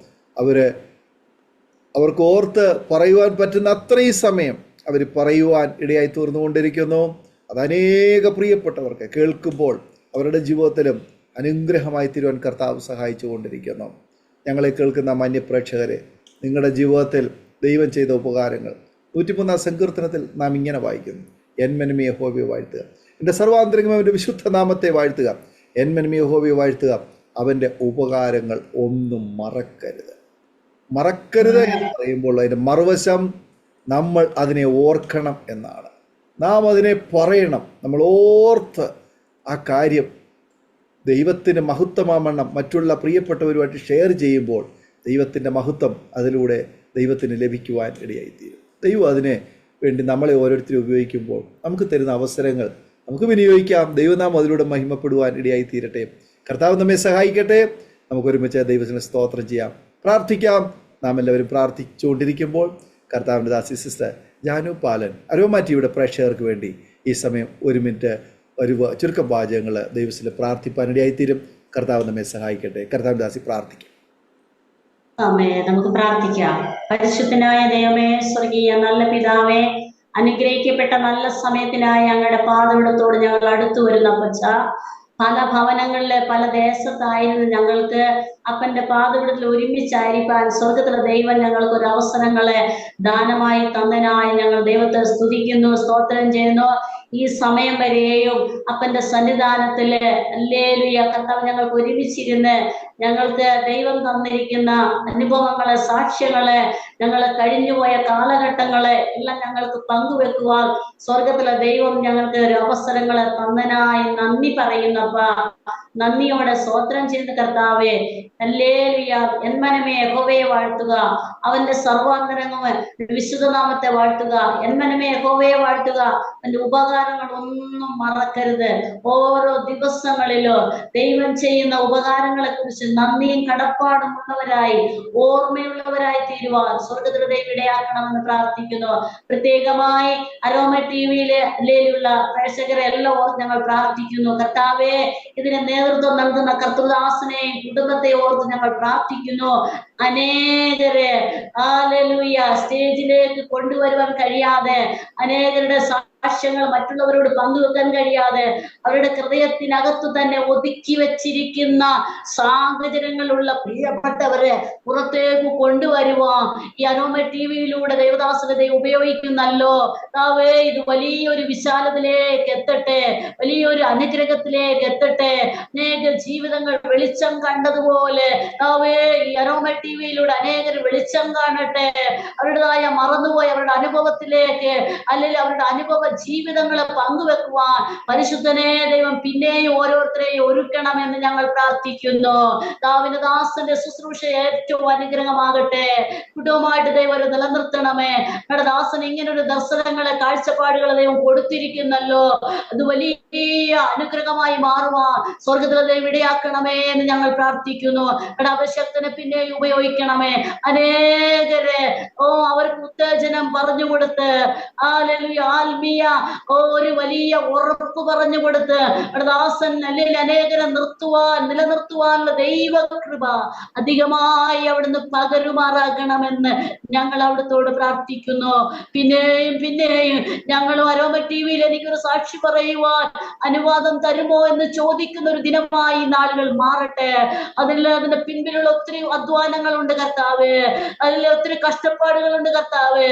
അവർക്ക് ഓർത്ത് പറയുവാൻ പറ്റുന്ന അത്രയും സമയം അവർ പറയുവാൻ ഇടയായി തീർന്നുകൊണ്ടിരിക്കുന്നു. അത് അനേക പ്രിയപ്പെട്ടവർക്ക് കേൾക്കുമ്പോൾ അവരുടെ ജീവിതത്തിലും അനുഗ്രഹമായി തീരുവാൻ കർത്താവ് സഹായിച്ചു കൊണ്ടിരിക്കുന്നു. ഞങ്ങളെ കേൾക്കുന്ന മാന്യപ്രേക്ഷകരെ, നിങ്ങളുടെ ജീവിതത്തിൽ ദൈവം ചെയ്ത ഉപകാരങ്ങൾ 103 സങ്കീർത്തനത്തിൽ നാം ഇങ്ങനെ വായിക്കുന്നു: എൻ മനമേ യഹോവയെ വാഴ്ത്തുക, എൻ്റെ സർവാന്തരംഗം അവൻ്റെ വിശുദ്ധ നാമത്തെ വാഴ്ത്തുക. എൻ മനമേ യഹോവയെ വാഴ്ത്തുക, അവൻ്റെ ഉപകാരങ്ങൾ ഒന്നും മറക്കരുത്. മറക്കരുത് എന്ന് പറയുമ്പോൾ അതിൻ്റെ മറുവശം നമ്മൾ അതിനെ ഓർക്കണം എന്നാണ്. നാം അതിനെ പറയണം. നമ്മൾ ഓർത്ത് ആ കാര്യം ദൈവത്തിൻ്റെ മഹത്വമാവണ്ണം മറ്റുള്ള പ്രിയപ്പെട്ടവരുമായിട്ട് ഷെയർ ചെയ്യുമ്പോൾ ദൈവത്തിൻ്റെ മഹത്വം അതിലൂടെ ദൈവത്തിന് ലഭിക്കുവാൻ ഇടയായിത്തീരും. ദൈവം അതിനെ വേണ്ടി നമ്മളെ ഓരോരുത്തരും ഉപയോഗിക്കുമ്പോൾ നമുക്ക് തരുന്ന അവസരങ്ങൾ നമുക്ക് വിനിയോഗിക്കാം. ദൈവനാമം അതിലൂടെ മഹിമപ്പെടുവാൻ ഇടയായിത്തീരട്ടെ. കർത്താവ് നമ്മെ സഹായിക്കട്ടെ. നമുക്കൊരുമിച്ച് ദൈവത്തിന് സ്തോത്രം ചെയ്യാം, പ്രാർത്ഥിക്കാം. നാം എല്ലാവരും പ്രാർത്ഥിച്ചുകൊണ്ടിരിക്കുമ്പോൾ കർത്താവിൻ്റെ ദാസി സിസ്റ്റർ ജാനു പാലൻ അരോമ TV-യുടെ പ്രേക്ഷകർക്ക് വേണ്ടി ഈ സമയം 1 മിനിറ്റ് ചുരുക്കം വാചകങ്ങൾ ദൈവത്തിൽ പ്രാർത്ഥിപ്പാനിടയായിത്തീരും. കർത്താവ് നമ്മെ സഹായിക്കട്ടെ. കർത്താവിൻ്റെ ദാസി പ്രാർത്ഥിക്കും. നമുക്ക് പ്രാർത്ഥിക്കാം. പരിശുദ്ധനായ ദൈവമേ, സ്വർഗീയ നല്ല പിതാവേ, അനുഗ്രഹിക്കപ്പെട്ട നല്ല സമയത്തിനായി ഞങ്ങളുടെ പാതവിടത്തോട് ഞങ്ങൾ അടുത്തു വരുന്ന പച്ച പല ഭവനങ്ങളില് പല ദേശത്തായിരുന്നു ഞങ്ങൾക്ക് അപ്പന്റെ പാതവിടത്തിൽ ഒരുമിച്ചായിരിക്കാൻ സ്വർഗത്തിലെ ദൈവം ഞങ്ങൾക്ക് ഒരു അവസരങ്ങളെ ദാനമായി തന്നതിനായി ഞങ്ങൾ ദൈവത്തെ സ്തുതിക്കുന്നു, സ്തോത്രം ചെയ്യുന്നു. ഈ സമയം വരെയും അപ്പന്റെ സന്നിധാനത്തില് ഹല്ലേലൂയ കർത്താവ് ഞങ്ങൾക്ക് ഒരുമിച്ചിരുന്ന് ഞങ്ങൾക്ക് ദൈവം തന്നിരിക്കുന്ന അനുഭവങ്ങളെ, സാക്ഷ്യങ്ങളെ, ഞങ്ങളെ കഴിഞ്ഞുപോയ കാലഘട്ടങ്ങളെ എല്ലാം ഞങ്ങൾക്ക് പങ്കുവെക്കുവാൻ സ്വർഗത്തിലെ ദൈവം ഞങ്ങൾക്ക് ഒരു അവസരങ്ങളെ തന്നതിനായി നന്ദി പറയുന്നപ്പ. നന്ദിയോടെ സ്തോത്രം ചെയ്യുന്ന കർത്താവേ, ഹല്ലേലൂയ. എൻ മനമേ യഹോവയെ വാഴ്ത്തുക, അവന്റെ സർവാന്തരംഗം വിശുദ്ധനാമത്തെ വാഴ്ത്തുക. എൻ മനമേ യഹോവയെ വാഴ്ത്തുക, അവന്റെ ഉപകാരങ്ങൾ ഒന്നും മറക്കരുത്. ഓരോ ദിവസങ്ങളിലോ ദൈവം ചെയ്യുന്ന ഉപകാരങ്ങളെ കുറിച്ച് നന്ദിയും കടപ്പാടും ഉള്ളവരായി, ഓർമ്മയുള്ളവരായി തീരുവാൻ സ്വർഗത്തിലെ ദൈവം ഇടയാക്കണമെന്ന് പ്രാർത്ഥിക്കുന്നു. പ്രത്യേകമായി അരോമ TV-യിലെ ഹല്ലേലൂയ പ്രേക്ഷകരെ എല്ലാം ഓർത്ത് ഞങ്ങൾ പ്രാർത്ഥിക്കുന്നു. കർത്താവേ, ഇതിന് നേതൃത്വം നൽകുന്ന കർത്തൃദാസനെയും കുടുംബത്തെ ഓർത്ത് ഞങ്ങൾ പ്രാർത്ഥിക്കുന്നു. അനേകരെ ഹല്ലേലൂയ സ്റ്റേജിലേക്ക് കൊണ്ടുവരുവാൻ കഴിയാതെ അനേകരുടെ സാക്ഷ്യങ്ങൾ മറ്റുള്ളവരോട് പങ്കുവെക്കാൻ കഴിയാതെ അവരുടെ ഹൃദയത്തിനകത്തു തന്നെ ഒതുക്കി വെച്ചിരിക്കുന്ന സാഹചര്യങ്ങളുള്ള പ്രിയപ്പെട്ടവരെ പുറത്തേക്ക് കൊണ്ടുവരുവാൻ ഈ അരോമ ടിവിയിലൂടെ ദേവദാസനെ ഉപയോഗിക്കുന്നല്ലോ. കർത്താവേ, ഇത് വലിയൊരു വിശാലതയിലേക്ക് എത്തട്ടെ, വലിയൊരു അനുഗ്രഹത്തിലേക്ക് എത്തട്ടെ. അനേക ജീവിതങ്ങൾ വെളിച്ചം കണ്ടതുപോലെ കർത്താവേ, ഈ അരോമ ടിവിയിലൂടെ അനേകർ വെളിച്ചം കാണട്ടെ. അവരുടേതായ മറന്നുപോയ അവരുടെ അനുഭവത്തിലേക്ക്, അല്ലെങ്കിൽ അവരുടെ അനുഭവ ജീവിതങ്ങളെ പങ്കുവെക്കുവാൻ പരിശുദ്ധനെ ദൈവം പിന്നെയും ഓരോരുത്തരെയും ഒരുക്കണമെന്ന് ഞങ്ങൾ പ്രാർത്ഥിക്കുന്നു. ദാവിന്റെ ദാസന്റെ ശുശ്രൂഷ ഏറ്റവും അനുഗ്രഹമാകട്ടെ. കുടുംബമായിട്ട് ദൈവം നിലനിർത്തണമേ. നമ്മുടെ ദാസൻ ഇങ്ങനൊരു ദർശനങ്ങളെ, കാഴ്ചപ്പാടുകളെ ദൈവം കൊടുത്തിരിക്കുന്നല്ലോ. അത് വലിയ അനുഗ്രഹമായി മാറുവാൻ സ്വർഗത്തിലെ ദൈവം ഇടയാക്കണമേ എന്ന് ഞങ്ങൾ പ്രാർത്ഥിക്കുന്നു. നമ്മുടെ അഭിഷേകത്തിനെ പിന്നെ ഉപയോഗിക്കണമേ. അനേകരെ അവർക്ക് ഉത്തേജനം പറഞ്ഞു കൊടുത്ത്, ആത്മീയ ഒരു വലിയ ഉറപ്പ് പറഞ്ഞു കൊടുത്ത് നമ്മുടെ ദാസൻ അല്ലെങ്കിൽ അനേകരെ നിലനിർത്തുവാനുള്ള ദൈവകൃപ അധികമായി അവിടുന്ന് പകരുമാറാകണമെന്ന് ഞങ്ങൾ അവിടുത്തോട് പ്രാർത്ഥിക്കുന്നു. പിന്നെയും ഞങ്ങളും അരോമ ടിവിയിൽ എനിക്കൊരു സാക്ഷി പറയുവാൻ അനുവാദം തരുമോ എന്ന് ചോദിക്കുന്ന ഒരു ദിനമായി നാളുകൾ മാറട്ടെ. അതിന്റെ പിൻപിലുള്ള ഒത്തിരി അധ്വാനങ്ങളുണ്ട് കർത്താവ്, അതിൽ ഒത്തിരി കഷ്ടപ്പാടുകളുണ്ട് കർത്താവ്,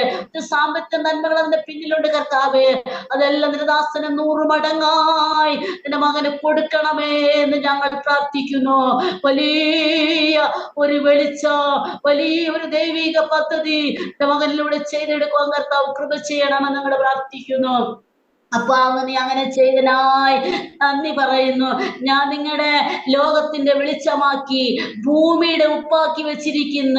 സാമ്പത്തിക നന്മകൾ അതിന്റെ പിന്നിലുണ്ട് കർത്താവ്. അതെല്ലാം നിന്റെ ദാസന് 100 മടങ്ങായി നിന്റെ മകന് കൊടുക്കണമേ എന്ന് ഞങ്ങൾ പ്രാർത്ഥിക്കുന്നു. വലിയ ഒരു വെളിച്ചം, വലിയ ഒരു ദൈവിക പദ്ധതി നിന്റെ മകനിലൂടെ ചെയ്തെടുക്കുവാൻ കർത്താവ് കൃപ ചെയ്യണമെന്ന് ഞങ്ങൾ പ്രാർത്ഥിക്കുന്നു. അപ്പൊ നീ അങ്ങനെ ചെയ്തനായി നന്ദി പറയുന്നു. ഞാൻ നിങ്ങളുടെ ലോകത്തിന്റെ വെളിച്ചമാക്കി ഭൂമിയുടെ ഉപ്പാക്കി വെച്ചിരിക്കുന്ന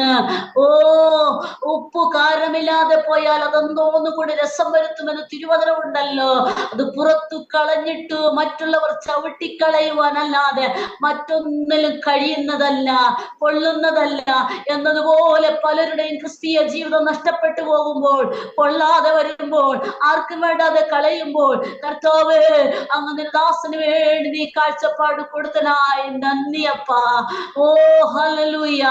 ഉപ്പ് കാരമില്ലാതെ പോയാൽ അതെന്തോന്നു കൂടി രസം വരുത്തുമെന്ന് തിരുവചനം ഉണ്ടല്ലോ. അത് പുറത്തു കളഞ്ഞിട്ടു മറ്റുള്ളവർ ചവിട്ടിക്കളയുവാനല്ലാതെ മറ്റൊന്നിലും കഴിയുന്നതല്ല, കൊള്ളുന്നതല്ല എന്നതുപോലെ പലരുടെയും ക്രിസ്തീയ ജീവിതം നഷ്ടപ്പെട്ടു പോകുമ്പോൾ, കൊള്ളാതെ വരുമ്പോൾ, ആർക്കും വേണ്ടാതെ കളയുമ്പോൾ കർത്താവ് അങ്ങനെ ദാസന് വേണ്ടി നീ കാഴ്ചപ്പാട് കൊടുത്തനായി നന്ദിയപ്പാ. ഹല്ലേലൂയ.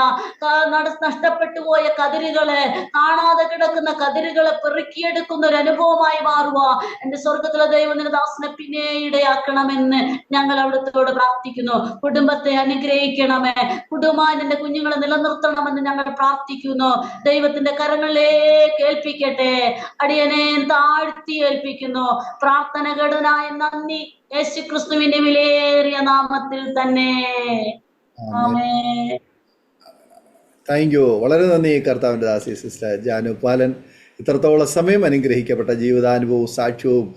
നഷ്ടപ്പെട്ടു പോയ കതിരുകളെ, കാണാതെ കിടക്കുന്ന കതിരുകളെ പെറുക്കിയെടുക്കുന്ന ഒരു അനുഭവമായി മാറുക എന്റെ സ്വർഗത്തിലെ ദൈവം നിന്റെ ദാസനെ പിന്നെ ഇടയാക്കണമെന്ന് ഞങ്ങൾ അവിടുത്തോട് പ്രാർത്ഥിക്കുന്നു. കുടുംബത്തെ അനുഗ്രഹിക്കണമേ. കുടുംബമായി നിന്റെ കുഞ്ഞുങ്ങളെ നിലനിർത്തണമെന്ന് ഞങ്ങൾ പ്രാർത്ഥിക്കുന്നു. ദൈവത്തിന്റെ കരങ്ങളിലേക്ക് ഏൽപ്പിക്കട്ടെ. അടിയനെ താഴ്ത്തി ഏൽപ്പിക്കുന്നു. പ്രാർത്ഥന കേട്ടതിനായി നന്ദി, യേശു ക്രിസ്തുവിന്റെ വിലയേറിയ നാമത്തിൽ തന്നെ. Thank you. വളരെ നന്ദി കർത്താവിൻ്റെ ദാസി സിസ്റ്റർ ജാനു പാലൻ. ഇത്രത്തോളം സമയം അനുഗ്രഹിക്കപ്പെട്ട ജീവിതാനുഭവവും സാക്ഷ്യവും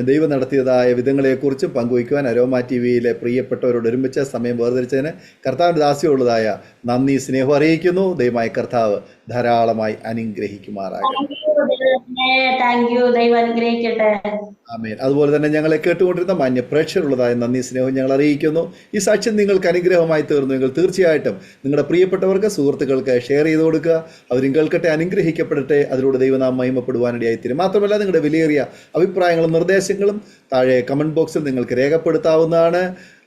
ദൈവം നടത്തിയതായ വിധങ്ങളെക്കുറിച്ചും പങ്കുവയ്ക്കുവാൻ അരോമ ടിവിയിലെ പ്രിയപ്പെട്ടവരോട് ഒരുമിച്ച് സമയം വേർതിരിച്ചതിന് കർത്താവിൻ്റെ ദാസിയോടുള്ളതായ നന്ദി, സ്നേഹം അറിയിക്കുന്നു. ദൈവമായ കർത്താവ് ധാരാളമായി അനുഗ്രഹിക്കുമാറാകട്ടെ. ആമേൻ. അതുപോലെ തന്നെ ഞങ്ങളെ കേട്ടുകൊണ്ടിരുന്ന മാന്യ പ്രേക്ഷകരുള്ളതായ നന്ദി, സ്നേഹം ഞങ്ങൾ അറിയിക്കുന്നു. ഈ സാക്ഷ്യം നിങ്ങൾക്ക് അനുഗ്രഹമായി തീർന്നു നിങ്ങൾ തീർച്ചയായിട്ടും നിങ്ങളുടെ പ്രിയപ്പെട്ടവർക്ക്, സുഹൃത്തുക്കൾക്ക് ഷെയർ ചെയ്ത് കൊടുക്കുക. അവരും കേൾക്കട്ടെ, അനുഗ്രഹിക്കപ്പെടട്ടെ. അതിലൂടെ ദൈവനാമം മഹിമപ്പെടുവാനിടയായിത്തീരും. മാത്രമല്ല നിങ്ങളുടെ വിലയേറിയ അഭിപ്രായങ്ങളും നിർദ്ദേശങ്ങളും താഴെ കമൻറ്റ് ബോക്സിൽ നിങ്ങൾക്ക് രേഖപ്പെടുത്താവുന്നതാണ്.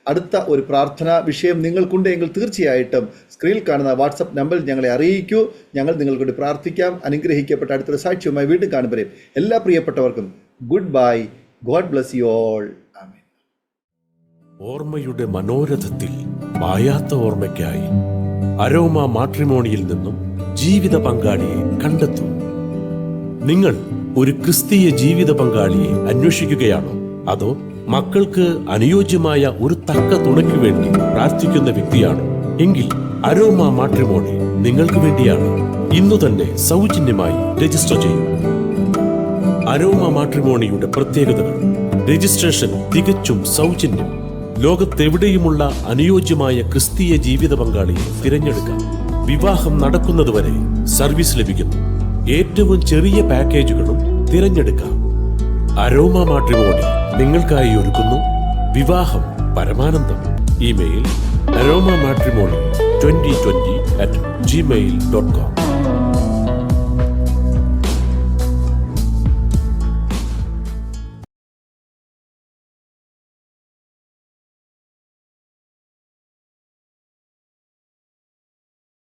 അടുത്ത ഒരു പ്രാർത്ഥനാ വിഷയം നിങ്ങൾക്കുണ്ടെങ്കിൽ തീർച്ചയായിട്ടും സ്ക്രീനിൽ കാണുന്ന വാട്സപ്പ് നമ്പറിൽ ഞങ്ങളെ അറിയിക്കൂ. ഞങ്ങൾ നിങ്ങൾക്ക് വേണ്ടി പ്രാർത്ഥിക്കാം. അനുഗ്രഹിക്കപ്പെട്ട അടുത്തൊരു സാക്ഷ്യവുമായി വീണ്ടും കാണുമ്പോഴേക്കും എല്ലാ പ്രിയപ്പെട്ടവർക്കും good bye. God bless you all. ആമേൻ. ഓർമ്മയുടെ മനോരഥത്തിൽ മായാത്ത ഓർമ്മയ്ക്കായി അരോമ മാട്രിമോണിയിൽ നിന്നും ജീവിത പങ്കാളിയെ കണ്ടെത്തൂ. നിങ്ങൾ ഒരു ക്രിസ്തീയ ജീവിത പങ്കാളിയെ അന്വേഷിക്കുകയാണോ? അതോ മക്കൾക്ക് അനുയോജ്യമായ ഒരു തക്ക തുണയ്ക്ക് വേണ്ടി പ്രാർത്ഥിക്കുന്ന വ്യക്തിയാണോ? എങ്കിൽ അരോമ മാട്രിമോണി നിങ്ങൾക്ക് വേണ്ടിയാണ്. ഇന്നു തന്നെ സൗജന്യമായി രജിസ്റ്റർ ചെയ്യൂ. അരോമ മാട്രിമോണിയുടെ പ്രത്യേകതകൾ: രജിസ്ട്രേഷൻ തികച്ചും സൗജന്യം. ലോകത്തെവിടെയുമുള്ള അനുയോജ്യമായ ക്രിസ്തീയ ജീവിത പങ്കാളിയെ തിരഞ്ഞെടുക്കാം. വിവാഹം നടക്കുന്നതുവരെ സർവീസ് ലഭിക്കുന്നു. ഏറ്റവും ചെറിയ പാക്കേജുകളും തിരഞ്ഞെടുക്കാം. അരോമ മാട്രിമോണി നിങ്ങൾക്കായി ഒരുക്കുന്നു വിവാഹം പരമാനന്ദം. Email aroma matrimony2020@gmail.com